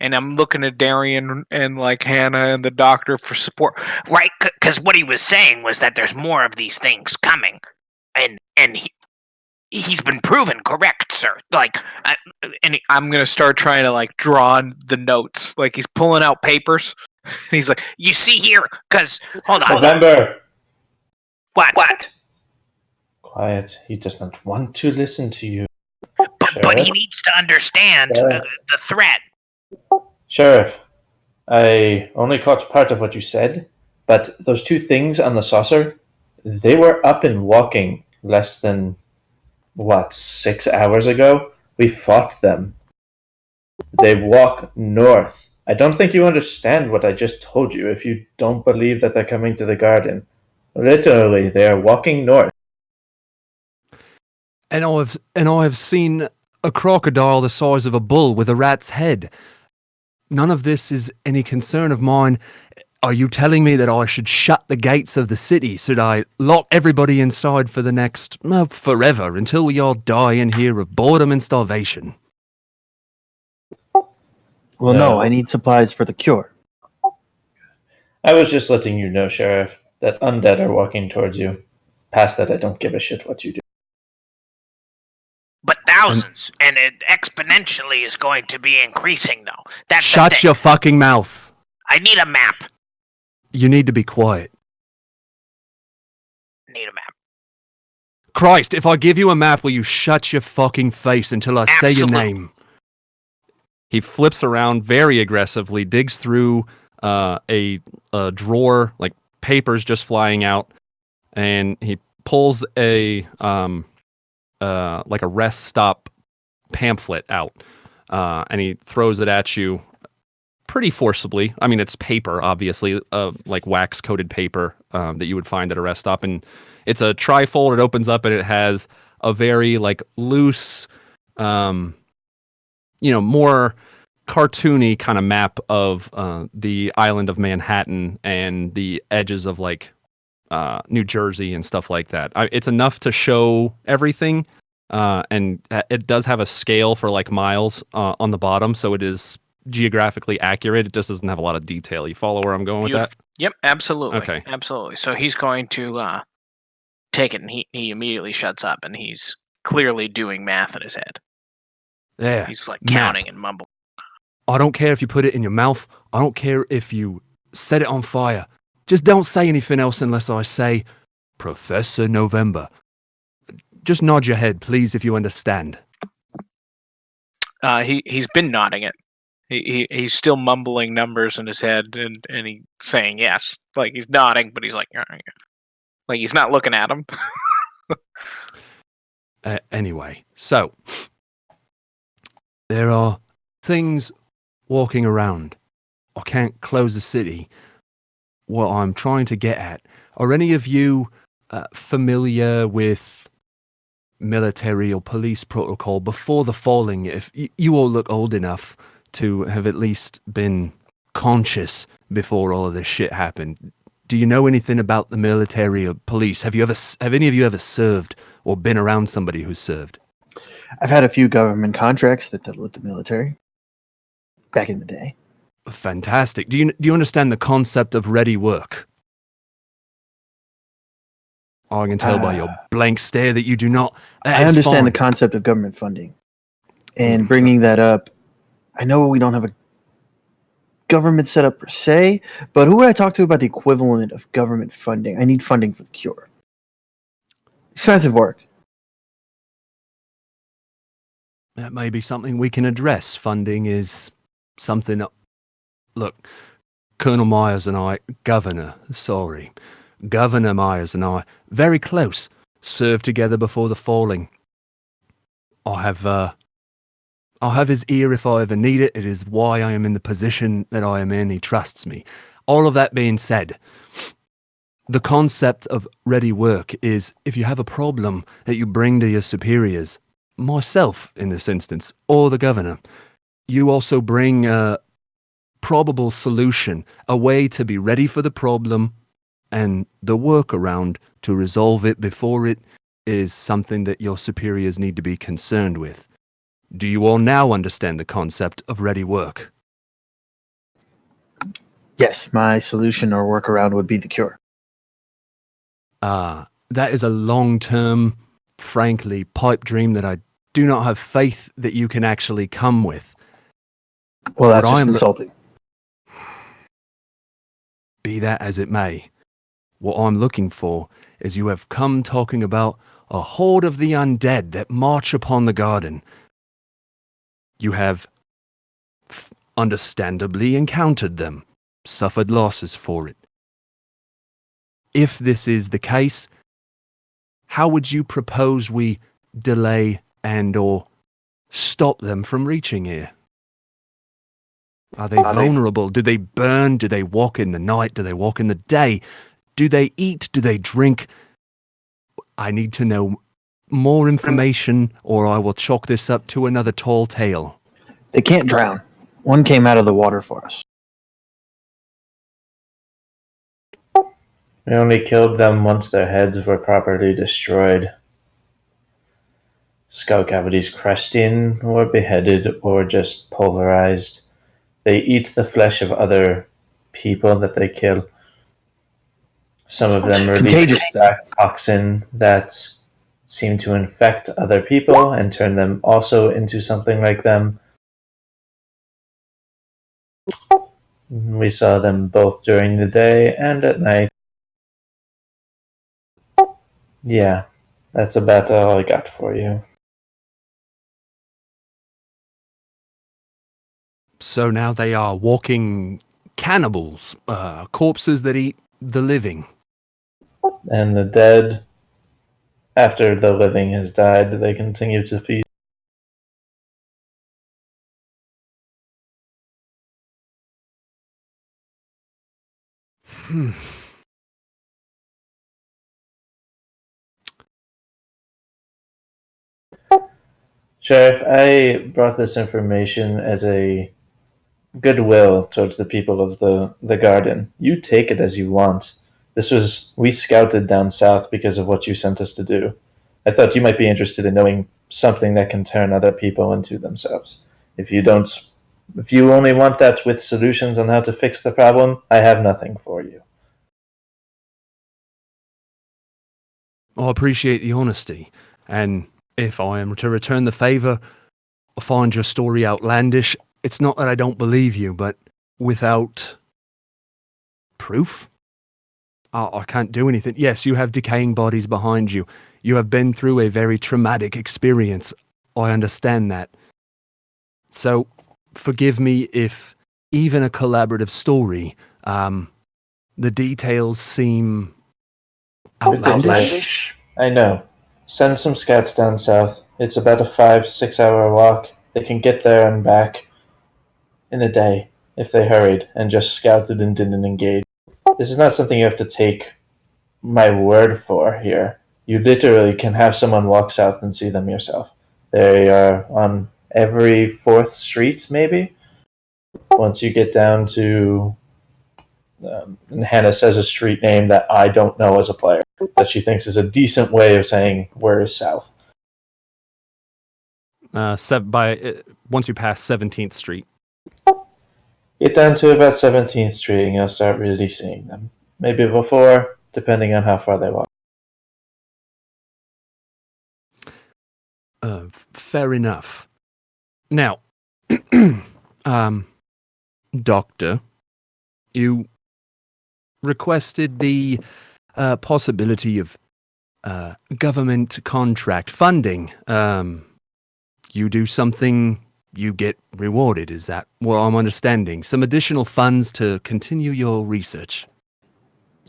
F: And I'm looking at Darian and like Hannah and the doctor for support.
G: Right, because what he was saying was that there's more of these things coming, and he's been proven correct, sir. Like,
F: I'm gonna start trying to like draw on the notes. Like he's pulling out papers. He's like,
G: you see here, because hold on.
C: November.
G: What?
C: Quiet. He does not want to listen to you.
G: But he needs to understand
C: Sheriff.
G: the threat.
C: Sheriff, I only caught part of what you said, but those two things on the saucer, they were up and walking less than, 6 hours ago? We fought them. They walk north. I don't think you understand what I just told you if you don't believe that they're coming to the garden. Literally, they are walking north.
A: And I've seen a crocodile the size of a bull with a rat's head. None of this is any concern of mine. Are you telling me that I should shut the gates of the city? Should I lock everybody inside for the next, forever, until we all die in here of boredom and starvation?
E: Well,
C: No.
E: no, I need supplies for the cure.
C: I was just letting you know, Sheriff, that undead are walking towards you. Past that, I don't give a shit what you do.
G: But thousands, and it exponentially is going to be increasing, though. That's the
A: Shut
G: thing.
A: your fucking mouth.
G: I need a map.
A: You need to be quiet.
G: Need a map.
A: Christ, if I give you a map, will you shut your fucking face until I say your
G: Absolutely.
A: name? He flips around very aggressively, digs through a drawer, like papers just flying out, and he pulls a like a rest stop pamphlet out, and he throws it at you pretty forcibly. I mean, it's paper, obviously, like wax-coated paper that you would find at a rest stop, and it's a trifold. It opens up, and it has a very like loose, more cartoony kind of map of the island of Manhattan and the edges of like New Jersey and stuff like that. It's enough to show everything, and it does have a scale for like miles on the bottom, so it is geographically accurate. It just doesn't have a lot of detail. You follow where I'm going with that?
F: Yep, absolutely.
A: Okay.
F: Absolutely. So he's going to take it, and he immediately shuts up, and he's clearly doing math in his head.
A: Yeah.
F: He's like
A: map.
F: counting and mumbling.
A: I don't care if you put it in your mouth. I don't care if you set it on fire. Just don't say anything else unless I say, Professor November. Just nod your head, please, if you understand.
F: He's been nodding it. He's still mumbling numbers in his head, and he's saying yes. Like he's nodding, but he's like, "Yeah, yeah." Like he's not looking at him.
A: Anyway, so there are things walking around. I can't close the city. What I'm trying to get at, are any of you familiar with military or police protocol before the falling? If you all look old enough to have at least been conscious before all of this shit happened. Do you know anything about the military or police? Have any of you ever served or been around somebody who's served?
E: I've had a few government contracts that dealt with the military back in the day.
A: Fantastic. Do you understand the concept of ready work? I can tell by your blank stare that you do not.
E: I understand the concept of government funding. And bringing that up, I know we don't have a government set up per se, but who would I talk to about the equivalent of government funding? I need funding for the cure. Expensive work.
A: that may be something we can address. Funding is something that, look, Colonel Myers and I, Governor Myers and I, very close, served together before the falling. I'll have his ear if I ever need it. It is why I am in the position that I am in. He trusts me. All of that being said, the concept of ready work is if you have a problem that you bring to your superiors, myself in this instance, or the governor, you also bring a probable solution, a way to be ready for the problem and the workaround to resolve it before it is something that your superiors need to be concerned with. Do you all now understand the concept of ready work?
E: Yes, my solution or workaround would be the cure.
A: That is a long-term, frankly, pipe dream that I do not have faith that you can actually come with.
E: Well, that's
A: What I
E: just
A: am
E: insulting.
A: Be that as it may, what I'm looking for is you have come talking about a horde of the undead that march upon the garden. You have understandably encountered them, suffered losses for it. If this is the case, how would you propose we delay and or stop them from reaching here? Are they vulnerable? Do they burn? Do they walk in the night? Do they walk in the day? Do they eat? Do they drink? I need to know more information or I will chalk this up to another tall tale.
E: They can't drown. One came out of the water for us.
C: We only killed them once their heads were properly destroyed. Skull cavities crushed in, or beheaded, or just pulverized. They eat the flesh of other people that they kill. Some of them release
E: Contagious
C: a black toxin that seem to infect other people and turn them also into something like them. We saw them both during the day and at night. Yeah, that's about all I got for you.
A: So now they are walking cannibals, corpses that eat the living.
C: And the dead, after the living has died, they continue to feast. Sheriff, I brought this information as a goodwill towards the people of the garden. You take it as you want. We scouted down south because of what you sent us to do. I thought you might be interested in knowing something that can turn other people into themselves. If you only want that with solutions on how to fix the problem, I have nothing for you.
A: I appreciate the honesty, and if I am to return the favor, or find your story outlandish, it's not that I don't believe you, but without proof, I can't do anything. Yes, you have decaying bodies behind you. You have been through a very traumatic experience. I understand that. So, forgive me if even a collaborative story, the details seem outlandish.
C: I know. Send some scouts down south. It's about a 5-6 hour walk. They can get there and back in a day if they hurried and just scouted and didn't engage. This is not something you have to take my word for here. You literally can have someone walk south and see them yourself. They are on every 4th street, maybe. Once you get down to, and Hannah says a street name that I don't know as a player, that she thinks is a decent way of saying where is south.
A: Once you pass 17th Street.
C: Get down to about 17th Street and you'll start really seeing them. Maybe before, depending on how far they walk.
A: Fair enough. Now, Doctor, you requested the possibility of government contract funding. you do something, you get rewarded. Is that what I'm understanding? Some additional funds to continue your research.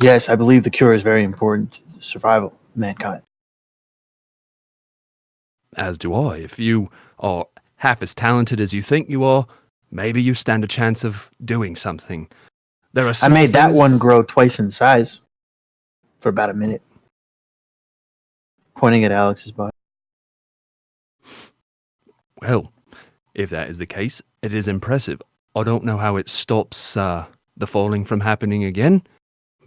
E: Yes, I believe the cure is very important to the survival of mankind.
A: As do I. If you are half as talented as you think you are, maybe you stand a chance of doing something. There are
E: I
A: small
E: made that
A: things-
E: one grow twice in size for about a minute. Pointing at Alex's body.
A: Well, if that is the case, it is impressive. I don't know how it stops the falling from happening again,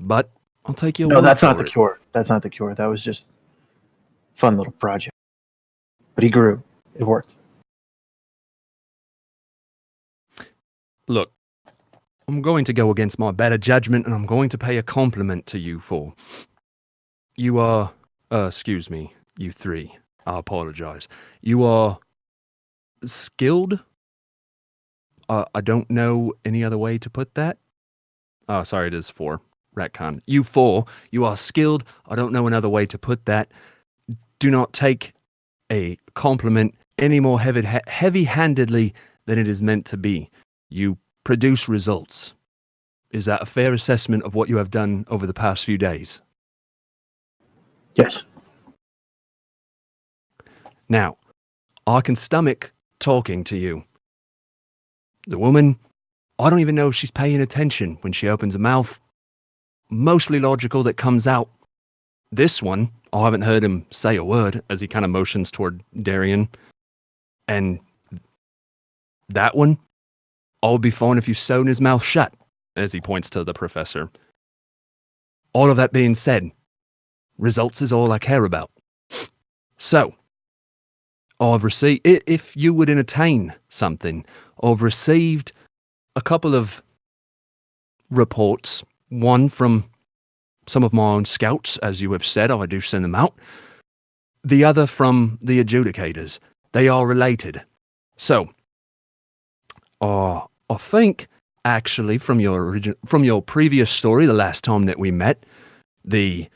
A: but I'll take your
E: No,
A: word
E: that's not
A: for
E: the
A: it.
E: cure. That's not the cure. That was just a fun little project. But he grew. It worked.
A: Look, I'm going to go against my better judgment, and I'm going to pay a compliment to you for. You are, excuse me, you three. I apologize. You are skilled. I don't know any other way to put that. Oh, sorry, it is 4. Retcon. You 4. You are skilled. I don't know another way to put that. Do not take a compliment any more heavy-handedly than it is meant to be. You produce results. Is that a fair assessment of what you have done over the past few days?
E: Yes.
A: Now, I can stomach talking to you. The woman, I don't even know if she's paying attention when she opens her mouth. Mostly logical that comes out. This one, I haven't heard him say a word as he kind of motions toward Darian. And that one, I would be fine if you sewed his mouth shut, as he points to the professor. All of that being said, results is all I care about. So, I've received, if you would entertain something, I've received a couple of reports, one from some of my own scouts, as you have said, I do send them out. The other from the adjudicators. They are related. So, I think, actually, from your previous story, the last time that we met, the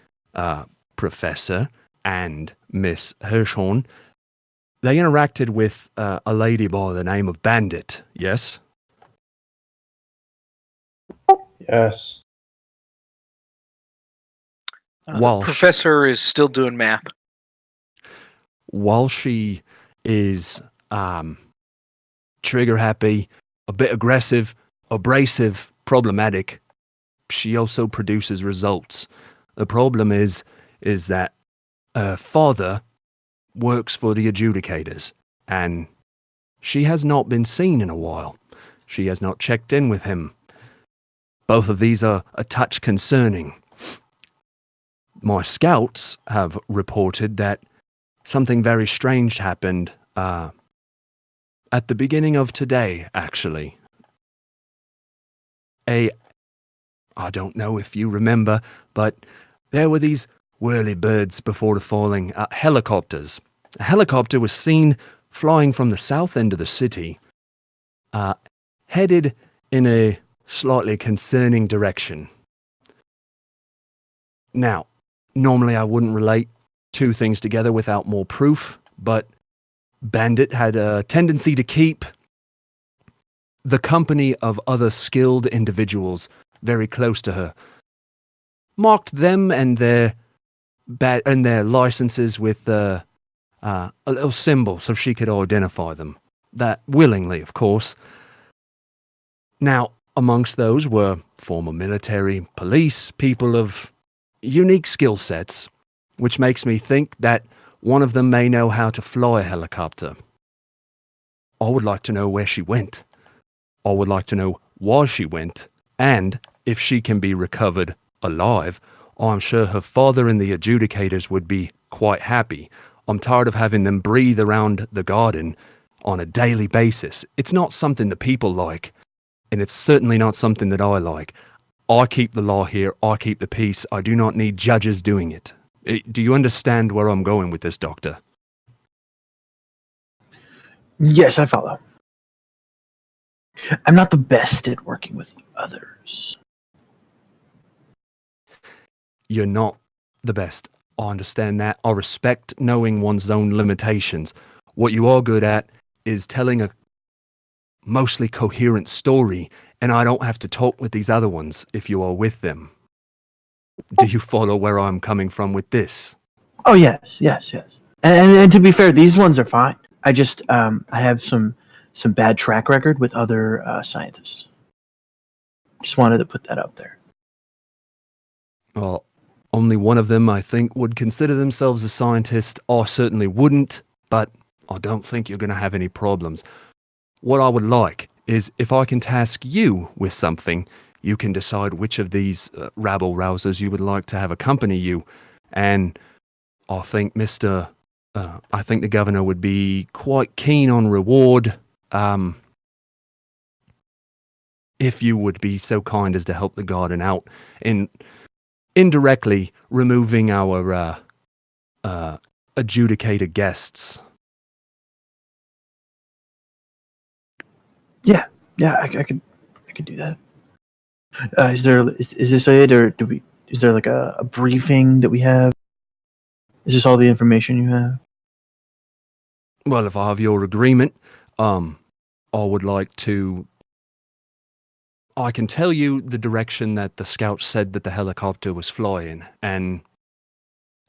A: professor and Miss Hirschhorn, they interacted with a lady by the name of Bandit, yes?
C: Yes.
F: The
A: While
F: professor is still doing math.
A: while she is trigger happy, a bit aggressive, abrasive, problematic, she also produces results. The problem is that her father works for the adjudicators, and she has not been seen in a while. She has not checked in with him. Both of these are a touch concerning. My scouts have reported that something very strange happened at the beginning of today, actually. I don't know if you remember, but there were these whirly-birds before the falling, helicopters. A helicopter was seen flying from the south end of the city, headed in a slightly concerning direction. Now, normally I wouldn't relate two things together without more proof, but Bandit had a tendency to keep the company of other skilled individuals very close to her. Marked them and their licenses with a little symbol so she could identify them. That willingly, of course. Now, amongst those were former military, police, people of unique skill sets, which makes me think that one of them may know how to fly a helicopter. I would like to know where she went. I would like to know why she went, and if she can be recovered alive. I'm sure her father and the adjudicators would be quite happy. I'm tired of having them breathe around the garden on a daily basis. It's not something that people like, and it's certainly not something that I like. I keep the law here. I keep the peace. I do not need judges doing it. Do you understand where I'm going with this, Doctor?
E: Yes, I follow. I'm not the best at working with others.
A: You're not the best. I understand that. I respect knowing one's own limitations. What you are good at is telling a mostly coherent story, and I don't have to talk with these other ones if you are with them. Do you follow where I'm coming from with this?
E: Oh yes. And to be fair, these ones are fine. I just I have some bad track record with other scientists. Just wanted to put that out there.
A: Well, only one of them, I think, would consider themselves a scientist. I certainly wouldn't, but I don't think you're going to have any problems. What I would like is if I can task you with something, you can decide which of these rabble-rousers you would like to have accompany you. And I think I think the governor would be quite keen on reward. If you would be so kind as to help the garden out in indirectly removing our adjudicated guests.
E: Yeah, I could do that. Is this it, or is there like a briefing that we have? Is this all the information you have?
A: Well, if I have your agreement, I would like to. I can tell you the direction that the scout said that the helicopter was flying, and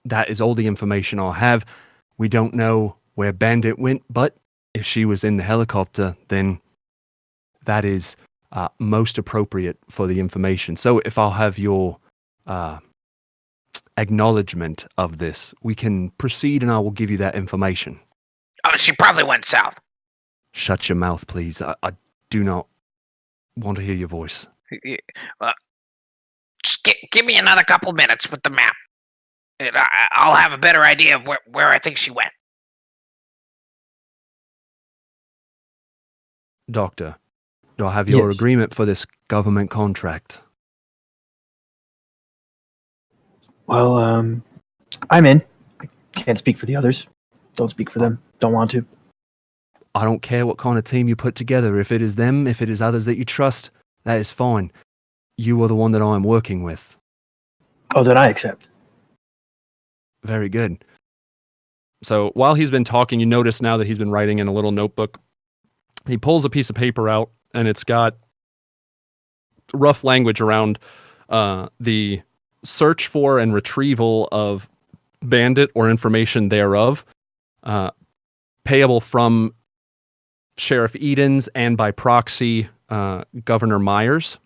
A: that is all the information I have. We don't know where Bandit went, but if she was in the helicopter, then that is most appropriate for the information. So if I'll have your acknowledgement of this, we can proceed and I will give you that information.
G: Oh, she probably went south.
A: Shut your mouth, please. I do not want to hear your voice.
G: Just give me another couple minutes with the map. And I'll have a better idea of where I think she went.
A: Doctor, do I have your
E: Yes.
A: agreement for this government contract?
E: Well, I'm in. I can't speak for the others. Don't speak for them. Don't want to.
A: I don't care what kind of team you put together. If it is them, if it is others that you trust, that is fine. You are the one that I am working with.
E: Oh, then I accept.
A: Very good. So while he's been talking, you notice now that he's been writing in a little notebook. He pulls a piece of paper out, and it's got rough language around the search for and retrieval of Bandit or information thereof, payable from Sheriff Edens and by proxy Governor Myers.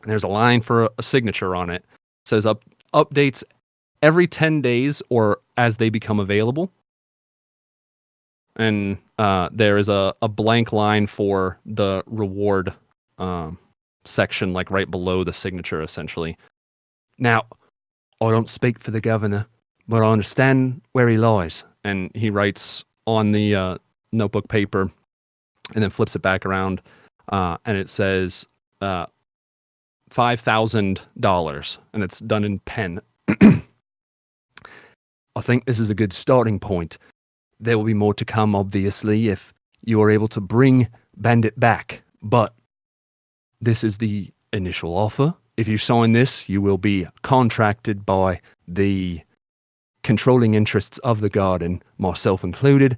A: And there's a line for a signature on it. It says updates every 10 days or as they become available. And there is a blank line for the reward section, like right below the signature, essentially. Now, I don't speak for the governor, but I understand where he lies. And he writes on the notebook paper and then flips it back around, and it says $5,000, and it's done in pen. I think this is a good starting point. There will be more to come, obviously, if you are able to bring Bandit back. But this is the initial offer. If you sign this, you will be contracted by the controlling interests of the garden, myself included.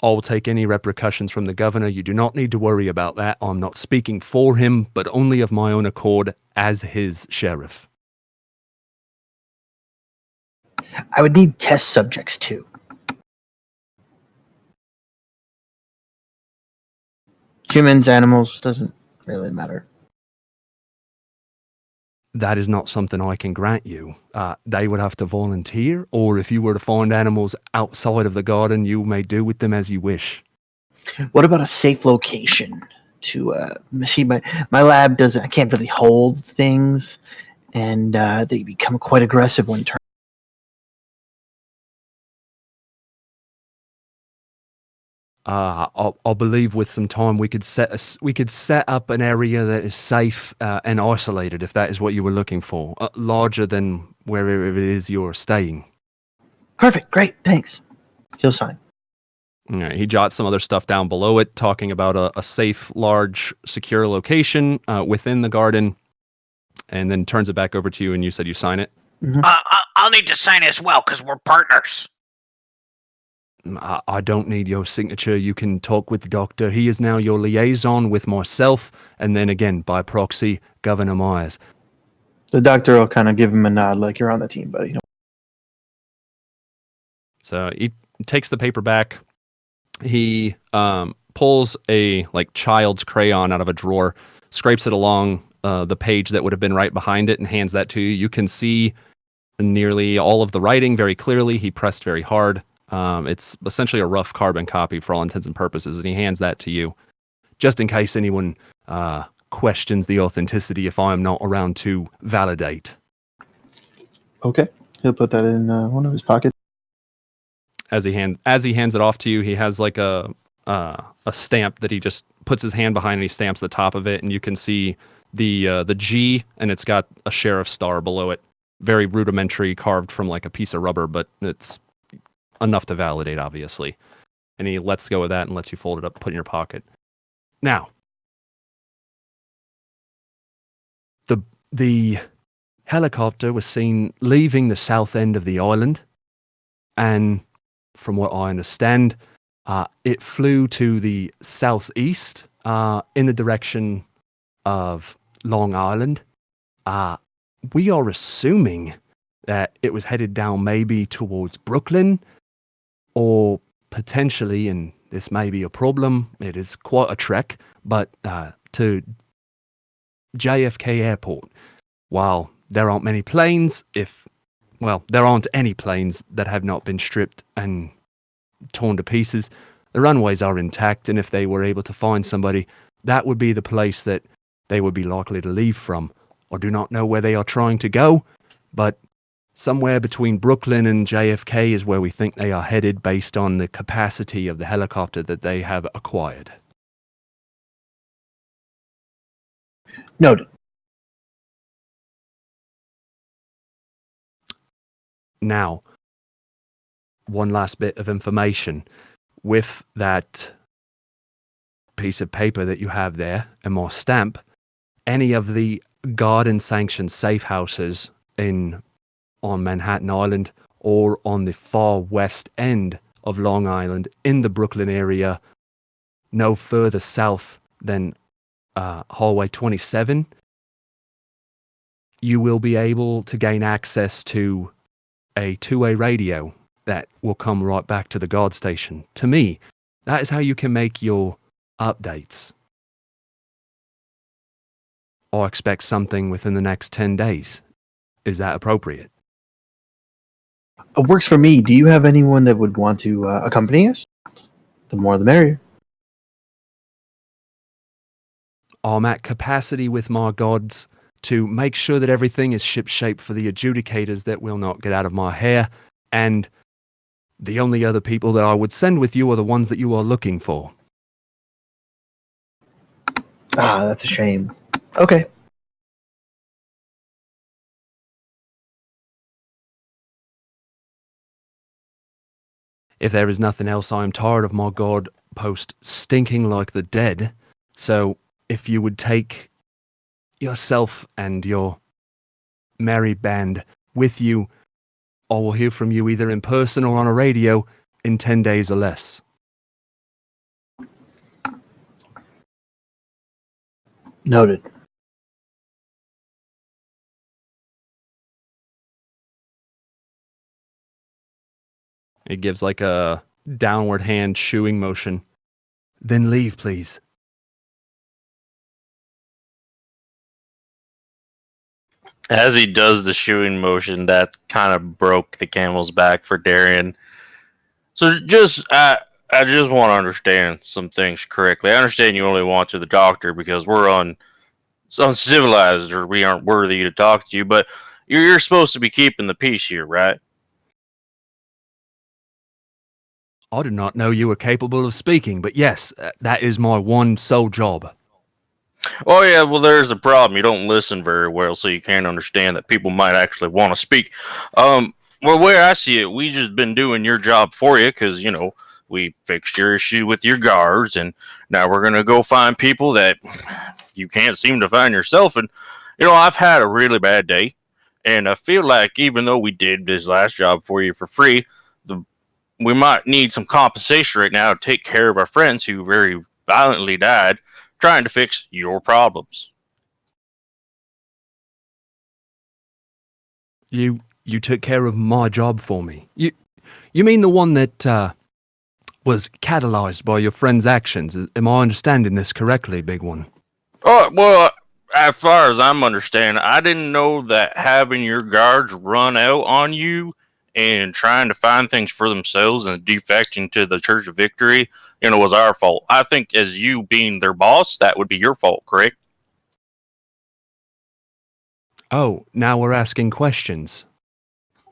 A: I will take any repercussions from the governor. You do not need to worry about that. I'm not speaking for him, but only of my own accord as his sheriff.
E: I would need test subjects too. Humans, animals, doesn't really matter.
A: That is not something I can grant you. They would have to volunteer, or if you were to find animals outside of the garden, you may do with them as you wish.
E: What about a safe location to see? My lab doesn't. I can't really hold things, and they become quite aggressive when turned.
A: I believe with some time we could set up an area that is safe and isolated, if that is what you were looking for, larger than wherever it is you're staying.
E: Perfect. Great. Thanks. He'll sign.
A: All right, he jots some other stuff down below it, talking about a safe, large, secure location within the garden, and then turns it back over to you, and you said you sign it?
E: Mm-hmm.
G: I'll need to sign as well because we're partners.
A: I don't need your signature. You can talk with the doctor. He is now your liaison with myself, and then again, by proxy, Governor Myers.
E: The doctor will kind of give him a nod, like you're on the team, buddy.
A: So he takes the paper back. He pulls a child's crayon out of a drawer, scrapes it along the page that would have been right behind it, and hands that to you. You can see nearly all of the writing very clearly. He pressed very hard. It's essentially a rough carbon copy for all intents and purposes, and he hands that to you, just in case anyone questions the authenticity if I am not around to validate.
E: Okay. He'll put that in one of his pockets.
A: As he hands it off to you, he has like a stamp that he just puts his hand behind and he stamps the top of it, and you can see the G, and it's got a sheriff's star below it. Very rudimentary, carved from like a piece of rubber, but it's enough to validate, obviously. And he lets go of that and lets you fold it up, put it in your pocket. Now, the helicopter was seen leaving the south end of the island, and from what I understand, it flew to the southeast in the direction of Long Island. We are assuming that it was headed down maybe towards Brooklyn, or potentially, and this may be a problem, it is quite a trek, but to JFK Airport. While there aren't many planes, there aren't any planes that have not been stripped and torn to pieces. The runways are intact, and if they were able to find somebody, that would be the place that they would be likely to leave from. I do not know where they are trying to go, but somewhere between Brooklyn and JFK is where we think they are headed based on the capacity of the helicopter that they have acquired.
E: Noted.
A: Now, one last bit of information. With that piece of paper that you have there and my stamp, any of the garden-sanctioned safe houses on Manhattan Island or on the far west end of Long Island in the Brooklyn area, no further south than Highway 27, you will be able to gain access to a two-way radio that will come right back to the guard station. To me, that is how you can make your updates. I expect something within the next 10 days. Is that appropriate?
E: It works for me. Do you have anyone that would want to accompany us? The more the merrier.
A: I'm at capacity with my gods to make sure that everything is shipshape for the adjudicators that will not get out of my hair, and the only other people that I would send with you are the ones that you are looking for.
E: Ah, that's a shame. Okay.
A: If there is nothing else, I am tired of my god post stinking like the dead. So if you would take yourself and your merry band with you, I will hear from you either in person or on a radio in 10 days or less.
E: Noted.
A: It gives like a downward hand shooing motion. Then leave, please.
D: As he does the shooing motion, that kind of broke the camel's back for Darian. So I just want to understand some things correctly. I understand you only want to the doctor because we're uncivilized or we aren't worthy to talk to you, but you're supposed to be keeping the peace here, right?
A: I did not know you were capable of speaking, but yes, that is my one sole job.
D: Oh yeah, well there's a problem. You don't listen very well, so you can't understand that people might actually want to speak. Well, where I see it, we just been doing your job for you because we fixed your issue with your guards, and now we're gonna go find people that you can't seem to find yourself. And I've had a really bad day, and I feel like even though we did this last job for you for free, we might need some compensation right now to take care of our friends who very violently died trying to fix your problems.
A: You took care of my job for me. You mean the one that was catalyzed by your friend's actions? Am I understanding this correctly, big one?
D: Oh, well, as far as I'm understanding, I didn't know that having your guards run out on you and trying to find things for themselves and defecting to the Church of Victory, was our fault. I think as you being their boss, that would be your fault, correct?
A: Oh, now we're asking questions.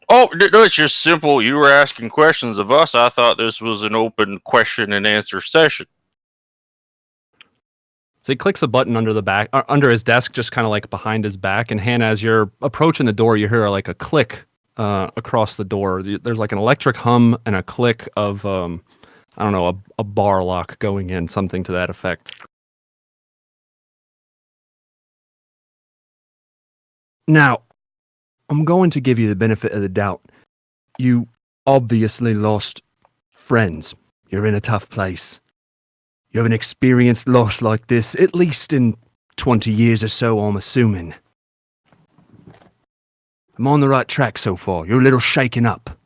D: Oh, no, it's just simple. You were asking questions of us. I thought this was an open question and answer session.
A: So he clicks a button under his desk, just kind of like behind his back. And Hannah, as you're approaching the door, you hear like a click across the door. There's like an electric hum and a click of, I don't know, a bar lock going in, something to that effect. Now, I'm going to give you the benefit of the doubt. You obviously lost friends. You're in a tough place. You haven't experienced loss like this, at least in 20 years or so, I'm assuming. I'm on the right track so far. You're a little shaken up.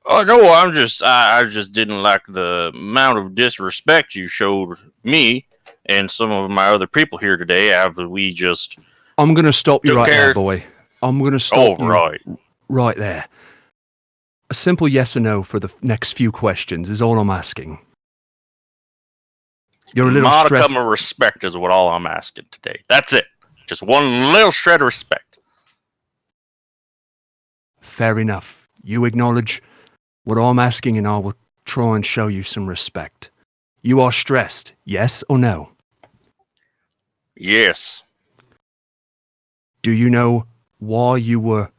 D: Oh no, I just didn't like the amount of disrespect you showed me and some of my other people here today after we just
A: I'm going to stop you
D: took
A: right
D: care.
A: there, boy. I'm going to stop you
D: right.
A: right there. A simple yes or no for the next few questions is all I'm asking. You're a little stressed.
D: Modicum of respect is what all I'm asking today. That's it. Just one little shred of respect.
A: Fair enough. You acknowledge what I'm asking, and I will try and show you some respect. You are stressed, yes or no?
D: Yes.
A: Do you know why you were,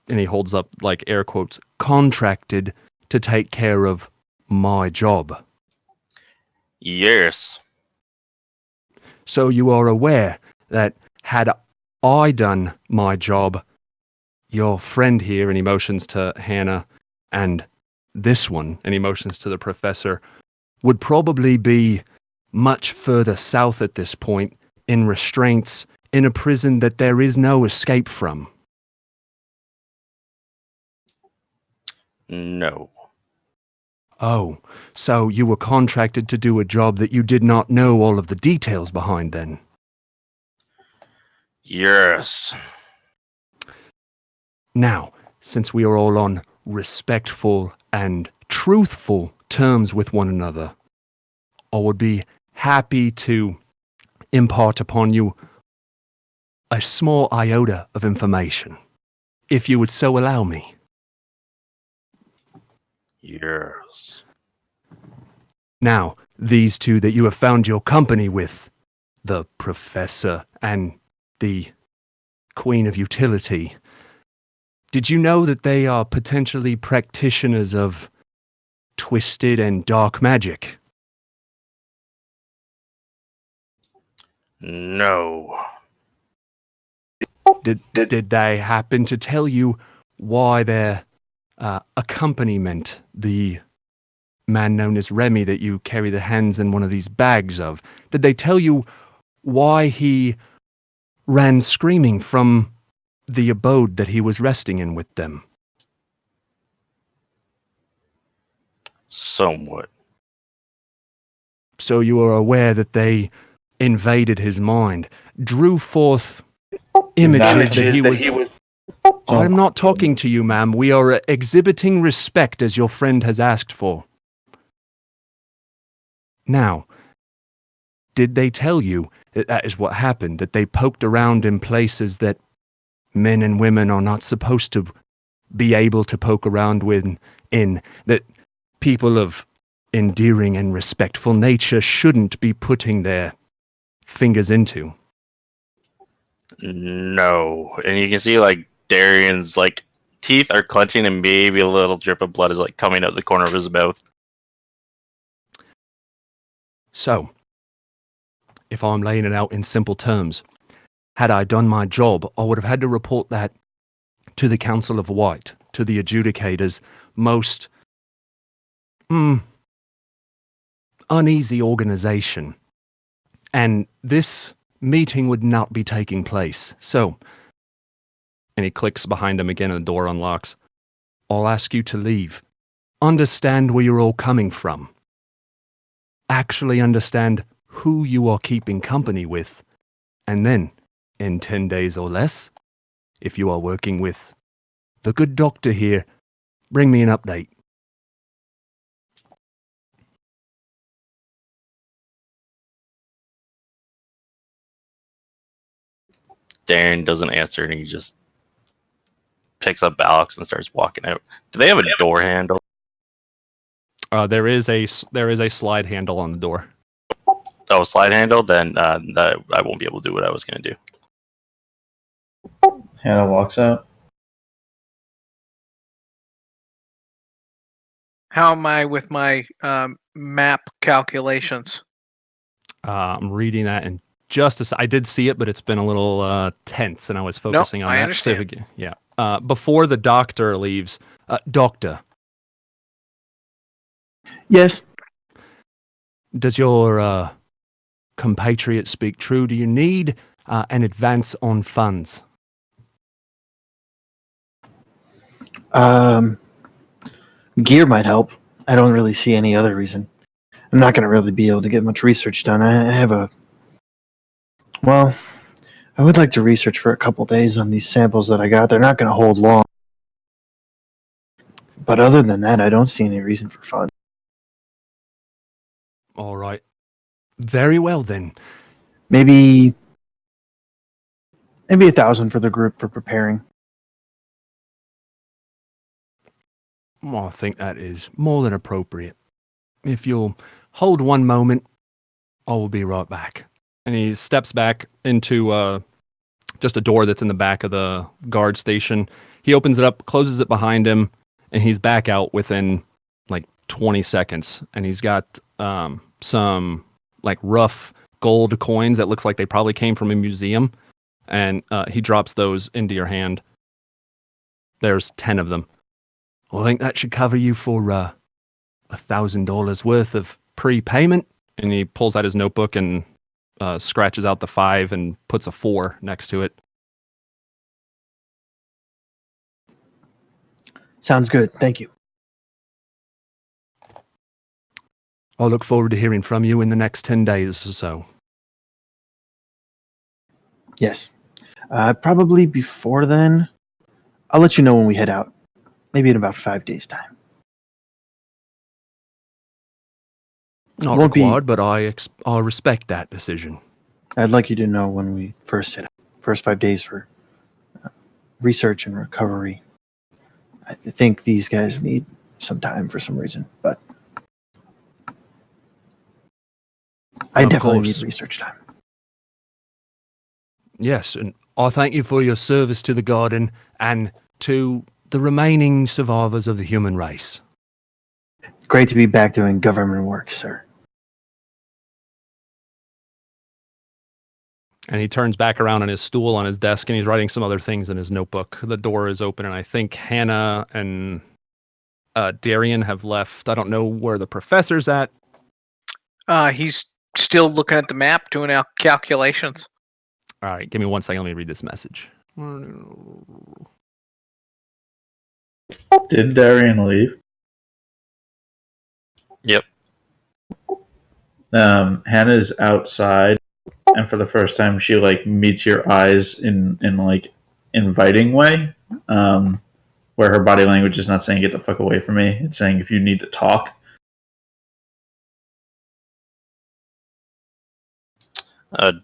A: and he holds up like air quotes, contracted to take care of my job?
D: Yes.
A: So you are aware that had I done my job, your friend here, and he motions to Hannah, and this one, and he motions to the professor, would probably be much further south at this point, in restraints, in a prison that there is no escape from.
D: No.
A: Oh, so you were contracted to do a job that you did not know all of the details behind then?
D: Yes.
A: Now, since we are all on respectful and truthful terms with one another, I would be happy to impart upon you a small iota of information, if you would so allow me.
D: Yes.
A: Now, these two that you have found your company with, the Professor and the Queen of Utility, did you know that they are potentially practitioners of twisted and dark magic?
D: No.
A: Did they happen to tell you why their accompaniment, the man known as Remy that you carry the hands in one of these bags of, did they tell you why he ran screaming from the abode that he was resting in with them?
D: Somewhat.
A: So you are aware that they invaded his mind, drew forth images that he was... I'm not talking to you, ma'am. We are exhibiting respect as your friend has asked for. Now, did they tell you that that is what happened, that they poked around in places that men and women are not supposed to be able to poke around in, that people of endearing and respectful nature shouldn't be putting their fingers into?
D: No. And you can see like Darian's like teeth are clenching and maybe a little drip of blood is like coming out the corner of his mouth.
A: So, if I'm laying it out in simple terms, had I done my job, I would have had to report that to the Council of White, to the adjudicators, most uneasy organization. And this meeting would not be taking place. So, and he clicks behind him again and the door unlocks. I'll ask you to leave. Understand where you're all coming from. Actually understand who you are keeping company with. And then, in 10 days or less, if you are working with the good doctor here, bring me an update.
D: Darren doesn't answer, and he just picks up Alex and starts walking out. Do they have a door handle?
A: There is a slide handle on the door.
D: Oh, slide handle? Then I won't be able to do what I was going to do.
C: Hannah walks out.
F: How am I with my map calculations?
A: I'm reading that in just I did see it, but it's been a little tense, and I was focusing on
F: I
A: that.
F: understand.
A: So, yeah. Before the doctor leaves, doctor,
E: Yes.
A: does your compatriot speak true? Do you need an advance on funds?
E: Gear might help. I don't really see any other reason. I'm not going to really be able to get much research done. I have a. Well, I would like to research for a couple days on these samples that I got. They're not going to hold long. But other than that, I don't see any reason for fun.
A: All right. Very well, then.
E: Maybe 1,000 for the group for preparing.
A: Well, I think that is more than appropriate. If you'll hold one moment, I will be right back. And he steps back into just a door that's in the back of the guard station. He opens it up, closes it behind him, and he's back out within like 20 seconds. And he's got some like rough gold coins that looks like they probably came from a museum. And he drops those into your hand. There's 10 of them. Well, I think that should cover you for $1,000 worth of prepayment. And he pulls out his notebook and scratches out the 5 and puts a 4 next to it.
E: Sounds good. Thank you.
A: I'll look forward to hearing from you in the next 10 days or so.
E: Yes. Probably before then. I'll let you know when we head out. Maybe in about 5 days' time.
A: Not
E: Won't be-
A: required, but I respect that decision.
E: I'd like you to know when we first hit out. First 5 days for research and recovery. I think these guys need some time for some reason, but I
A: Of
E: definitely
A: course.
E: need research time.
A: Yes, and I thank you for your service to the garden and to the remaining survivors of the human race.
E: Great to be back doing government work, sir.
A: And he turns back around on his stool on his desk, and he's writing some other things in his notebook. The door is open, and I think Hannah and Darian have left. I don't know where the professor's at.
F: He's still looking at the map, doing out calculations.
A: All right, give me 1 second. Let me read this message.
C: Did Darian leave?
D: Yep.
C: Hannah's outside, and for the first time, she like meets your eyes in like inviting way, where her body language is not saying "get the fuck away from me." It's saying if you need to talk.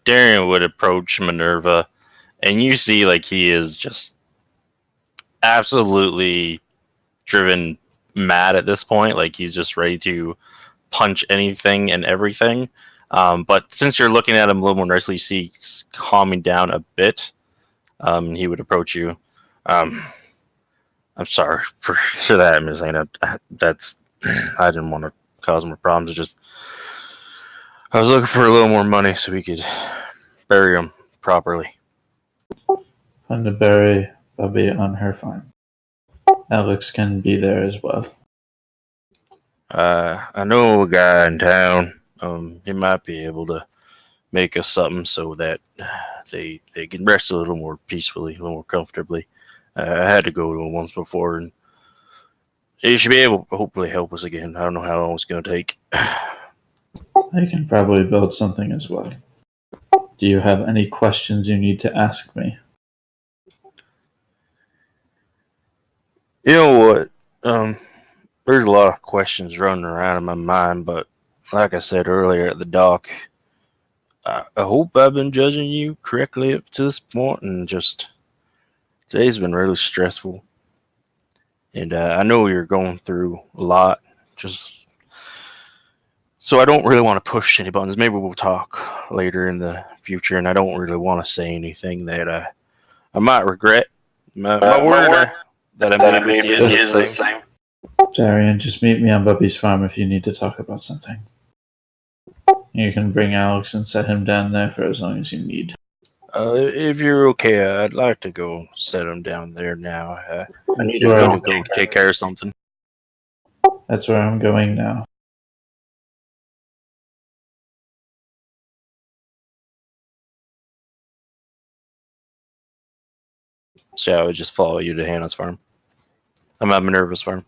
D: Darian would approach Minerva, and you see like he is just absolutely driven mad at this point. Like he's just ready to punch anything and everything. But since you're looking at him a little more nicely, you see he's calming down a bit. He would approach you. I'm sorry for that, Ms. Anna. That's I didn't want to cause more problems. It's just I was looking for a little more money so we could bury him properly.
C: Fun to bury Bubby on her farm. Alex can be there as well.
D: I know a guy in town. He might be able to make us something so that they can rest a little more peacefully, a little more comfortably. I had to go to him once before, and he should be able to hopefully help us again. I don't know how long it's going to take.
C: I can probably build something as well. Do you have any questions you need to ask me?
D: You know what? There's a lot of questions running around in my mind, but like I said earlier at the dock, I hope I've been judging you correctly up to this point, and just today's been really stressful. And I know you're going through a lot, just so I don't really want to push any buttons. Maybe we'll talk later in the future, and I don't really want to say anything that I might regret. My word that I made with you is the same.
C: Darian, just meet me on Bubby's farm if you need to talk about something. You can bring Alex and set him down there for as long as you need.
D: If you're okay, I'd like to go set him down there now. I need to
C: Well-
D: go take care of something.
C: That's where I'm going now.
D: So I would just follow you to Hannah's farm. I'm at Minerva's farm.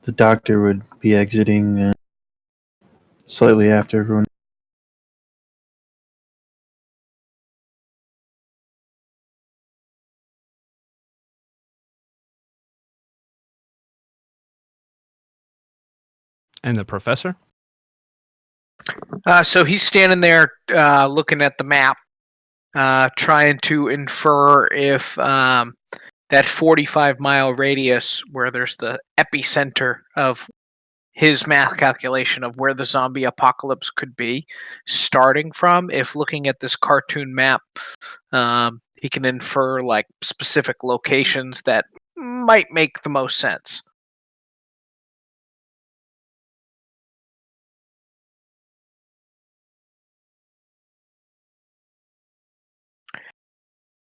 E: The doctor would be exiting slightly after everyone.
A: And the professor?
F: So he's standing there looking at the map, trying to infer if that 45-mile radius where there's the epicenter of his math calculation of where the zombie apocalypse could be starting from, if looking at this cartoon map, he can infer like specific locations that might make the most sense.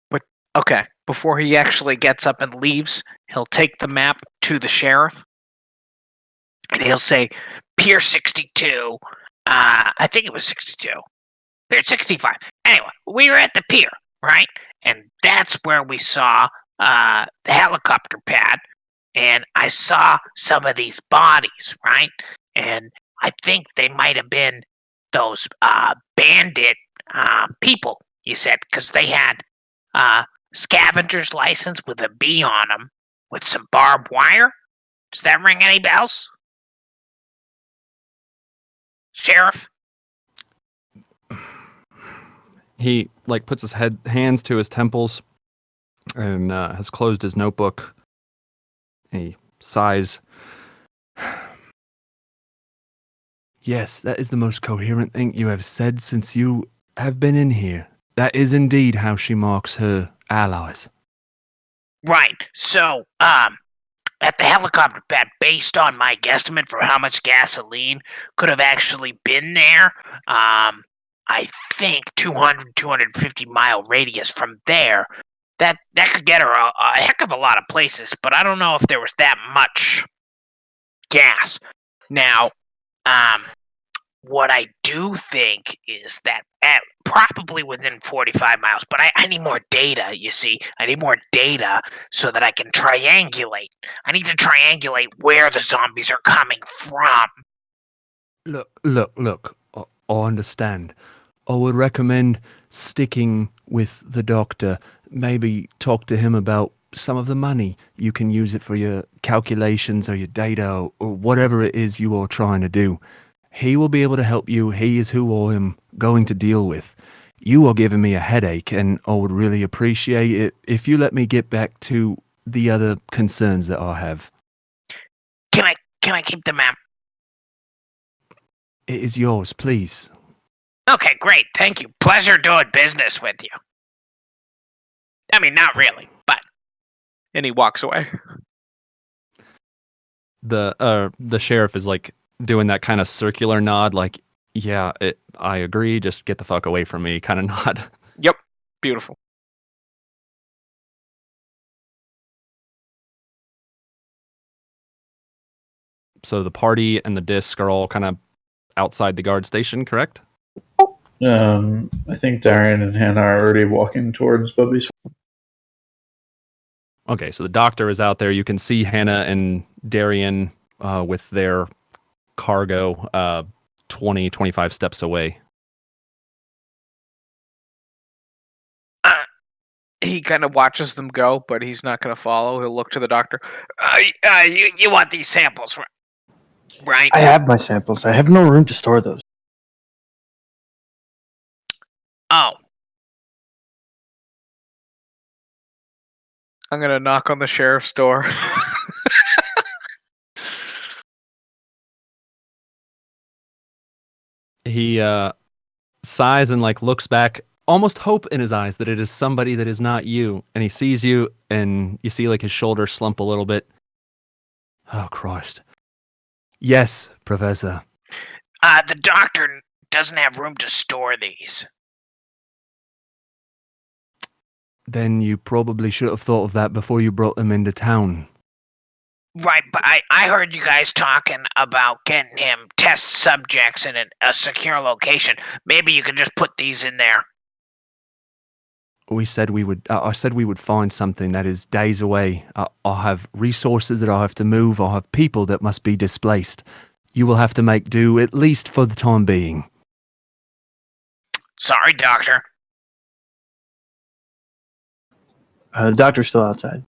F: But okay, before he actually gets up and leaves, he'll take the map to the sheriff and he'll say, Pier 62. I think it was 62. Pier 65. Anyway, we were at the pier, right? And that's where we saw the helicopter pad. And I saw some of these bodies, right? And I think they might have been those bandit people, you said, because they had scavenger's license with a B on them with some barbed wire. Does that ring any bells? Sheriff?
A: He like puts his hands to his temples and has closed his notebook. He sighs. Yes, that is the most coherent thing you have said since you have been in here. That is indeed how she marks her allies.
G: Right. So, at the helicopter pad, based on my guesstimate for how much gasoline could have actually been there, I think 250 mile radius from there, that could get her a heck of a lot of places, but I don't know if there was that much gas. Now, what I do think is that probably within 45 miles, but I need more data, you see. I need more data so that I can triangulate. I need to triangulate where the zombies are coming from.
A: Look. I understand. I would recommend sticking with the doctor. Maybe talk to him about some of the money. You can use it for your calculations or your data or whatever it is you are trying to do. He will be able to help you. He is who I am going to deal with. You are giving me a headache, and I would really appreciate it if you let me get back to the other concerns that I have.
G: Can I keep the map?
A: It is yours, please.
G: Okay, great. Thank you. Pleasure doing business with you. I mean, not really, but.
F: And he walks away.
A: The sheriff is like doing that kind of circular nod, like, yeah, I agree, just get the fuck away from me kind of nod.
F: Yep. Beautiful.
A: So the party and the disc are all kind of outside the guard station, correct?
C: I think Darian and Hannah are already walking towards Bubby's.
A: Okay, so the doctor is out there. You can see Hannah and Darian with their cargo 20, 25 steps away.
F: He kind of watches them go, but he's not going to follow. He'll look to the doctor.
G: You want these samples, right?
E: I have my samples. I have no room to store those.
G: Oh,
F: I'm going to knock on the sheriff's door.
A: He sighs and like looks back, almost hope in his eyes that it is somebody that is not you. And he sees you, and you see like his shoulders slump a little bit. Oh, Christ. Yes, Professor.
G: the doctor doesn't have room to store these.
A: Then you probably should have thought of that before you brought them into town.
G: Right, but I heard you guys talking about getting him test subjects in a secure location. Maybe you could just put these in there.
A: We said we would. I said we would find something that is days away. I'll have resources that I'll have to move. I'll have people that must be displaced. You will have to make do, at least for the time being.
G: Sorry, doctor.
E: The doctor's still outside.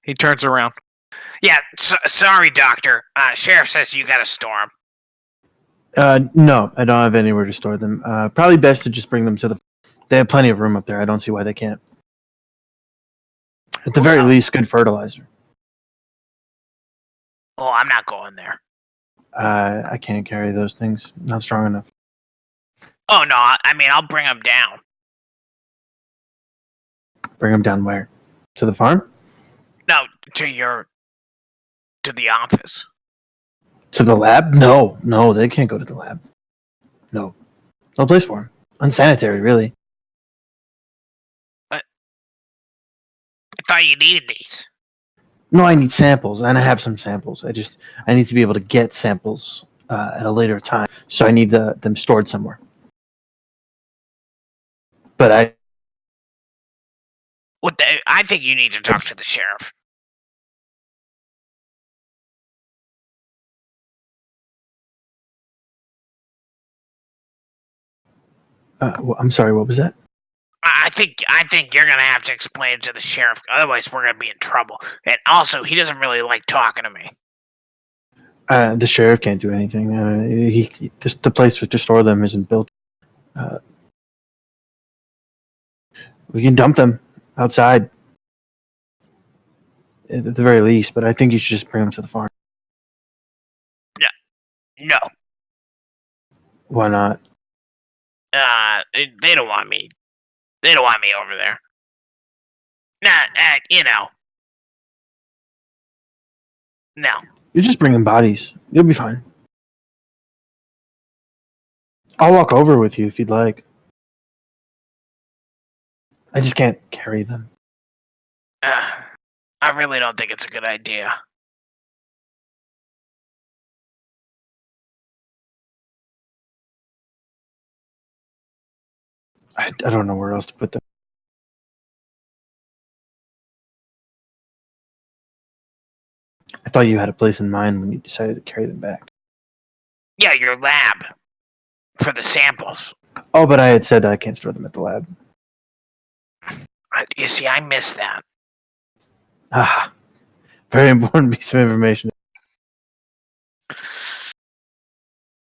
F: He turns around.
G: Yeah, sorry, doctor. Sheriff says you gotta store them.
E: No, I don't have anywhere to store them. Probably best to just bring them to the. They have plenty of room up there. I don't see why they can't. At the very least, good fertilizer.
G: Oh, I'm not going there.
E: I can't carry those things. Not strong enough.
G: Oh, no, I mean, I'll bring them down.
E: Bring them down where? To the farm?
G: No, to the office.
E: To the lab? No, they can't go to the lab. No place for them. Unsanitary, really.
G: I thought you needed these.
E: No, I need samples, and I have some samples. I need to be able to get samples at a later time, so I need them stored somewhere. But
G: I think you need to talk to the sheriff.
E: I'm sorry. What was that?
G: I think you're gonna have to explain it to the sheriff. Otherwise, we're gonna be in trouble. And also, he doesn't really like talking to me.
E: The sheriff can't do anything. The place to store them isn't built. We can dump them outside at the very least, but I think you should just bring them to the farm.
G: No,
E: Why not?
G: they don't want me. They don't want me over there. Nah, no.
E: You're just bringing bodies. You'll be fine. I'll walk over with you if you'd like. I just can't carry them.
G: I really don't think it's a good idea.
E: I don't know where else to put them. I thought you had a place in mind when you decided to carry them back.
G: Yeah, your lab for the samples.
E: Oh, but I had said I can't store them at the lab.
G: You see, I missed that.
E: Ah, very important piece of information.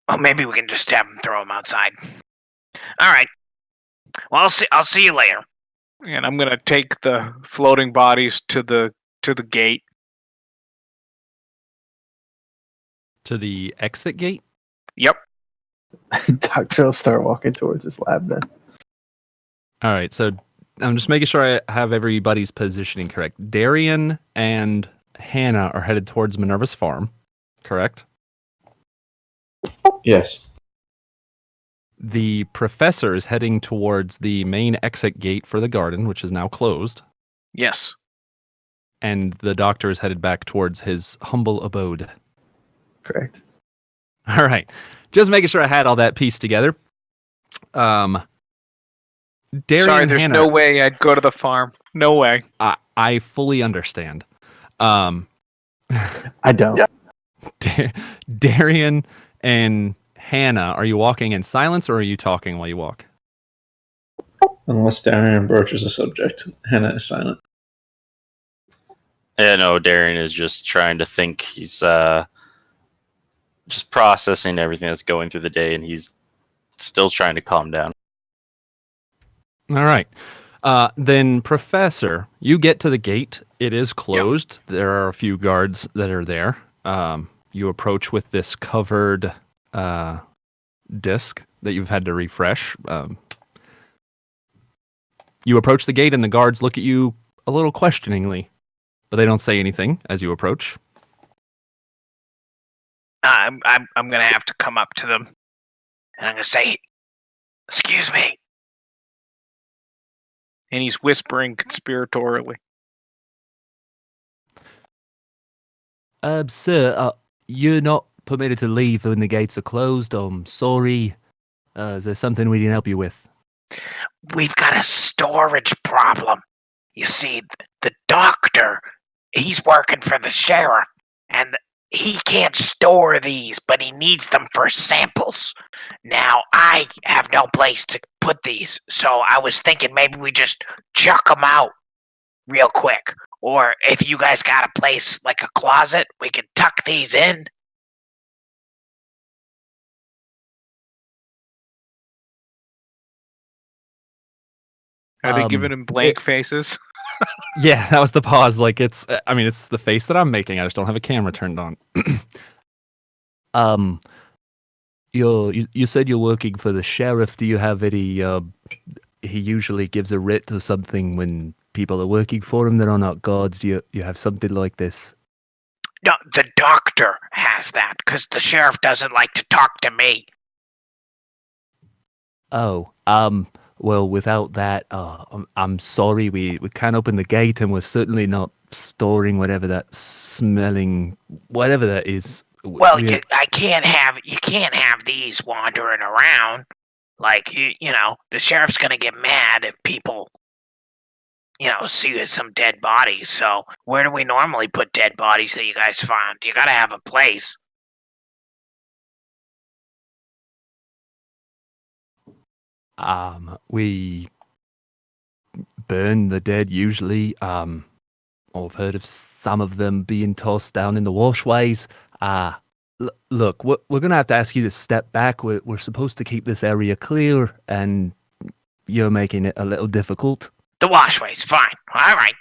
G: Well, maybe we can just have them throw them outside. All right. Well, I'll see you later.
F: And I'm going to take the floating bodies to the gate.
A: To the exit gate?
F: Yep.
E: Doctor will start walking towards his lab then.
A: All right, so I'm just making sure I have everybody's positioning correct. Darian and Hannah are headed towards Minerva's farm, correct?
C: Yes.
A: The professor is heading towards the main exit gate for the garden, which is now closed.
F: Yes.
A: and the doctor is headed back towards his humble abode.
B: Correct.
A: All right. Just making sure I had all that pieced together. Darian,
F: Sorry, there's
A: Hannah,
F: no way I'd go to the farm. No way.
A: I fully understand.
B: I don't.
A: Darian and Hannah, are you walking in silence or are you talking while you walk?
C: Unless Darian broaches a subject, Hannah is silent.
D: Yeah, no, Darren is just trying to think. He's just processing everything that's going through the day, and he's still trying to calm down.
A: All right. Then, Professor, you get to the gate. It is closed. Yep. There are a few guards that are there. You approach with this covered disc that you've had to refresh. You approach the gate, and the guards look at you a little questioningly, but they don't say anything as you approach.
G: I'm gonna have to come up to them, and I'm gonna say, "Excuse me."
F: And he's whispering conspiratorially.
A: Sir, you're not permitted to leave when the gates are closed. I'm sorry. Is there something we can help you with?
G: We've got a storage problem. You see, the doctor, he's working for the sheriff, and he can't store these, but he needs them for samples. Now, I have no place to put these, so I was thinking maybe we just chuck them out real quick. Or if you guys got a place like a closet, we can tuck these in.
F: Are they giving him blank faces?
A: Yeah, that was the pause. Like it's the face that I'm making. I just don't have a camera turned on. You said you're working for the sheriff. Do you have any? He usually gives a writ or something when people are working for him that are not guards. You have something like this?
G: No, the doctor has that because the sheriff doesn't like to talk to me.
A: Oh, well, without that, I'm sorry. We can't open the gate, and we're certainly not storing whatever that is.
G: Well, you can't have these wandering around. Like you know, the sheriff's gonna get mad if people, see some dead bodies. So where do we normally put dead bodies that you guys found? You gotta have a place.
A: We burn the dead usually. I've heard of some of them being tossed down in the washways. Look, we're gonna have to ask you to step back. We're supposed to keep this area clear, and you're making it a little difficult.
G: The washways, fine. All right.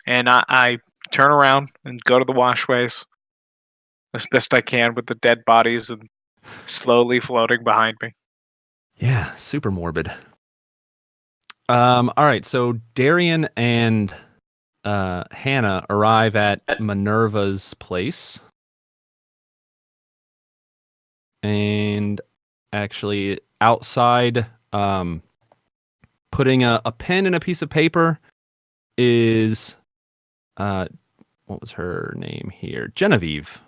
F: And I turn around and go to the washways as best I can with the dead bodies and slowly floating behind me.
A: Yeah, super morbid. All right, so Darian and Hannah arrive at Minerva's place. And actually outside, putting a pen in a piece of paper is, what was her name here? Genevieve,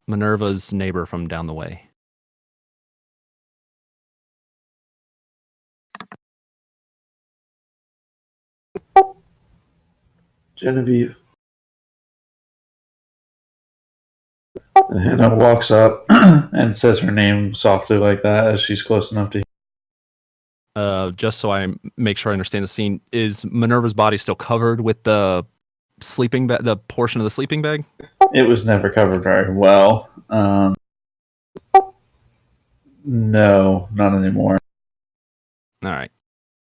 A: Minerva's neighbor from down the way.
C: Genevieve. And Hannah walks up and says her name softly like that as she's close enough to hear.
A: Just so I make sure I understand the scene, is Minerva's body still covered with the sleeping bag, the portion of the sleeping bag?
C: It was never covered very well. No, not anymore.
A: All right.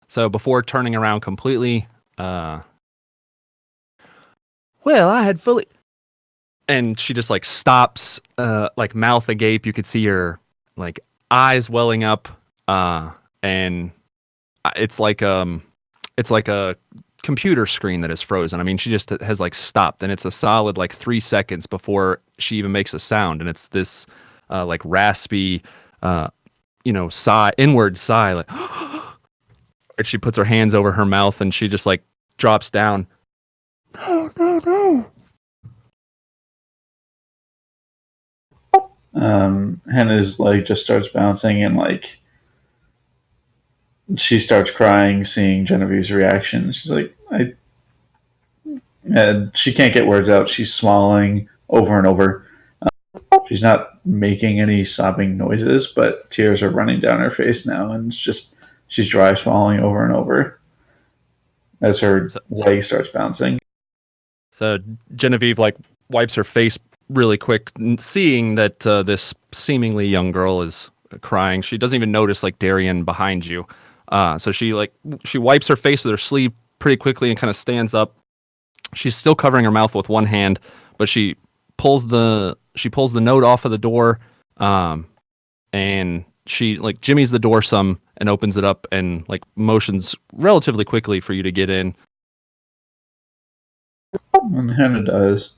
A: So before turning around completely, well, I had fully... And she just, stops, mouth agape. You could see her, eyes welling up, and it's like a computer screen that is frozen. I mean, she just has, stopped, and it's a solid, 3 seconds before she even makes a sound, and it's this, raspy, sigh, inward sigh, and she puts her hands over her mouth and she just like drops down. No, no, no.
C: Hannah's leg just starts bouncing and like she starts crying, seeing Genevieve's reaction. She's like, and she can't get words out. She's swallowing over and over. She's not making any sobbing noises, but tears are running down her face now, and she's dry swallowing over and over as her leg starts bouncing.
A: So Genevieve like wipes her face really quick, seeing that this seemingly young girl is crying. She doesn't even notice like Darian behind you. So she wipes her face with her sleeve pretty quickly and kind of stands up. She's still covering her mouth with one hand, but she pulls the note off of the door, and she like jimmies the door some and opens it up and like motions relatively quickly for you to get in.
C: And Hannah does.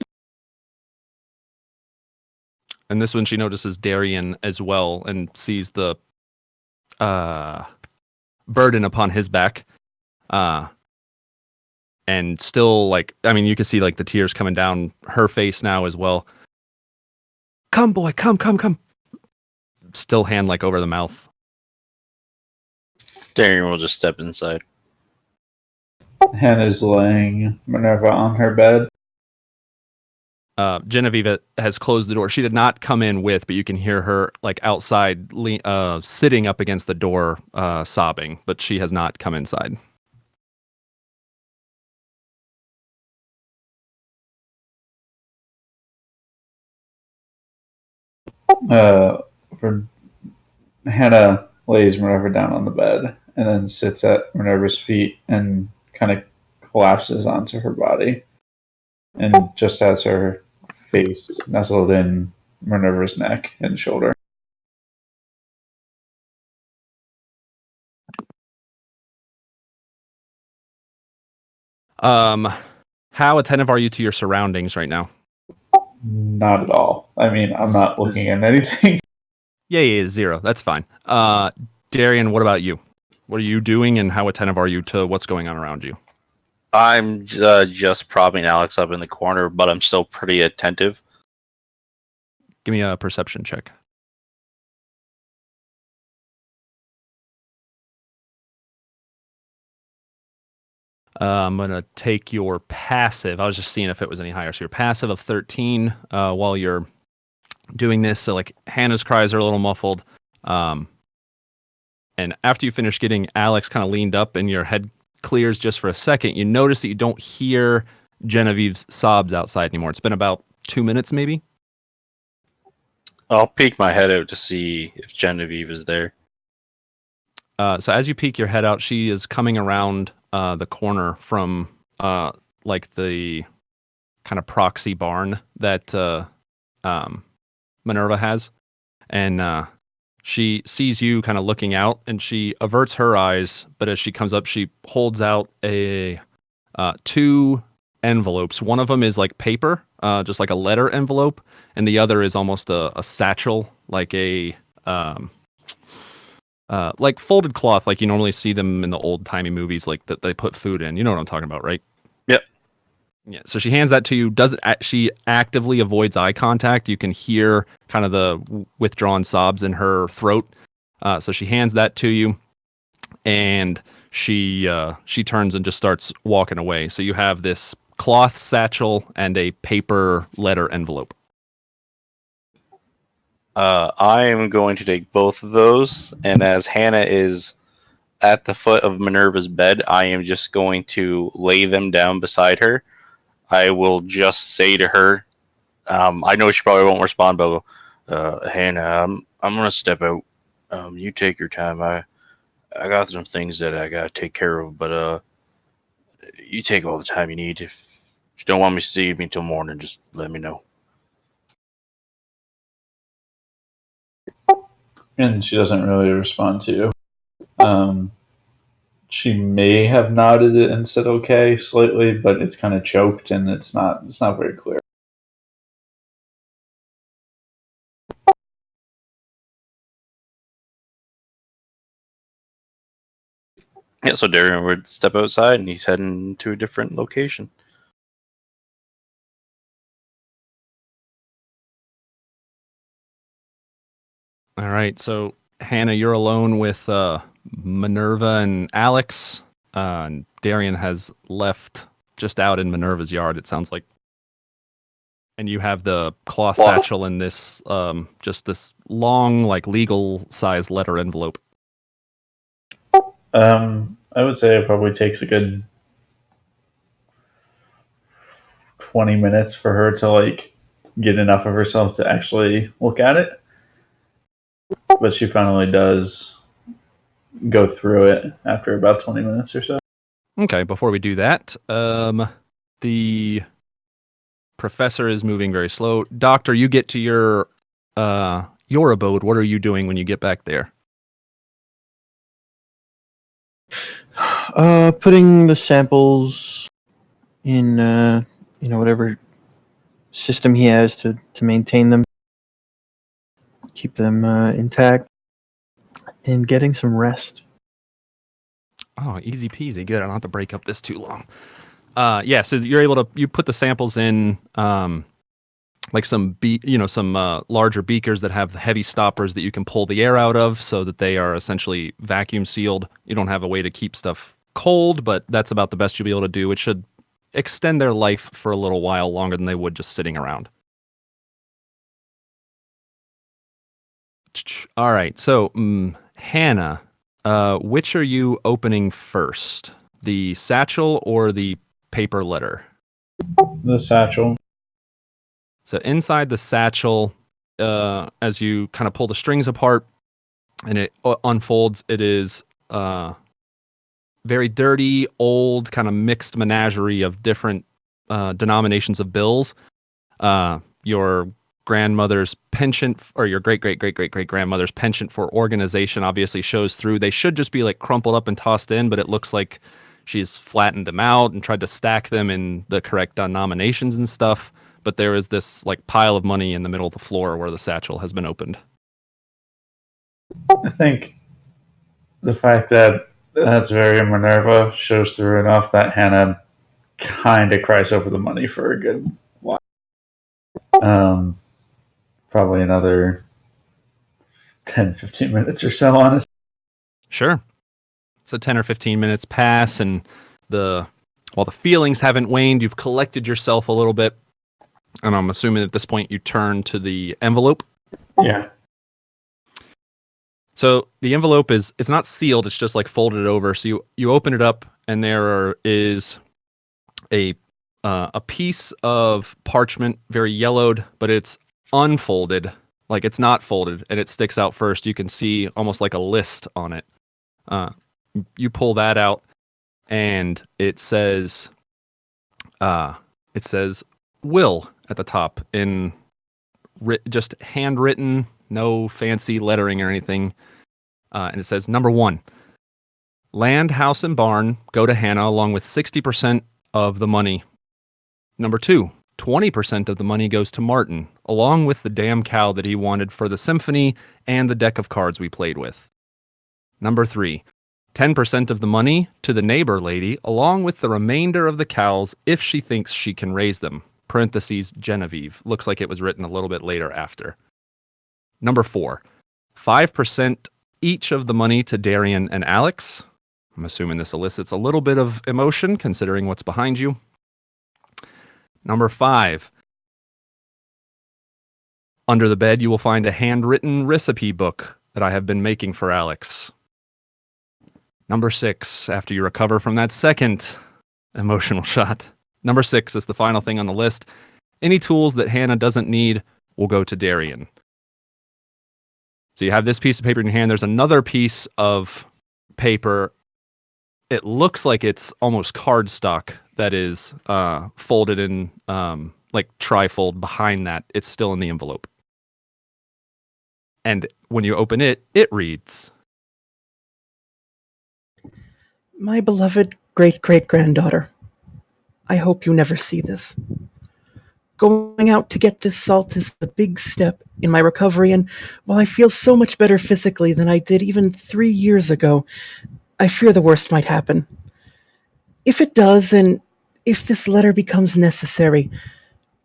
A: And this one she notices Darian as well and sees the burden upon his back. And still, like, I mean, you can see like the tears coming down her face now as well. Come, boy, come. Still hand like over the mouth.
D: Darian will just step inside.
C: Hannah's laying Minerva on her bed.
A: Genevieve has closed the door. She did not come in with, but you can hear her like outside, sitting up against the door, sobbing. But she has not come inside.
C: For Hannah lays Minerva down on the bed and then sits at Minerva's feet and kind of collapses onto her body, and just has her face nestled in Minerva's neck and shoulder.
A: How attentive are you to your surroundings right now?
C: Not at all. I mean, I'm not looking at anything.
A: Yeah, 0. That's fine. Darian, what about you? What are you doing, and how attentive are you to what's going on around you?
D: I'm just propping Alex up in the corner, but I'm still pretty attentive.
A: Give me a perception check. I'm going to take your passive. I was just seeing if it was any higher. So your passive of 13 while you're doing this. So like Hannah's cries are a little muffled. And after you finish getting Alex kind of leaned up and your head clears just for a second, you notice that you don't hear Genevieve's sobs outside anymore. It's been about 2 minutes maybe.
D: I'll peek my head out to see if Genevieve is there.
A: So as you peek your head out, she is coming around the corner from like the kind of proxy barn that Minerva has. And she sees you kind of looking out, and she averts her eyes, but as she comes up, she holds out a 2 envelopes. One of them is like paper, just like a letter envelope, and the other is almost a satchel, like a like folded cloth, like you normally see them in the old timey movies, like that they put food in. You know what I'm talking about, right?
D: Yep.
A: Yeah. So she hands that to you. She actively avoids eye contact. You can hear kind of the withdrawn sobs in her throat. So she hands that to you, and she turns and just starts walking away. So you have this cloth satchel and a paper letter envelope.
D: I am going to take both of those, and as Hannah is at the foot of Minerva's bed, I am just going to lay them down beside her. I will just say to her, I know she probably won't respond, but Hannah, I'm going to step out. You take your time. I got some things that I got to take care of, but you take all the time you need. If you don't want me to see me till morning, just let me know.
C: And she doesn't really respond to you. She may have nodded it and said okay slightly, but it's kind of choked and it's not very clear.
D: Yeah, so Darian would step outside and he's heading to a different location.
A: All right, so Hannah, you're alone with Minerva and Alex. And Darian has left just out in Minerva's yard, it sounds like. And you have the cloth satchel in this, just this long, like legal-sized letter envelope.
C: I would say it probably takes a good 20 minutes for her to like get enough of herself to actually look at it. But she finally does go through it after about 20 minutes or so.
A: Okay, before we do that, the professor is moving very slow. Doctor, you get to your abode. What are you doing when you get back there?
E: Putting the samples in, whatever system he has to maintain them, keep them intact, and getting some rest.
A: Oh, easy peasy. Good. I don't have to break up this too long. Yeah, so you're able to you put the samples in like some larger beakers that have heavy stoppers that you can pull the air out of so that they are essentially vacuum sealed. You don't have a way to keep stuff cold, but that's about the best you'll be able to do. It should extend their life for a little while longer than they would just sitting around. All right, so Hannah, which are you opening first? The satchel or the paper letter?
C: The satchel.
A: So inside the satchel, as you kind of pull the strings apart and it unfolds, it is very dirty, old, kind of mixed menagerie of different denominations of bills. Your grandmother's penchant, or your great-great-great-great-great-grandmother's penchant for organization obviously shows through. They should just be like crumpled up and tossed in, but it looks like she's flattened them out and tried to stack them in the correct denominations and stuff. But there is this like pile of money in the middle of the floor where the satchel has been opened.
C: I think the fact that that's very Minerva shows through enough that Hannah kind of cries over the money for a good while. Probably another 10, 15 minutes or so, honestly.
A: Sure. So 10 or 15 minutes pass, and while the feelings haven't waned, you've collected yourself a little bit. And I'm assuming at this point you turn to the envelope.
C: Yeah.
A: So the envelope it's not sealed, it's just like folded over. So you open it up, and there is a piece of parchment, very yellowed, but it's unfolded, like it's not folded, and it sticks out first. You can see almost like a list on it. You pull that out, and it says Will at the top in just handwritten, no fancy lettering or anything. And it says, number 1, land, house, and barn go to Hannah along with 60% of the money. Number 2, 20% of the money goes to Martin, along with the damn cow that he wanted for the symphony and the deck of cards we played with. Number 3, 10% of the money to the neighbor lady, along with the remainder of the cows if she thinks she can raise them. Parentheses, Genevieve. Looks like it was written a little bit later after. Number 4, 5% each of the money to Darian and Alex. I'm assuming this elicits a little bit of emotion considering what's behind you. Number 5, under the bed you will find a handwritten recipe book that I have been making for Alex. Number 6, after you recover from that second emotional shot. Number 6 is the final thing on the list. Any tools that Hannah doesn't need will go to Darian. So you have this piece of paper in your hand. There's another piece of paper. It looks like it's almost cardstock that is folded in like trifold behind that. It's still in the envelope. And when you open it, it reads,
B: My beloved great-great-granddaughter, I hope you never see this. Going out to get this salt is a big step in my recovery, and while I feel so much better physically than I did even 3 years ago, I fear the worst might happen. If it does, and if this letter becomes necessary,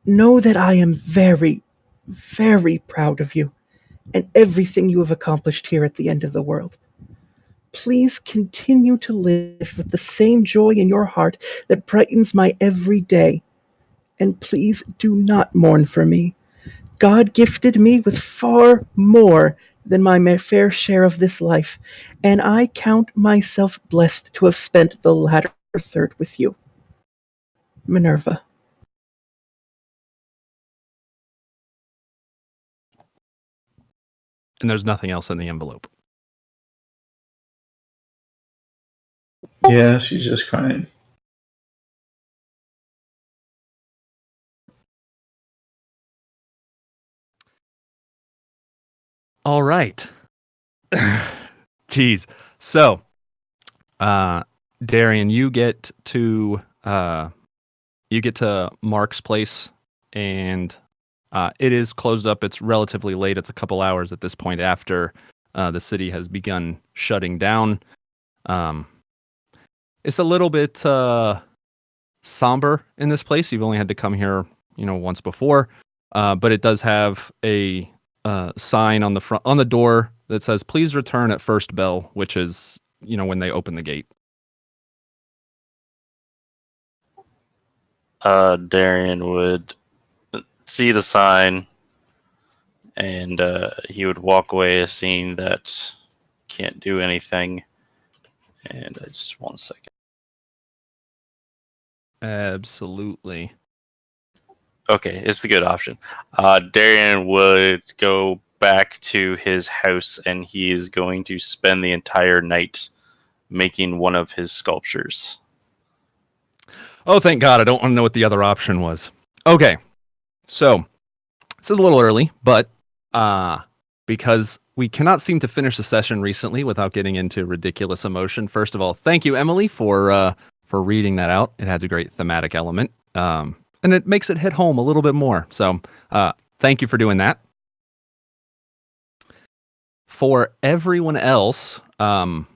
B: know that I am very, very proud of you and everything you have accomplished here at the end of the world. Please continue to live with the same joy in your heart that brightens my every day. And please do not mourn for me. God gifted me with far more than my fair share of this life, and I count myself blessed to have spent the latter third with you. Minerva.
A: And there's nothing else in the envelope.
C: Yeah, she's just crying.
A: All right. Jeez. So, Darian, you get to Mark's place, and it is closed up. It's relatively late. It's a couple hours at this point after the city has begun shutting down. It's a little bit somber in this place. You've only had to come here, once before, but it does have a sign on the door that says "Please return at first bell," which is when they open the gate.
D: Darian would see the sign, and he would walk away seeing that can't do anything. And just 1 second.
A: Absolutely.
D: Okay, it's a good option. Darian would go back to his house, and he is going to spend the entire night making one of his sculptures.
A: Oh, thank God. I don't want to know what the other option was. Okay. So, this is a little early, but because we cannot seem to finish the session recently without getting into ridiculous emotion, first of all, thank you, Emily, for reading that out. It has a great thematic element, and it makes it hit home a little bit more. So, thank you for doing that. For everyone else, we'll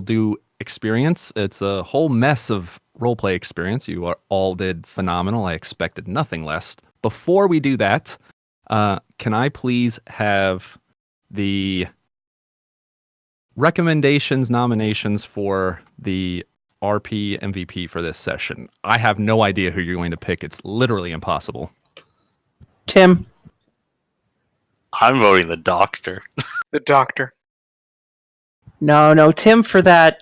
A: do experience. It's a whole mess of roleplay experience. You all did phenomenal. I expected nothing less. Before we do that, can I please have the nominations for the RP MVP for this session? I have no idea who you're going to pick. It's literally impossible.
B: Tim.
D: I'm voting the doctor.
F: The doctor.
B: No, Tim, for that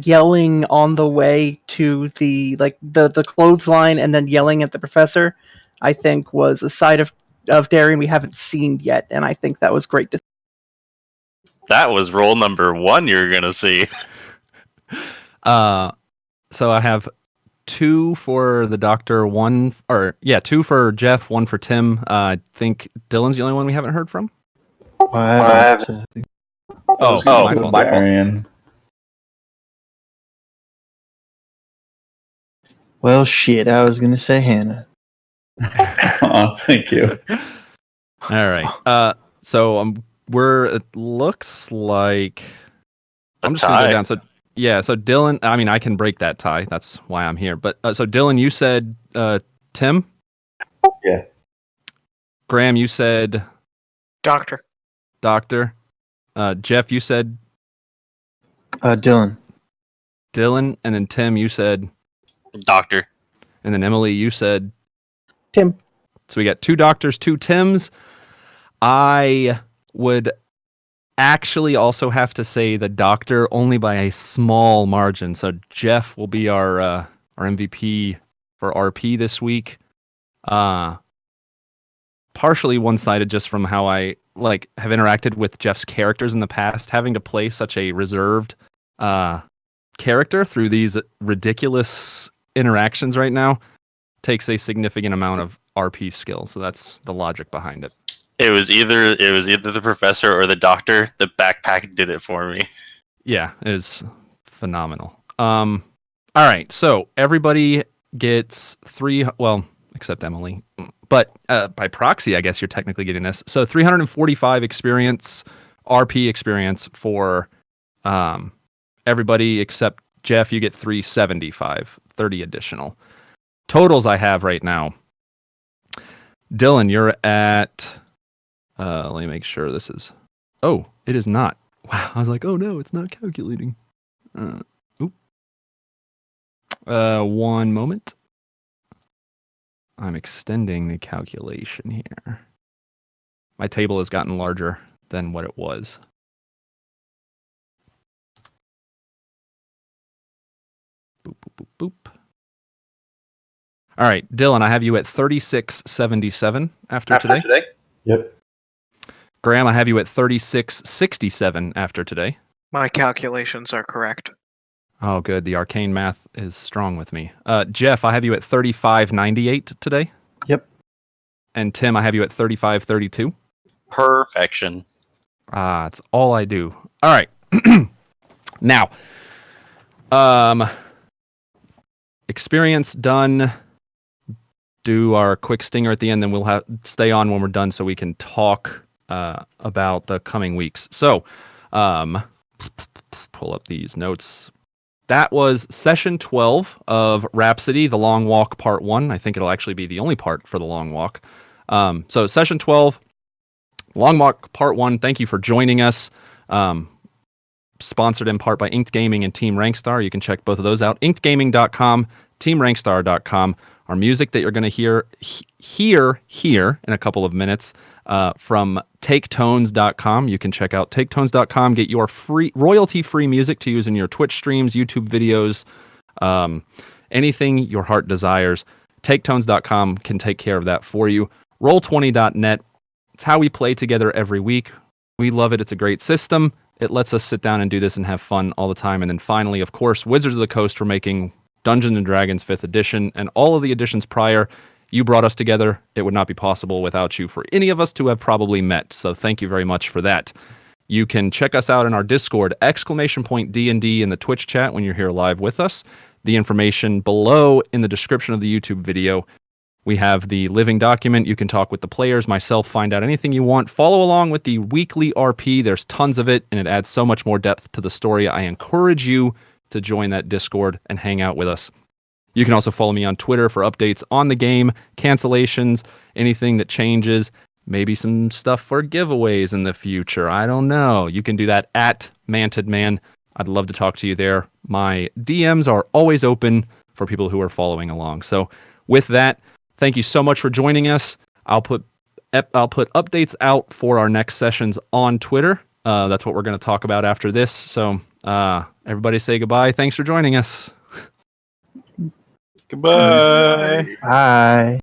B: yelling on the way to the clothesline and then yelling at the professor, I think was a side of Darian we haven't seen yet, and I think that was great to see.
D: That was role number 1 you're gonna see.
A: So I have 2 for the doctor, 2 for Jeff, 1 for Tim. I think Dylan's the only one we haven't heard from.
E: My
A: My fault.
C: Darian.
E: Well, shit, I was going to say Hannah.
C: Oh, thank you.
A: All right. So it looks like I'm just going to go down. So Dylan, I mean, I can break that tie. That's why I'm here. But so Dylan, you said Tim?
C: Yeah.
A: Graham, you said
F: Doctor.
A: Jeff, you said
E: Dylan.
A: And then Tim, you said
D: Doctor.
A: And then Emily, you said
B: Tim.
A: So we got 2 doctors, 2 Tims. I would actually also have to say the doctor only by a small margin. So Jeff will be our MVP for RP this week. Partially one-sided just from how I have interacted with Jeff's characters in the past. Having to play such a reserved character through these ridiculous interactions right now takes a significant amount of RP skill. So that's the logic behind it.
D: It was either the professor or the doctor. The backpack did it for me.
A: Yeah, it was phenomenal. All right, so everybody gets 3. Well, except Emily, but by proxy, I guess you're technically getting this. So 345 experience. RP experience for everybody except Jeff. You get 375, 30 additional. Totals I have right now. Dylan, you're at. Let me make sure this is. Oh, it is not. Wow, I was like, oh no, it's not calculating. Oop. 1 moment. I'm extending the calculation here. My table has gotten larger than what it was. Boop, boop, boop, boop. All right, Dylan, I have you at 3677 after today.
C: Yep.
A: Graham, I have you at 3667 after today.
F: My calculations are correct.
A: Oh, good. The arcane math is strong with me. Jeff, I have you at 3598 today.
E: Yep.
A: And Tim, I have you at 3532.
D: Perfection.
A: It's all I do. All right. Now, experience done. Do our quick stinger at the end, then we'll stay on when we're done so we can talk about the coming weeks. So, pull up these notes. That was session 12 of Rhapsody, The Long Walk Part 1. I think it'll actually be the only part for The Long Walk. So session 12, Long Walk Part 1. Thank you for joining us. Sponsored in part by Inked Gaming and Team Rankstar. You can check both of those out. inkedgaming.com, teamrankstar.com. Our music that you're going to hear in a couple of minutes from taketones.com. You can check out taketones.com, get your free royalty-free music to use in your Twitch streams, YouTube videos, anything your heart desires. Taketones.com can take care of that for you. Roll20.net. It's how we play together every week. We love it. It's a great system. It lets us sit down and do this and have fun all the time. And then finally, of course, Wizards of the Coast for making Dungeons & Dragons 5th edition and all of the editions prior. You brought us together. It would not be possible without you for any of us to have probably met. So thank you very much for that. You can check us out in our Discord, !D&D in the Twitch chat when you're here live with us. The information below in the description of the YouTube video. We have the living document. You can talk with the players, myself, find out anything you want. Follow along with the weekly RP. There's tons of it, and it adds so much more depth to the story. I encourage you to join that Discord and hang out with us. You can also follow me on Twitter for updates on the game, cancellations, anything that changes, maybe some stuff for giveaways in the future. I don't know. You can do that at MantedMan. I'd love to talk to you there. My DMs are always open for people who are following along. So with that, thank you so much for joining us. I'll put updates out for our next sessions on Twitter. That's what we're going to talk about after this. So everybody say goodbye. Thanks for joining us.
D: Goodbye.
E: Bye.